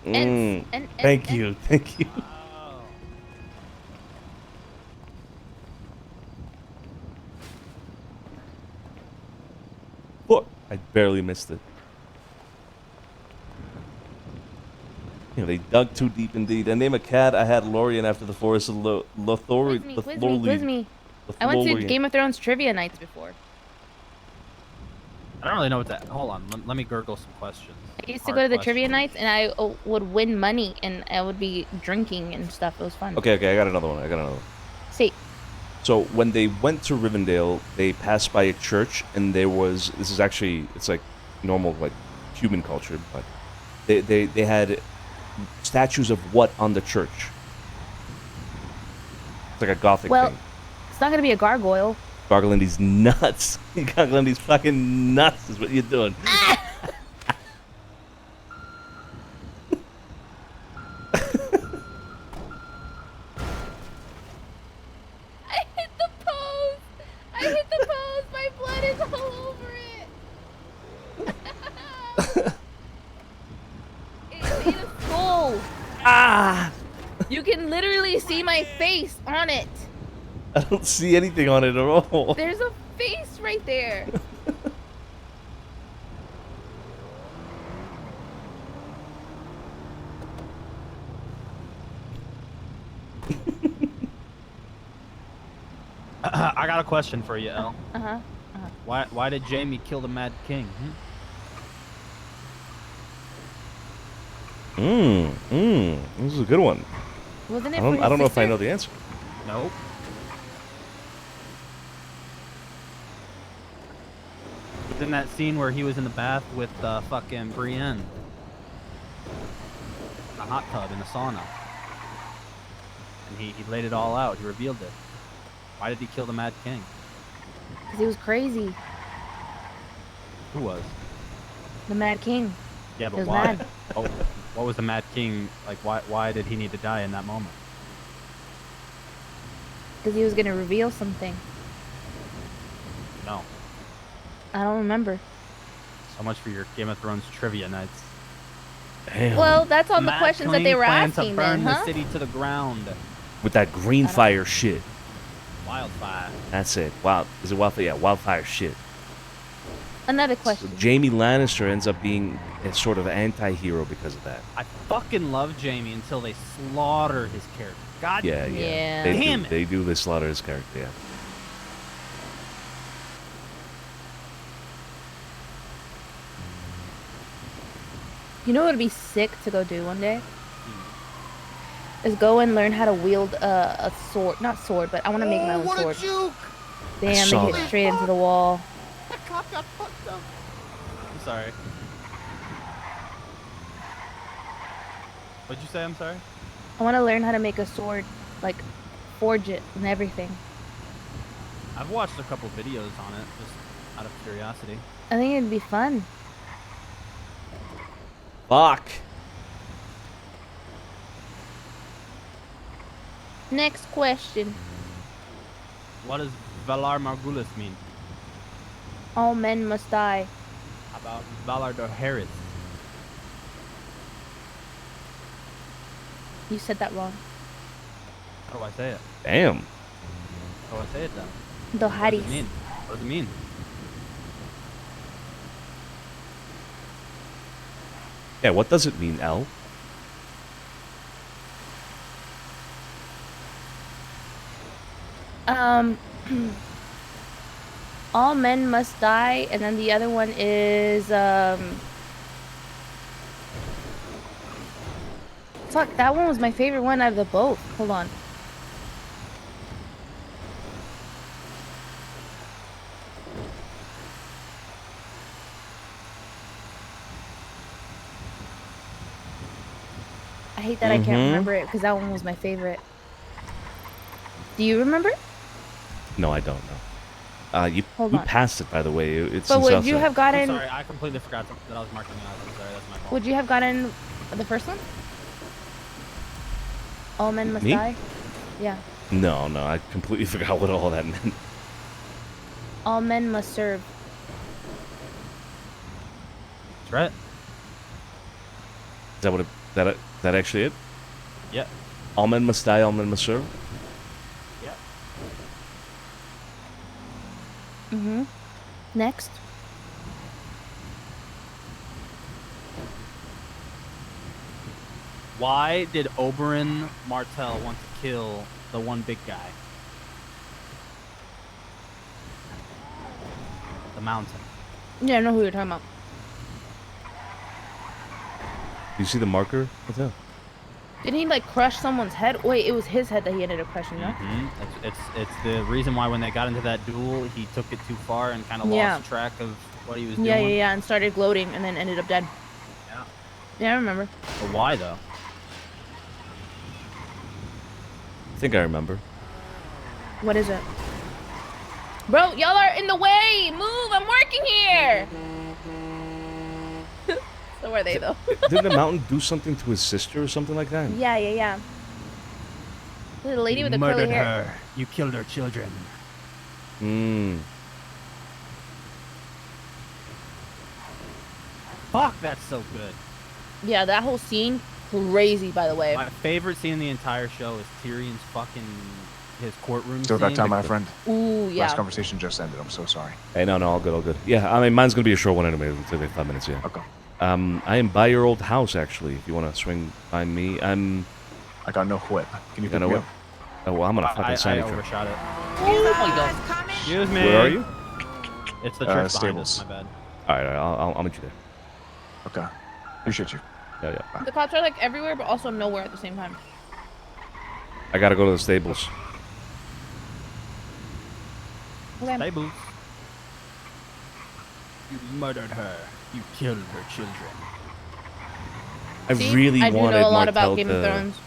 Thank you. Thank you. Look, I barely missed it. They dug too deep indeed. I named a cat. I had Lorien after the forest of Quiz me. I went to Game of Thrones trivia nights before. I don't really know what that. Hold on, let me gurgle some questions. I used to go to the trivia nights, and I would win money, and I would be drinking and stuff. It was fun. Okay, I got another one. See. So when they went to Rivendell, they passed by a church, and it's like normal, like human culture, but they had statues of what on the church? It's like a gothic thing. It's not gonna be a gargoyle. Garglindy's nuts. Garglindy's fucking nuts is what you're doing. I hit the pose. My blood is all over it. It made a skull. Ah! You can literally see my face on it. I don't see anything on it at all. There's a face right there. I got a question for you, El. Why did Jamie kill the Mad King? This is a good one. Wasn't it I don't know if I know the answer. Nope. It's in that scene where he was in the bath with fucking Brienne. In a hot tub in the sauna. And he laid it all out. He revealed it. Why did he kill the Mad King? Because he was crazy. Who was? The Mad King. Yeah, He but was why? mad. Oh, what was the Mad King like? Why did he need to die in that moment? Because he was gonna reveal something. No. I don't remember. So much for your Game of Thrones trivia nights. Damn. Well, that's all the Mad questions that King they were planned asking to burn then, the huh? city to the ground. With that green fire shit. Wildfire. That's it. Is it wildfire? Yeah, wildfire shit. Another question. So Jamie Lannister ends up being a sort of anti-hero because of that. I fucking love Jamie until they slaughter his character. God Yeah. damn it. They do. They slaughter his character. Yeah. You know what would be sick to go do one day? Is go and learn how to wield a sword. Not sword, but I want to make my own sword. Damn, they hit straight into the wall. That cop got fucked up. I'm sorry. What'd you say? I'm sorry? I want to learn how to make a sword, like forge it and everything. I've watched a couple videos on it, just out of curiosity. I think it'd be fun. Fuck. Next question. What does Valar Morghulis mean? All men must die. How about Valar Dohaeris? You said that wrong. How do I say it? Damn. How do I say it then? What does Dohaeris. it mean? What does it mean? Yeah, what does it mean, L? All men must die, and then the other one is fuck, that one was my favorite one out of the both. Hold on. I hate that I can't remember it because that one was my favorite. Do you remember? No, I don't know. You Hold we on. passed it, by the way. It's But in would Southside. you have I'm gotten? sorry, I completely forgot that I was marking it out. I'm sorry, that's my fault. Would you have gotten the first one? All men must Me? die. Yeah. No, I completely forgot what all that meant. All men must serve. That's right. Is that what that actually it? Yeah. All men must die, all men must serve? Yeah. Mm-hmm. Next. Why did Oberyn Martell want to kill the one big guy? The mountain. Yeah, I know who you're talking about. Do you see the marker? What's that? Didn't he like crush someone's head? Wait, it was his head that he ended up crushing, no? It's the reason why when they got into that duel, he took it too far and kind of lost track of what he was doing. Yeah, and started gloating and then ended up dead. Yeah. Yeah, I remember. But why though? I think I remember. What is it? Bro, y'all are in the way! Move! I'm working here! So are they, though. Didn't the mountain do something to his sister or something like that? Yeah. The lady with the curly murdered hair. her. You killed her children. Fuck, that's so good. Yeah, that whole scene, crazy, by the way. My favorite scene in the entire show is Tyrion's fucking his courtroom Still scene. got time, my friend. Ooh, yeah. Last conversation just ended. I'm so sorry. Hey, no, all good. Yeah, I mean, mine's gonna be a short one anyway. It'll take like 5 minutes, yeah. Okay. I am by your old house, actually, if you want to swing by me. I got no whip. Can you got pick no me whip? Oh, well, I'm gonna fucking I sign it. overshot it. Oh my god. Excuse me. Where are you? It's the church behind us, stables. my bad. Alright, I'll meet you there. Okay. Appreciate you. Yeah. The cops are like everywhere, but also nowhere at the same time. I gotta go to the stables. Okay. Stables. You murdered her. You killed her children. I See? really I do wanted know a lot Martell about Game of Thrones.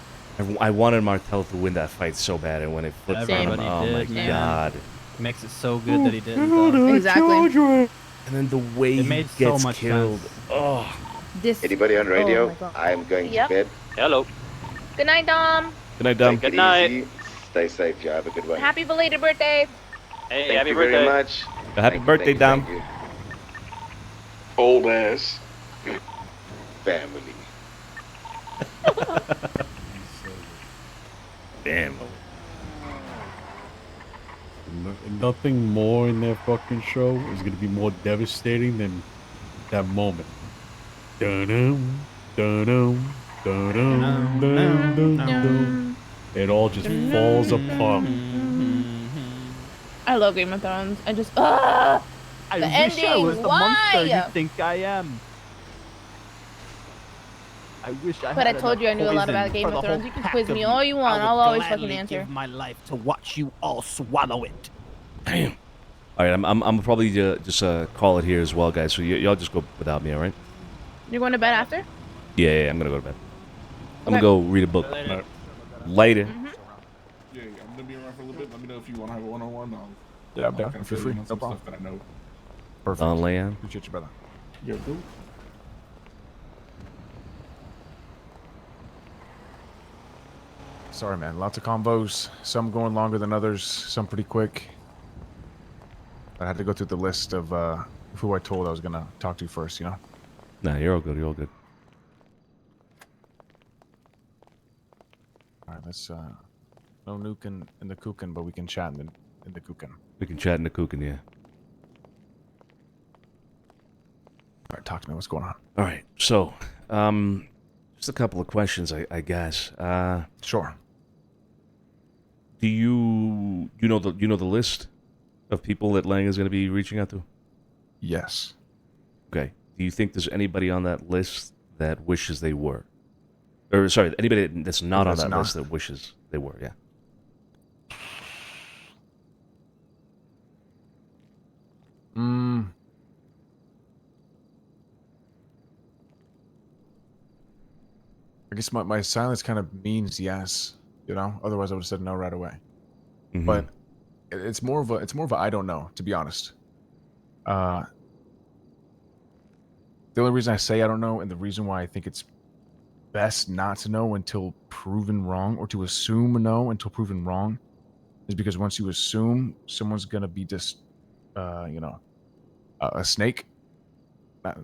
I wanted Martell to win that fight so bad, and when it flipped on him, Everybody oh my did, man. god. Makes it so good that he didn't. Though. Exactly. And then the way It he made so gets much killed. sense. Oh. Anybody on radio? Oh my God. I'm going Yep. to bed. Hello. Good night, Dom. Good night, Dom. Take it Good night. easy. Stay safe. You have a good one. Happy belated birthday. Hey, Thank happy you birthday. very much. Happy Thank you, birthday, thank you, Dom. thank you. Old ass. Family. Damn. Nothing more in that fucking show is gonna be more devastating than that moment. Dun-dum, dun-dum, dun-dum, dun-dum, dun-dum. It all just falls apart. I love Game of Thrones. I just the I wish ending. I was the Why? monster you think I am. I wish I But had I told you I knew a lot about Game of Thrones. You can quiz me all you want. I'll always fucking answer. Give my life to watch you all swallow it. Damn. All right, I'm probably just call it here as well, guys. So y'all just go without me, all right? You're going to bed after? Yeah, I'm gonna go to bed. I'm Okay. gonna go read a book. Later. Yeah, I'm gonna be around for a little bit. Let me know if you want to have a one-on-one. Yeah, I'm down. I'll Feel free. on No some problem. stuff that I know. Perfect. On Leon. Appreciate you, brother. Yeah, cool. Sorry, man. Lots of combos. Some going longer than others. Some pretty quick. I had to go through the list of who I told I was gonna talk to first. You know. Nah, you're all good. You're all good. All right. Let's no nuke in the kukin, but we can chat in the kukin. We can chat in the cooking, yeah. All right. Talk to me. What's going on? All right. So, just a couple of questions, I guess. Sure. Do you know the list of people that Lang is going to be reaching out to? Yes. Okay. Do you think there's anybody on that list that wishes they were? Or sorry, anybody that's not on That's that not? list that wishes they were? Yeah. I guess my silence kind of means yes, you know. Otherwise, I would have said no right away. Mhm. But it's more of a I don't know, to be honest. The only reason I say I don't know, and the reason why I think it's best not to know until proven wrong, or to assume no until proven wrong, is because once you assume someone's gonna be just, a snake.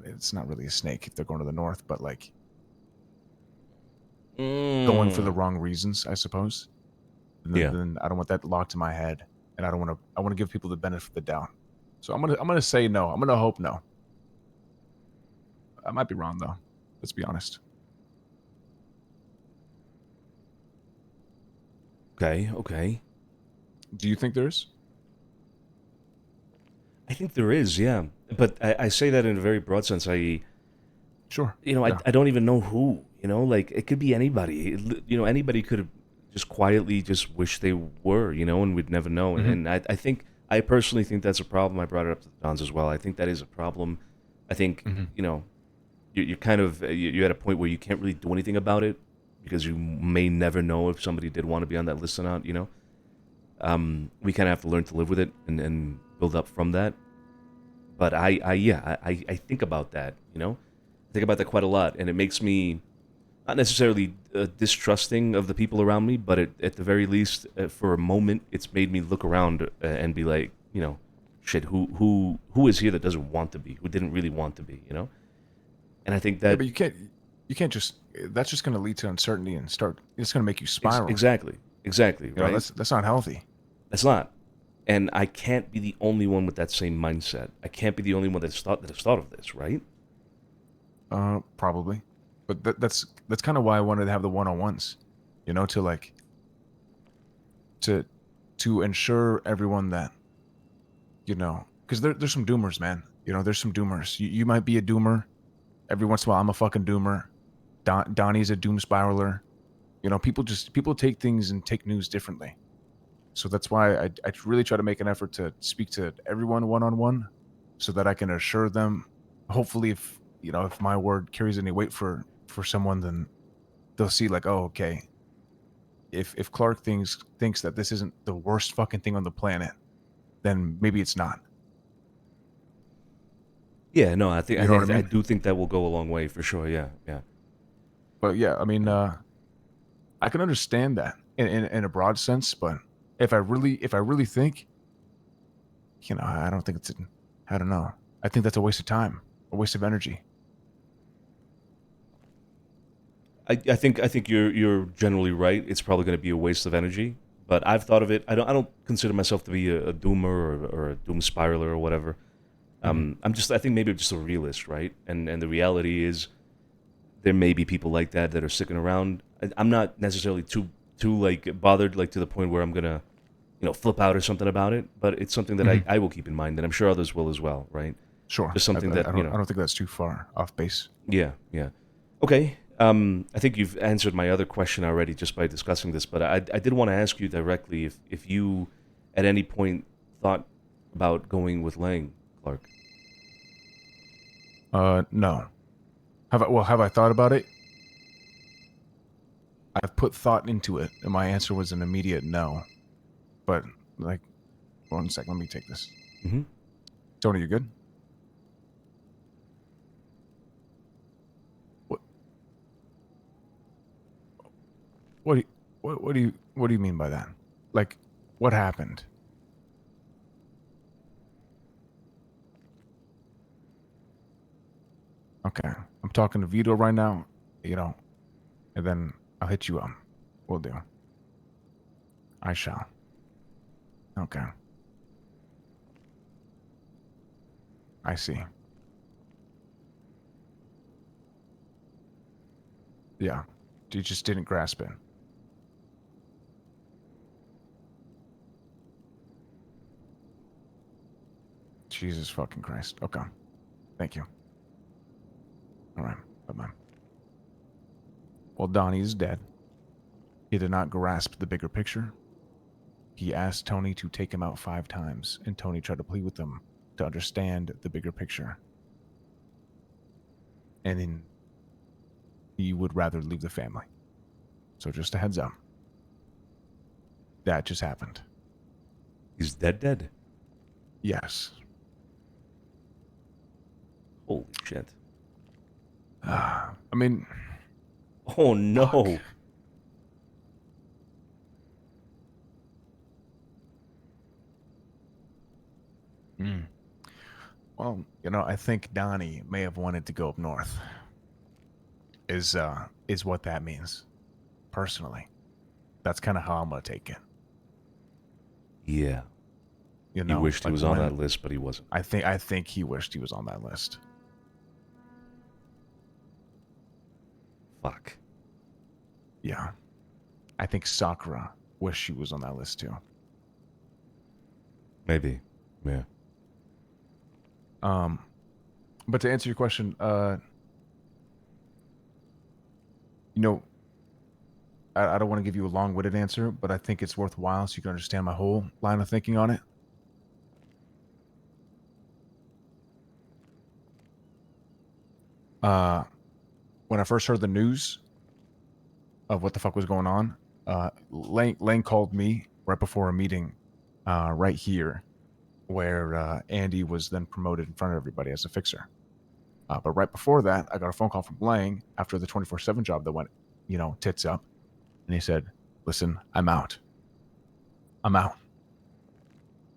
It's not really a snake if they're going to the north, but like going for the wrong reasons, I suppose. And then I don't want that locked in my head, and I don't want to. I want to give people the benefit of the doubt. So I'm gonna say no. I'm gonna hope no. I might be wrong though. Let's be honest. Okay. Do you think there is? I think there is, yeah. But I say that in a very broad sense. Sure. I don't even know who. Like it could be anybody. Anybody could have just quietly just wish they were. And we'd never know. Mhm. And I personally think that's a problem. I brought it up to the Dons as well. I think that is a problem. I think you're kind of you're at a point where you can't really do anything about it because you may never know if somebody did want to be on that list or not. We kind of have to learn to live with it and build up from that. But I think about that. I think about that quite a lot, and it makes me not necessarily distrusting of the people around me, but at the very least, for a moment, it's made me look around and be like, shit, who is here that doesn't want to be, who didn't really want to be, And I think that. Yeah, but you can't just. That's just going to lead to uncertainty and start. It's going to make you spiral. Exactly. Right. That's not healthy. That's not. And I can't be the only one with that same mindset. I can't be the only one that's thought of this, right? Probably, but that's kind of why I wanted to have the one-on-ones, to ensure everyone that, because there's some doomers, man. There's some doomers. You might be a doomer. Every once in a while, I'm a fucking doomer. Donnie's a doom spiraler. People take things and take news differently. So that's why I really try to make an effort to speak to everyone one-on-one, so that I can assure them. Hopefully, if my word carries any weight for someone, then they'll see like, oh, okay. If Clark thinks that this isn't the worst fucking thing on the planet, then maybe it's not. Yeah, no, I think You know what I I mean? do think that will go a long way for sure. Yeah. But yeah, I mean, I can understand that in a broad sense, but if I really think, I don't think I don't know. I think that's a waste of time, a waste of energy. I think you're generally right. It's probably going to be a waste of energy. But I've thought of it. I don't consider myself to be a doomer or a doom spiraler or whatever. I think maybe I'm just a realist, right? And the reality is, there may be people like that are sticking around. I'm not necessarily too like bothered, like to the point where I'm gonna, flip out or something about it. But it's something that I will keep in mind, and I'm sure others will as well, right? Sure. Just something I that don't think that's too far off base. Yeah. Okay. I think you've answered my other question already just by discussing this, but I did want to ask you directly if you at any point thought about going with Lang, Clark. No. Have I thought about it? I've put thought into it, and my answer was an immediate no. But like, 1 sec, let me take this. Mm-hmm. Tony, you good? What do you mean by that? Like, what happened? Okay, I'm talking to Vito right now, and then I'll hit you up. Will do. I shall. Okay. I see. Yeah, you just didn't grasp it. Jesus fucking Christ. Okay. Thank you. All right. Bye-bye. Well, Donnie is dead. He did not grasp the bigger picture. He asked Tony to take him out 5 times, and Tony tried to plead with him to understand the bigger picture. And then he would rather leave the family. So just a heads up. That just happened. He's dead? Yes. Holy shit. I mean... Oh, no. Fuck. Well, I think Donnie may have wanted to go up north. Is what that means. Personally. That's kind of how I'm gonna take it. Yeah. He wished he was on that list, but he wasn't. I think he wished he was on that list. Fuck. Yeah. I think Sakura wished she was on that list too. Maybe. Yeah. But to answer your question, I don't want to give you a long-winded answer, but I think it's worthwhile so you can understand my whole line of thinking on it. When I first heard the news of what the fuck was going on, Lane called me right before a meeting right here where Andy was then promoted in front of everybody as a fixer. But right before that, I got a phone call from Lang after the 24/7 job that went, tits up. And he said, listen, I'm out. I'm out.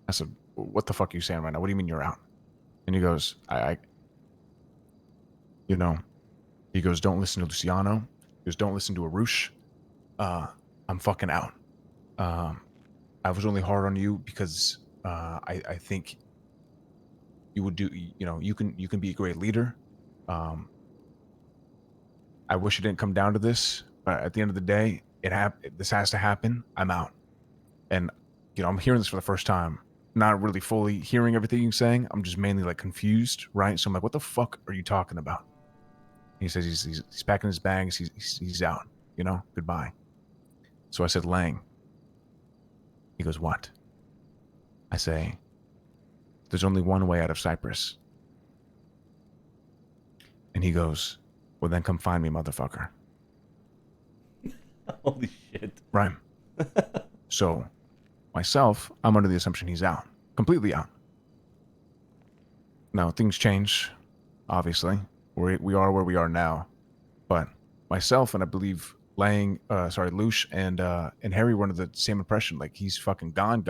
I said, what the fuck are you saying right now? What do you mean you're out? And he goes, he goes, don't listen to Luciano. He goes, don't listen to Arush. I'm fucking out. I was only hard on you because I think you would do, you can be a great leader. I wish it didn't come down to this, but at the end of the day, this has to happen. I'm out. And, I'm hearing this for the first time, not really fully hearing everything you're saying. I'm just mainly like confused, right? So I'm like, what the fuck are you talking about? He says he's packing his bags. He's out, goodbye. So I said, Lang. He goes, what? I say, there's only one way out of Cyprus. And he goes, well, then come find me, motherfucker. Holy shit. Right. So, myself, I'm under the assumption he's out. Completely out. Now, things change, obviously. We are where we are now. But myself, and I believe Lush and Harry were under the same impression. Like, he's fucking gone.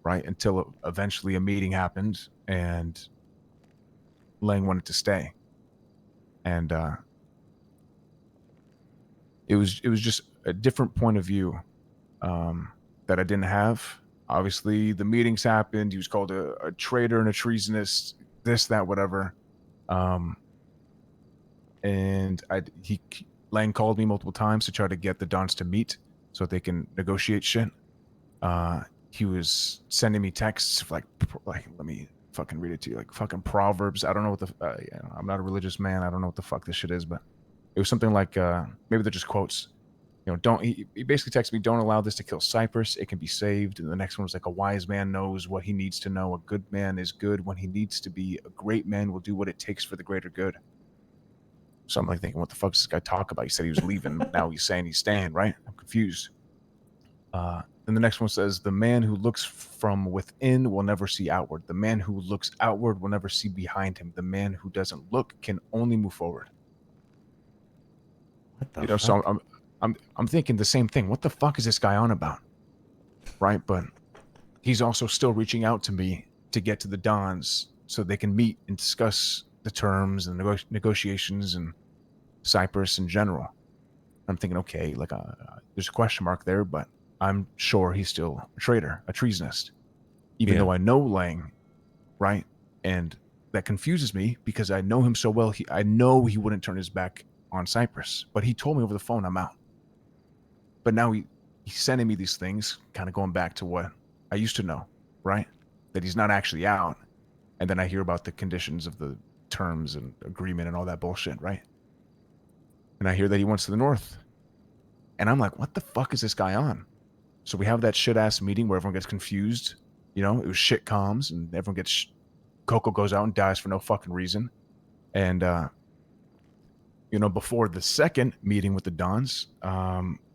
Right? Until eventually a meeting happened, and Lang wanted to stay. And it was just a different point of view that I didn't have. Obviously, the meetings happened. He was called a traitor and a treasonist, this, that, whatever. And Lang called me multiple times to try to get the Dons to meet so that they can negotiate shit. He was sending me texts like let me fucking read it to you, like fucking proverbs. I don't know what I'm not a religious man. I don't know what the fuck this shit is, but it was something like maybe they're just quotes. He basically texted me, don't allow this to kill Cyprus. It can be saved. And the next one was like, a wise man knows what he needs to know. A good man is good when he needs to be. A great man will do what it takes for the greater good. So I'm like thinking, what the fuck does this guy talk about? He said he was leaving. Now he's saying he's staying, right? I'm confused. And the next one says, the man who looks from within will never see outward. The man who looks outward will never see behind him. The man who doesn't look can only move forward. What the fuck? So I'm thinking the same thing. What the fuck is this guy on about? Right? But he's also still reaching out to me to get to the Dons so they can meet and discuss the terms and negotiations and Cyprus in general. I'm thinking, okay, like there's a question mark there, but I'm sure he's still a traitor, a treasonist, even though I know Lang, right? And that confuses me because I know him so well. I know he wouldn't turn his back on Cyprus, but he told me over the phone, I'm out. But now he's sending me these things, kind of going back to what I used to know, right? That he's not actually out. And then I hear about the conditions of the terms and agreement and all that bullshit, right? And I hear that he wants to the north. And I'm like, what the fuck is this guy on? So we have that shit-ass meeting where everyone gets confused. It was shit comms, and everyone gets... Coco goes out and dies for no fucking reason. And you know, before the second meeting with the Dons,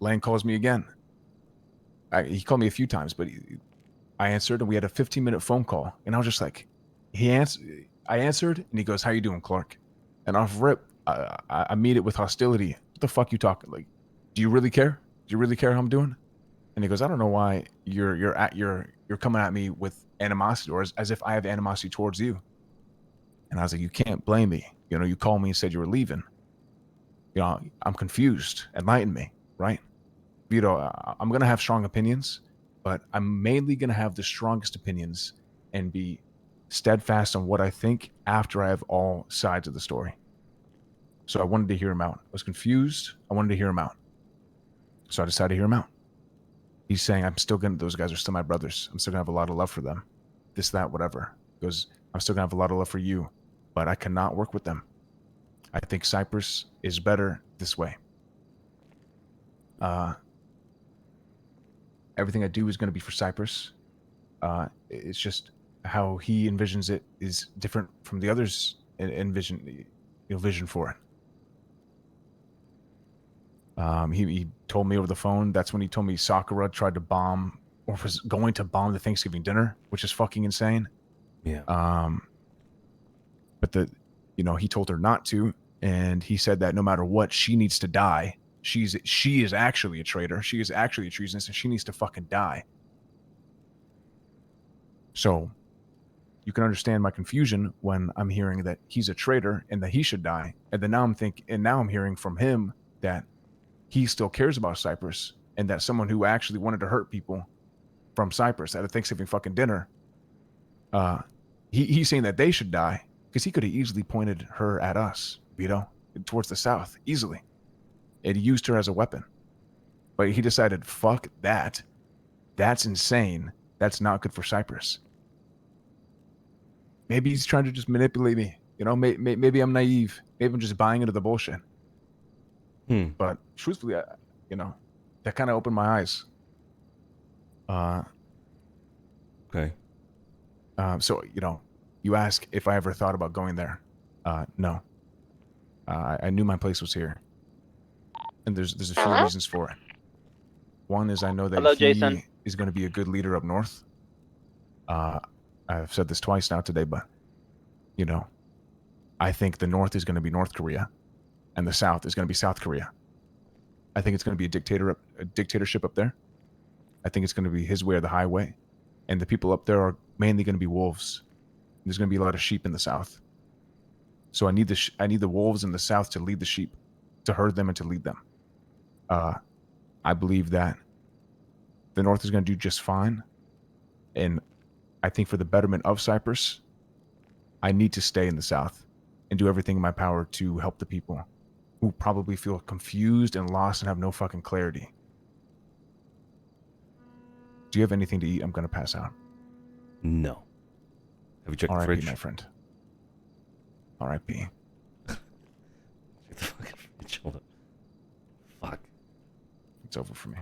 Lane calls me again. He called me a few times, but I answered, and we had a 15-minute phone call. And I was just like, I answered, and he goes, "How you doing, Clark?" And off rip, I meet it with hostility. What the fuck you talking? Like, do you really care? Do you really care how I'm doing? And he goes, "I don't know why you're coming at me with animosity, or as if I have animosity towards you." And I was like, "You can't blame me. You know, you called me and said you were leaving. You know, I'm confused. Enlighten me, right? Vito, I'm gonna have strong opinions, but I'm mainly gonna have the strongest opinions and be steadfast on what I think after I have all sides of the story." So I wanted to hear him out. I was confused. I wanted to hear him out. So I decided to hear him out. He's saying, those guys are still my brothers. I'm still gonna have a lot of love for them. This, that, whatever. He goes, "I'm still gonna have a lot of love for you, but I cannot work with them. I think Cyprus is better this way. Everything I do is gonna be for Cyprus. It's just how he envisions it is different from the others vision for it." He told me over the phone. That's when he told me Sakura tried to bomb, or was going to bomb, the Thanksgiving dinner, which is fucking insane. Yeah. But he told her not to, and he said that no matter what, she needs to die. She is actually a traitor. She is actually a treasonous, and she needs to fucking die. So you can understand my confusion when I'm hearing that he's a traitor and that he should die, and then now I'm hearing from him that he still cares about Cyprus, and that someone who actually wanted to hurt people from Cyprus at a Thanksgiving fucking dinner, he's saying that they should die, because he could have easily pointed her at us, Vito, towards the south, easily. And he used her as a weapon. But he decided, fuck that. That's insane. That's not good for Cyprus. Maybe he's trying to just manipulate me. You know, maybe I'm naive. Maybe I'm just buying into the bullshit. But truthfully, that kind of opened my eyes. Okay. So, you ask if I ever thought about going there. No. I knew my place was here. And there's a few reasons for it. One is I know that he Jason. is going to be a good leader up north. I've said this twice now today, but, I think the north is going to be North Korea, and the south is going to be South Korea. I think it's going to be a dictatorship up there. I think it's going to be his way or the highway. And the people up there are mainly going to be wolves. There's going to be a lot of sheep in the south. So I need the wolves in the south to lead the sheep, to herd them and to lead them. I believe that the north is going to do just fine. And I think for the betterment of Cyprus, I need to stay in the south and do everything in my power to help the people who probably feel confused and lost and have no fucking clarity. Do you have anything to eat? I'm going to pass out. No. Have you checked the fridge? my friend. R.I.P. Check the fucking fridge. Hold up. Fuck. It's over for me.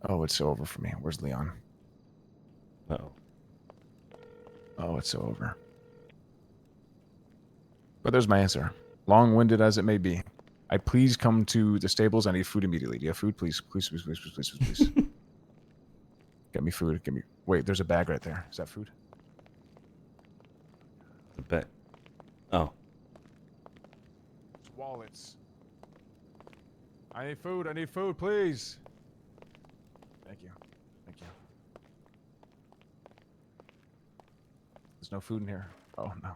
Oh, it's so over for me. Where's Leon? Uh-oh. Oh, it's so over. But there's my answer. Long-winded as it may be. I please come to the stables. I need food immediately. Do you have food? Please, please, please, please, please, please, please. Get me food. Get me... Wait, there's a bag right there. Is that food? The bag. Oh. Wallets. I need food. I need food, please. Thank you. Thank you. There's no food in here. Oh, no.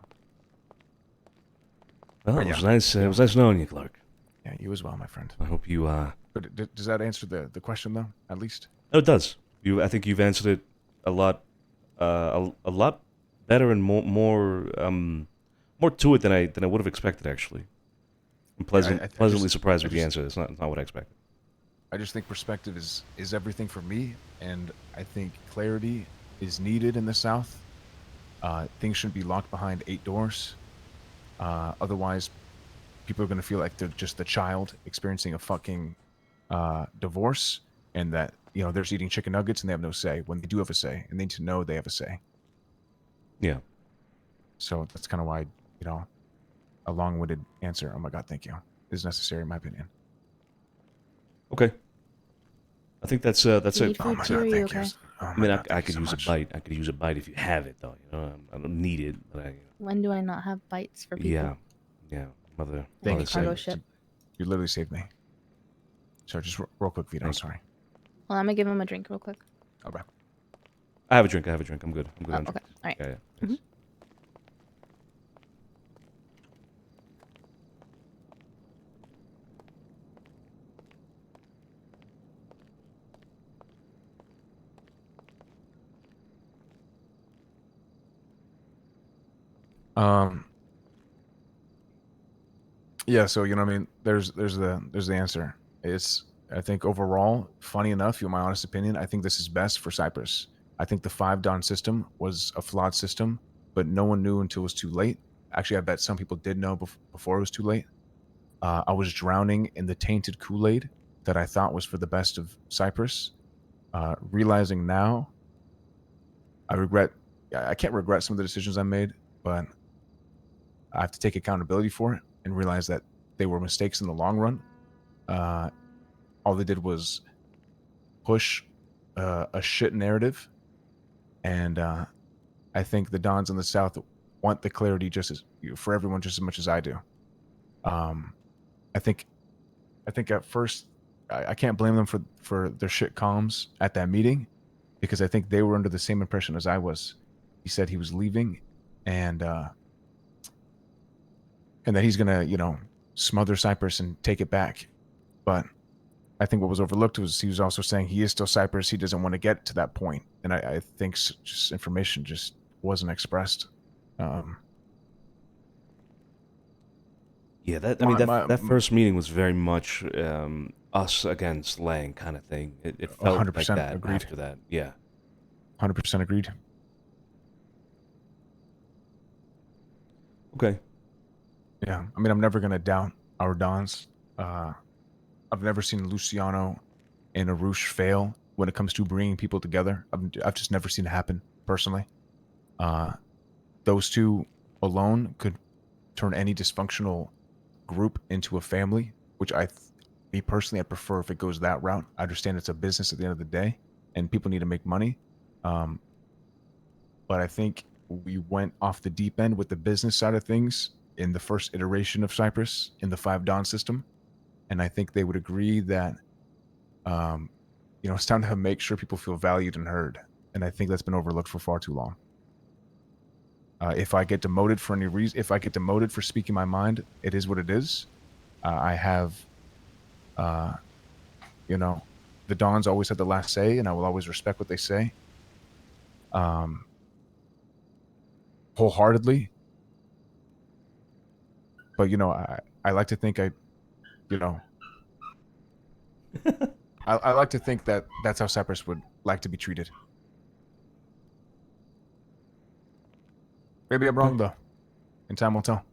Well, it was nice. It was nice knowing you, Clark. Yeah, you as well, my friend. I hope you. But does that answer the question though? At least. No, it does. I think you've answered it a lot better and more to it than I would have expected. Actually, I'm pleasantly surprised with the answer. It's not what I expected. I just think perspective is everything for me, and I think clarity is needed in the South. Things shouldn't be locked behind 8 doors. Otherwise, people are going to feel like they're just the child experiencing a fucking divorce, and that they're just eating chicken nuggets and they have no say when they do have a say, and they need to know they have a say. Yeah. So that's kind of why a long-winded answer. Oh my God, thank you. Is necessary in my opinion. Okay. I think that's Do you it. need food too, or are you okay? I mean, I could use a bite. I could use a bite if you have it, though. You know, I don't need it, but When do I not have bites for people? yeah. Mother Like a said- cargo ship. You literally saved me. Sorry, just real quick, Vito. I'm sorry. Well, I'm gonna give him a drink real quick. Okay. I have a drink. I'm good. I'm good Oh, on okay. drinks. All right. Yeah. Mhm. Yeah, so you know what I mean, there's the answer. It's, I think overall, funny enough, in my honest opinion, I think this is best for Cyprus. I think the 5 Don system was a flawed system, but no one knew until it was too late. Actually, I bet some people did know before it was too late. I was drowning in the tainted Kool-Aid that I thought was for the best of Cyprus. Realizing now, I can't regret some of the decisions I made, but I have to take accountability for it and realize that they were mistakes in the long run. All they did was push a shit narrative, and I think the Dons in the South want the clarity for everyone just as much as I do. I think at first I can't blame them for their shit comms at that meeting, because I think they were under the same impression as I was. He said he was leaving, and that he's gonna, smother Cyprus and take it back. But I think what was overlooked was he was also saying he is still Cyprus. He doesn't want to get to that point, and I think just information just wasn't expressed. Yeah, that first meeting was very much us against Lang kind of thing. It felt 100% like that agreed. after that. Yeah. 100% agreed. Okay. Yeah, I mean, I'm never gonna doubt our Dons. I've never seen Luciano and Arush fail when it comes to bringing people together. I've just never seen it happen personally. Those two alone could turn any dysfunctional group into a family, which me personally, I prefer if it goes that route. I understand it's a business at the end of the day, and people need to make money. But I think we went off the deep end with the business side of things in the first iteration of Cyprus in the 5 Don system. And I think they would agree that, it's time to make sure people feel valued and heard. And I think that's been overlooked for far too long. If I get demoted for any reason, if I get demoted for speaking my mind, it is what it is. I have, the Dons always had the last say, and I will always respect what they say. Wholeheartedly. But, I like to think I like to think that that's how Cyprus would like to be treated. Maybe I'm wrong, though. And time will tell.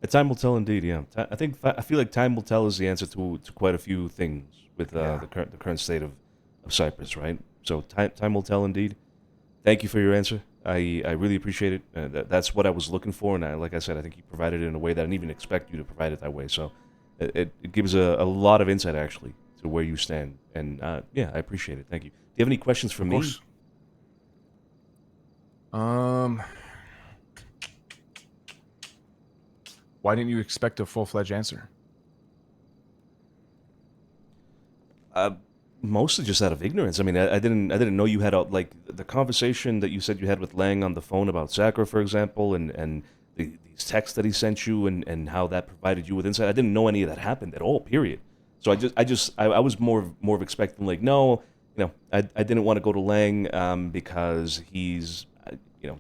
Time will tell, indeed. Yeah, I feel like time will tell is the answer to quite a few things with the current state of Cyprus, right? So time will tell, indeed. Thank you for your answer. I really appreciate it. That's what I was looking for, and like I said, I think you provided it in a way that I didn't even expect you to provide it that way. So it gives a lot of insight, actually, to where you stand. And I appreciate it. Thank you. Do you have any questions for me? Of course. Why didn't you expect a full-fledged answer? Mostly just out of ignorance. I mean, I didn't know you had like the conversation that you said you had with Lang on the phone about Sakura, for example, and these texts that he sent you, and how that provided you with insight. I didn't know any of that happened at all. Period. So I was more of expecting, like, no, I didn't want to go to Lang because he's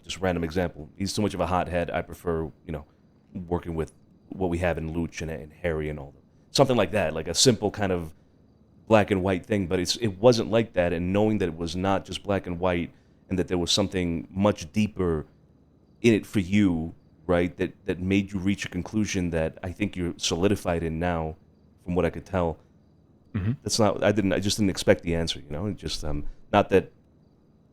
just random example. He's too much of a hothead. I prefer working with what we have in Luch and Harry and all something like that, like a simple kind of black and white thing. But it wasn't like that, and knowing that it was not just black and white, and that there was something much deeper in it for you, right? That made you reach a conclusion that I think you're solidified in now, from what I could tell. Mm-hmm. That's not. I just didn't expect the answer. Just not that.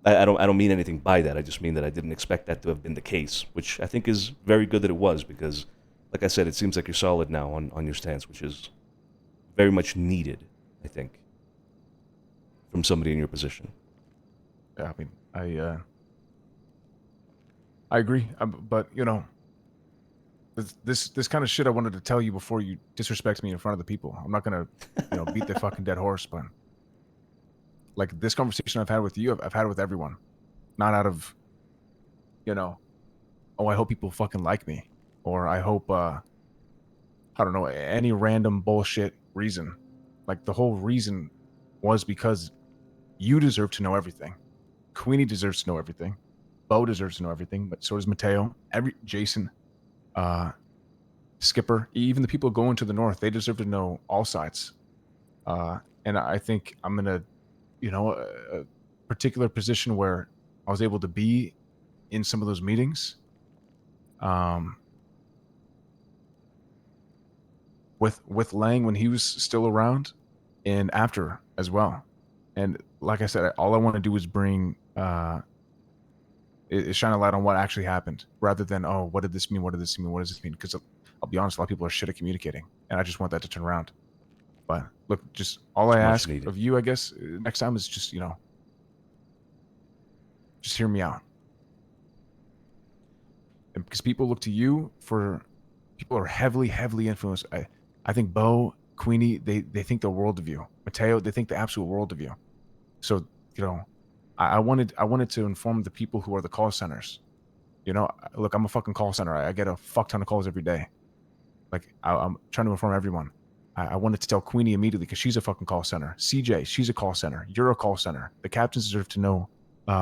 I don't mean anything by that. I just mean that I didn't expect that to have been the case, which I think is very good that it was, because like I said, it seems like you're solid now on your stance, which is very much needed, I think, from somebody in your position. Yeah, I mean, I agree, but you know, this kind of shit I wanted to tell you before you disrespect me in front of the people. I'm not gonna, you know, beat the fucking dead horse, but like this conversation I've had with you, I've had it with everyone, not out of, you know, oh, I hope people fucking like me, or I hope, I don't know, any random bullshit reason. Like the whole reason was because you deserve to know everything. Queenie deserves to know everything. Bo deserves to know everything, but so does Mateo, Jason, Skipper, even the people going to the north. They deserve to know all sides. And I think I'm in a, you know, a particular position where I was able to be in some of those meetings. With Lang when he was still around, and after as well. And like I said, all I want to do is bring is shine a light on what actually happened, rather than, oh, what did this mean? What did this mean? What does this mean? Because I'll be honest, a lot of people are shit at communicating, and I just want that to turn around. But look, just all I ask of you, I guess, next time is just, you know, just hear me out. And because people look to you for, people are heavily influenced. I think Bo, Queenie, they think the world of you. Mateo, they think the absolute world of you. So, you know, I wanted to inform the people who are the call centers. You know, look, I'm a fucking call center. I get a fuck ton of calls every day. Like, I'm trying to inform everyone. I wanted to tell Queenie immediately because she's a fucking call center. CJ, she's a call center. You're a call center. The captains deserve to know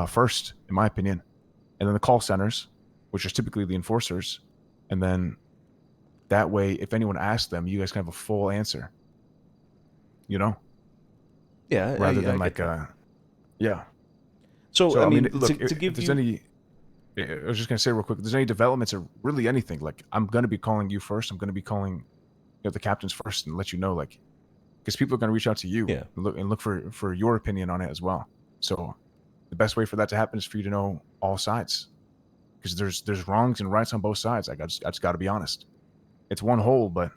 first, in my opinion. And then the call centers, which are typically the enforcers. And then that way, if anyone asks them, you guys can have a full answer. You know? Yeah. Rather than I like, yeah. So I mean, look, to give if there's you... any, I was just gonna say real quick, if there's any developments or really anything, like I'm gonna be calling you first. I'm gonna be calling, you know, the captains first and let you know, like, because people are gonna reach out to you and look for your opinion on it as well. So the best way for that to happen is for you to know all sides, because there's wrongs and rights on both sides. I just got to be honest. It's one whole, but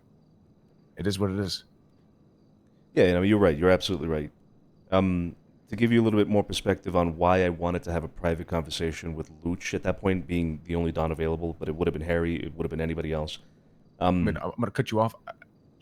it is what it is. Yeah, you know, you're right. You're absolutely right. To give you a little bit more perspective on why I wanted to have a private conversation with Luch at that point, being the only Don available, but it would have been Harry, it would have been anybody else. I mean, I'm gonna cut you off.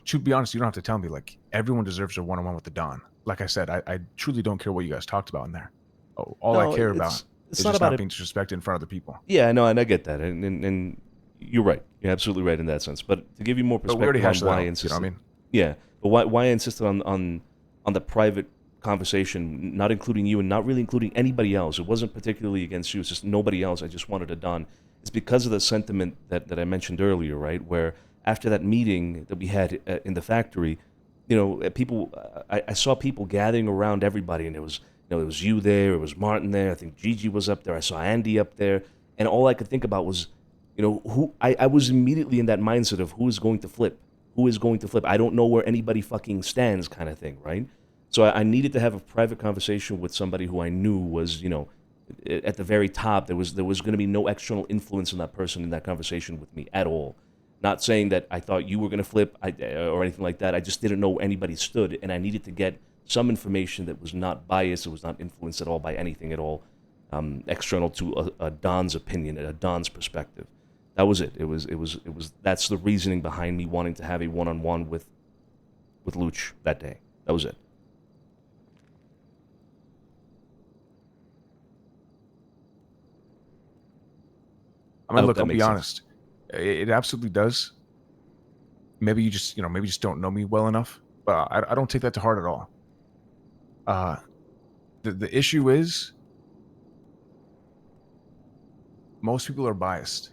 To be honest, you don't have to tell me. Like, everyone deserves a one-on-one with the Don. Like I said, I truly don't care what you guys talked about in there. All I care about is just not being disrespected in front of the people. Yeah, no, and I get that, and you're right. You're absolutely right in that sense. But to give you more perspective on why I insisted, you know what I mean? Yeah, but why I insisted on the private conversation, not including you and not really including anybody else. It wasn't particularly against you. It's just nobody else. I just wanted it done. It's because of the sentiment that I mentioned earlier, right? Where after that meeting that we had in the factory, you know, people, I saw people gathering around everybody, and it was, you know, it was you there, it was Martin there, I think Gigi was up there, I saw Andy up there, and all I could think about was, you know, I was immediately in that mindset of who is going to flip. Who is going to flip? I don't know where anybody fucking stands, kind of thing, right? So I needed to have a private conversation with somebody who I knew was, you know, at the very top. There was going to be no external influence on that person in that conversation with me at all. Not saying that I thought you were going to flip or anything like that. I just didn't know where anybody stood, and I needed to get some information that was not biased. It was not influenced at all by anything at all, external to a Don's opinion, a Don's perspective. That was it. It was. That's the reasoning behind me wanting to have a one-on-one with Luch that day. That was it. I mean, look, I'll be honest. It absolutely does. Maybe you just, maybe you just don't know me well enough. But I don't take that to heart at all. The issue is most people are biased,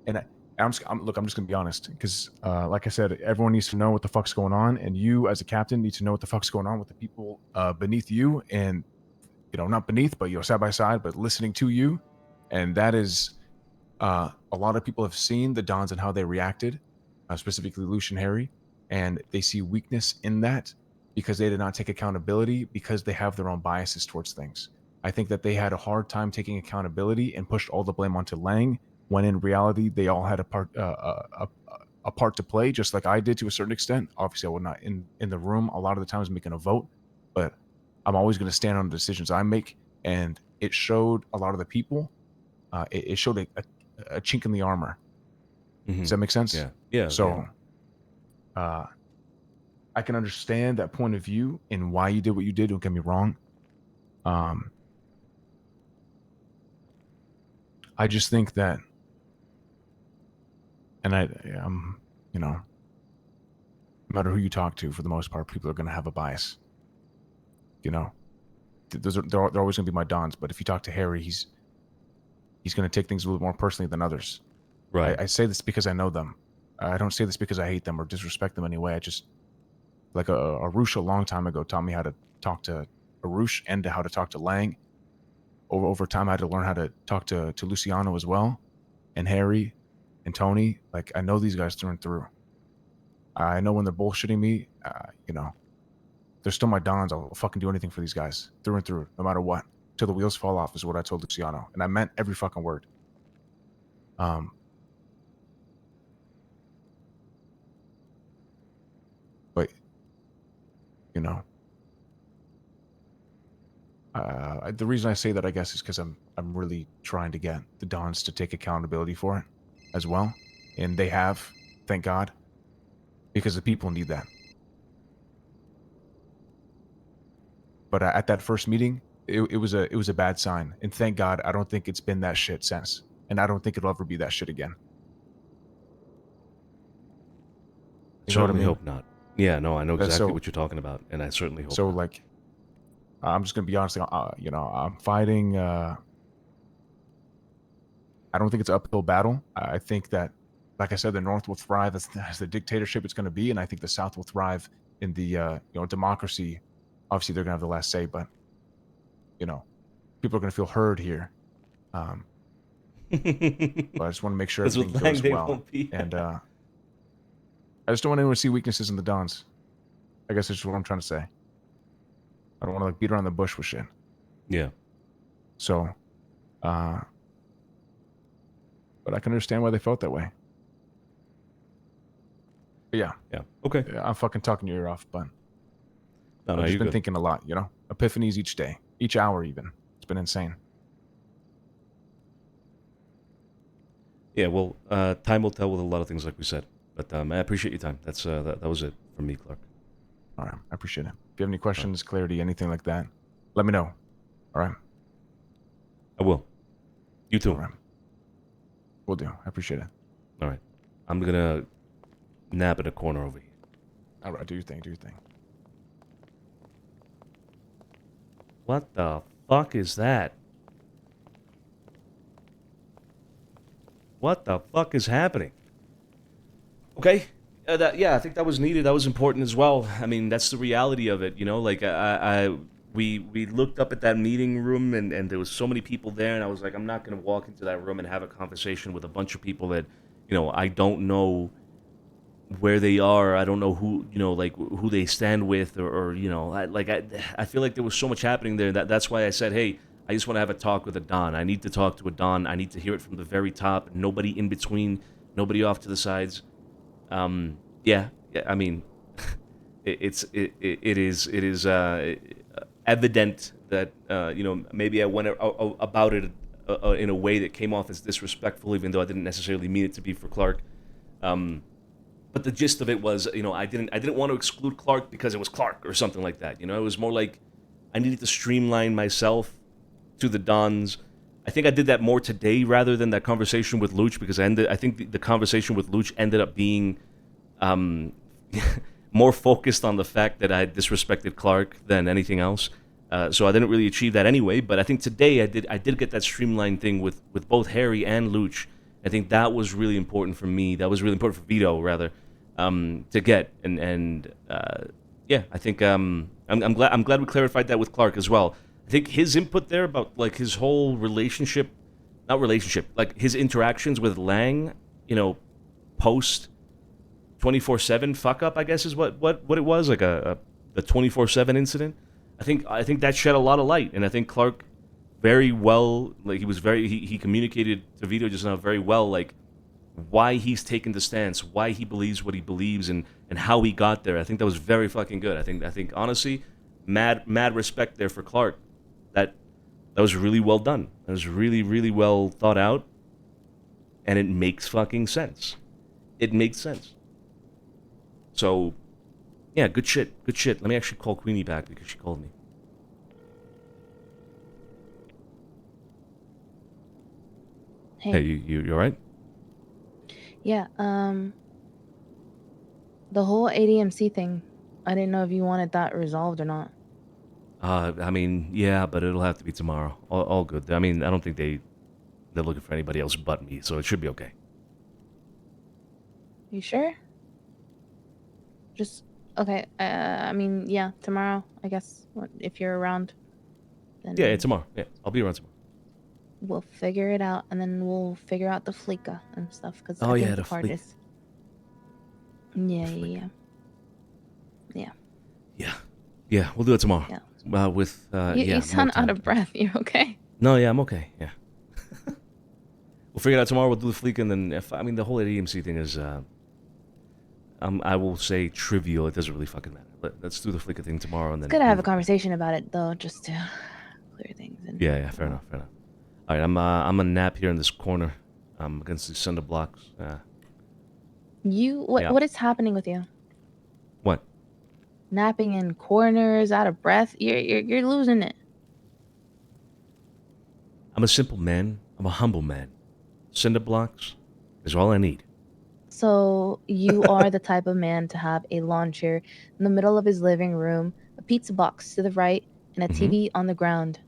and I'm just gonna be honest, because like I said, everyone needs to know what the fuck's going on, and you as a captain need to know what the fuck's going on with the people beneath you, and not beneath, but side by side, but listening to you, and that is a lot of people have seen the Dons and how they reacted, specifically Lucian Harry, and they see weakness in that because they did not take accountability, because they have their own biases towards things. I think that they had a hard time taking accountability and pushed all the blame onto Lang, when in reality they all had a part to play, just like I did to a certain extent. Obviously, I was not in the room a lot of the times making a vote, but I'm always going to stand on the decisions I make, and it showed a lot of the people. It showed a chink in the armor. Does that make sense? Yeah. Yeah. So, I can understand that point of view and why you did what you did. Don't get me wrong. I just think that, and you know, no matter who you talk to, for the most part, people are going to have a bias. You know, they're always going to be my dons. But if you talk to Harry, he's going to take things a little more personally than others. Right. I say this because I know them. I don't say this because I hate them or disrespect them in any way. I just, like Arush a long time ago taught me how to talk to Arush and how to talk to Lang. Over time, I had to learn how to talk to Luciano as well, and Harry, and Tony. Like, I know these guys through and through. I know when they're bullshitting me, you know, they're still my dons. I'll fucking do anything for these guys through and through, no matter what, till the wheels fall off, is what I told Luciano, and I meant every fucking word. But you know, the reason I say that, I guess, is because I'm really trying to get the dons to take accountability for it as well, and they have, thank God, because the people need that. But at that first meeting, it was a bad sign, and thank God I don't think it's been that shit since, and I don't think it'll ever be that shit again. I You know what I certainly mean? hope not. Yeah, no, I know That's exactly so- what you're talking about, and I certainly hope. So, not. like, I'm just gonna be honest. You know, I'm fighting. I don't think it's an uphill battle. I think that, like I said, the North will thrive as the dictatorship it's going to be, and I think the South will thrive in the you know, democracy. Obviously, they're going to have the last say, but you know, people are going to feel heard here. But I just want to make sure That's what everything Lang goes they well, won't be. and I just don't want anyone to see weaknesses in the dons. I guess that's what I'm trying to say. I don't want to like beat around the bush with shit. Yeah. So, but I can understand why they felt that way. But yeah. Yeah. Okay. Yeah, I'm fucking talking your ear off, but No, I've no, just you're been good. thinking a lot, you know? Epiphanies each day, each hour even. It's been insane. Yeah, well, time will tell with a lot of things, like we said. But I appreciate your time. That's that was it from me, Clark. All right. I appreciate it. If you have any questions, clarity, anything like that, let me know. All right. I will. You too. All right. Will do. I appreciate it. All right. I'm gonna nap in a corner over here. All right. Do your thing. Do your thing. What the fuck is that? What the fuck is happening? Okay. Yeah, I think that was needed. That was important as well. I mean, that's the reality of it, you know? Like, we looked up at that meeting room, and there was so many people there, and I was like, I'm not going to walk into that room and have a conversation with a bunch of people that, you know, I don't know where they are. I don't know who, you know, like, who they stand with, or you know, I feel like there was so much happening there. That's why I said, hey, I just want to have a talk with a Don. I need to talk to a Don. I need to hear it from the very top. Nobody in between. Nobody off to the sides. Yeah. I mean, it is evident that you know, maybe I went about it in a way that came off as disrespectful, even though I didn't necessarily mean it to be for Clark. But the gist of it was, you know, I didn't want to exclude Clark because it was Clark or something like that. You know, it was more like I needed to streamline myself to the Dons. I think I did that more today rather than that conversation with Luch, because I think the conversation with Luch ended up being more focused on the fact that I had disrespected Clark than anything else. So I didn't really achieve that anyway. But I think today I did get that streamlined thing with both Harry and Luch. I think that was really important for me. That was really important for Vito, rather, to get. And yeah, I think I'm glad we clarified that with Clark as well. I think his input there about like his whole like his interactions with Lang, you know, post 24/7 fuck up, I guess is what it was, like the 24/7 incident. I think that shed a lot of light, and I think Clark very well, like he communicated to Vito just now very well, like why he's taken the stance, why he believes what he believes, and how he got there. I think that was very fucking good. I think honestly, mad respect there for Clark. That was really well done. That was really, really well thought out, and it makes fucking sense. It makes sense. So, yeah, good shit. Good shit. Let me actually call Queenie back because she called me. Hey, you all right? Yeah, the whole ADMC thing, I didn't know if you wanted that resolved or not. I mean, yeah, but it'll have to be tomorrow. All good. I mean, I don't think they're looking for anybody else but me, so it should be okay. You sure? Just, okay, I mean, yeah, tomorrow, I guess, if you're around. Then Yeah, tomorrow. Yeah, I'll be around tomorrow. we'll figure it out, and then we'll figure out the Fleeka and stuff, because Oh, I yeah, think the the card Fleek. is... Yeah. Yeah, we'll do it tomorrow. Yeah. With You sound out of breath. You're okay? No, yeah, I'm okay. Yeah. We'll figure it out tomorrow. We'll do the Fleek, and then the whole ADMC thing is, I will say trivial. It doesn't really fucking matter. Let's do the Fleeka thing tomorrow, and then. It's good to have a conversation about it, though, just to clear things. And Yeah, fair enough. All right, I'm a nap here in this corner, against these cinder blocks. What is happening with you? What? Napping in corners, out of breath. You're losing it. I'm a simple man. I'm a humble man. Cinder blocks is all I need. So you are the type of man to have a lawn chair in the middle of his living room, a pizza box to the right, and a TV on the ground.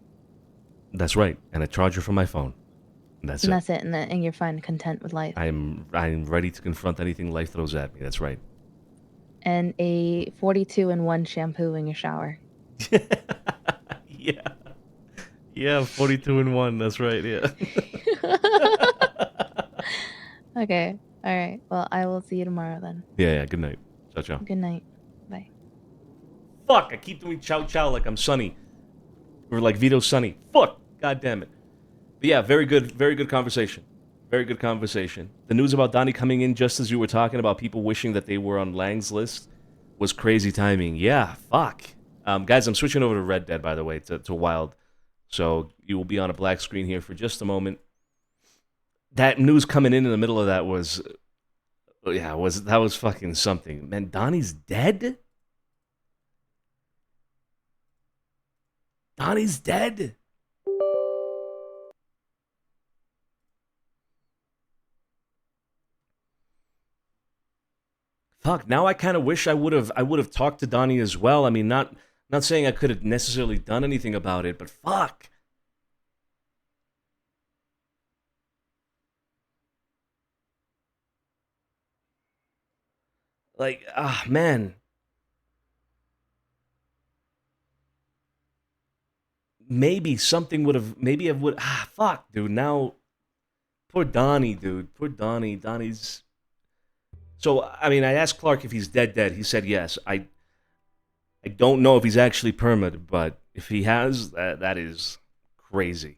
That's right, and a charger for my phone. And that's And it. that's it. And you're fine, content with life. I'm ready to confront anything life throws at me. That's right. And a 42-in-1 shampoo in your shower. Yeah, 42 in 1. That's right. Yeah. Okay. All right. Well, I will see you tomorrow then. Yeah. Good night. Ciao, ciao. Good night. Bye. Fuck! I keep doing chow chow like I'm Sonny, or like Vito Sonny. Fuck! God damn it. But yeah, very good conversation. Very good conversation. The news about Donnie coming in just as you were talking about people wishing that they were on Lang's list was crazy timing. Yeah, fuck. Guys, I'm switching over to Red Dead, by the way, to Wild. So you will be on a black screen here for just a moment. That news coming in the middle of that was fucking something. Man, Donnie's dead? Donnie's dead? Fuck, now I kind of wish I would have talked to Donnie as well. I mean, not saying I could have necessarily done anything about it, but fuck. Like, man. Maybe something would have, maybe I would, fuck, dude. Now, poor Donnie, dude. Poor Donnie. Donnie's... So, I mean, I asked Clark if he's dead. He said yes. I don't know if he's actually permitted, but if he has, that is crazy.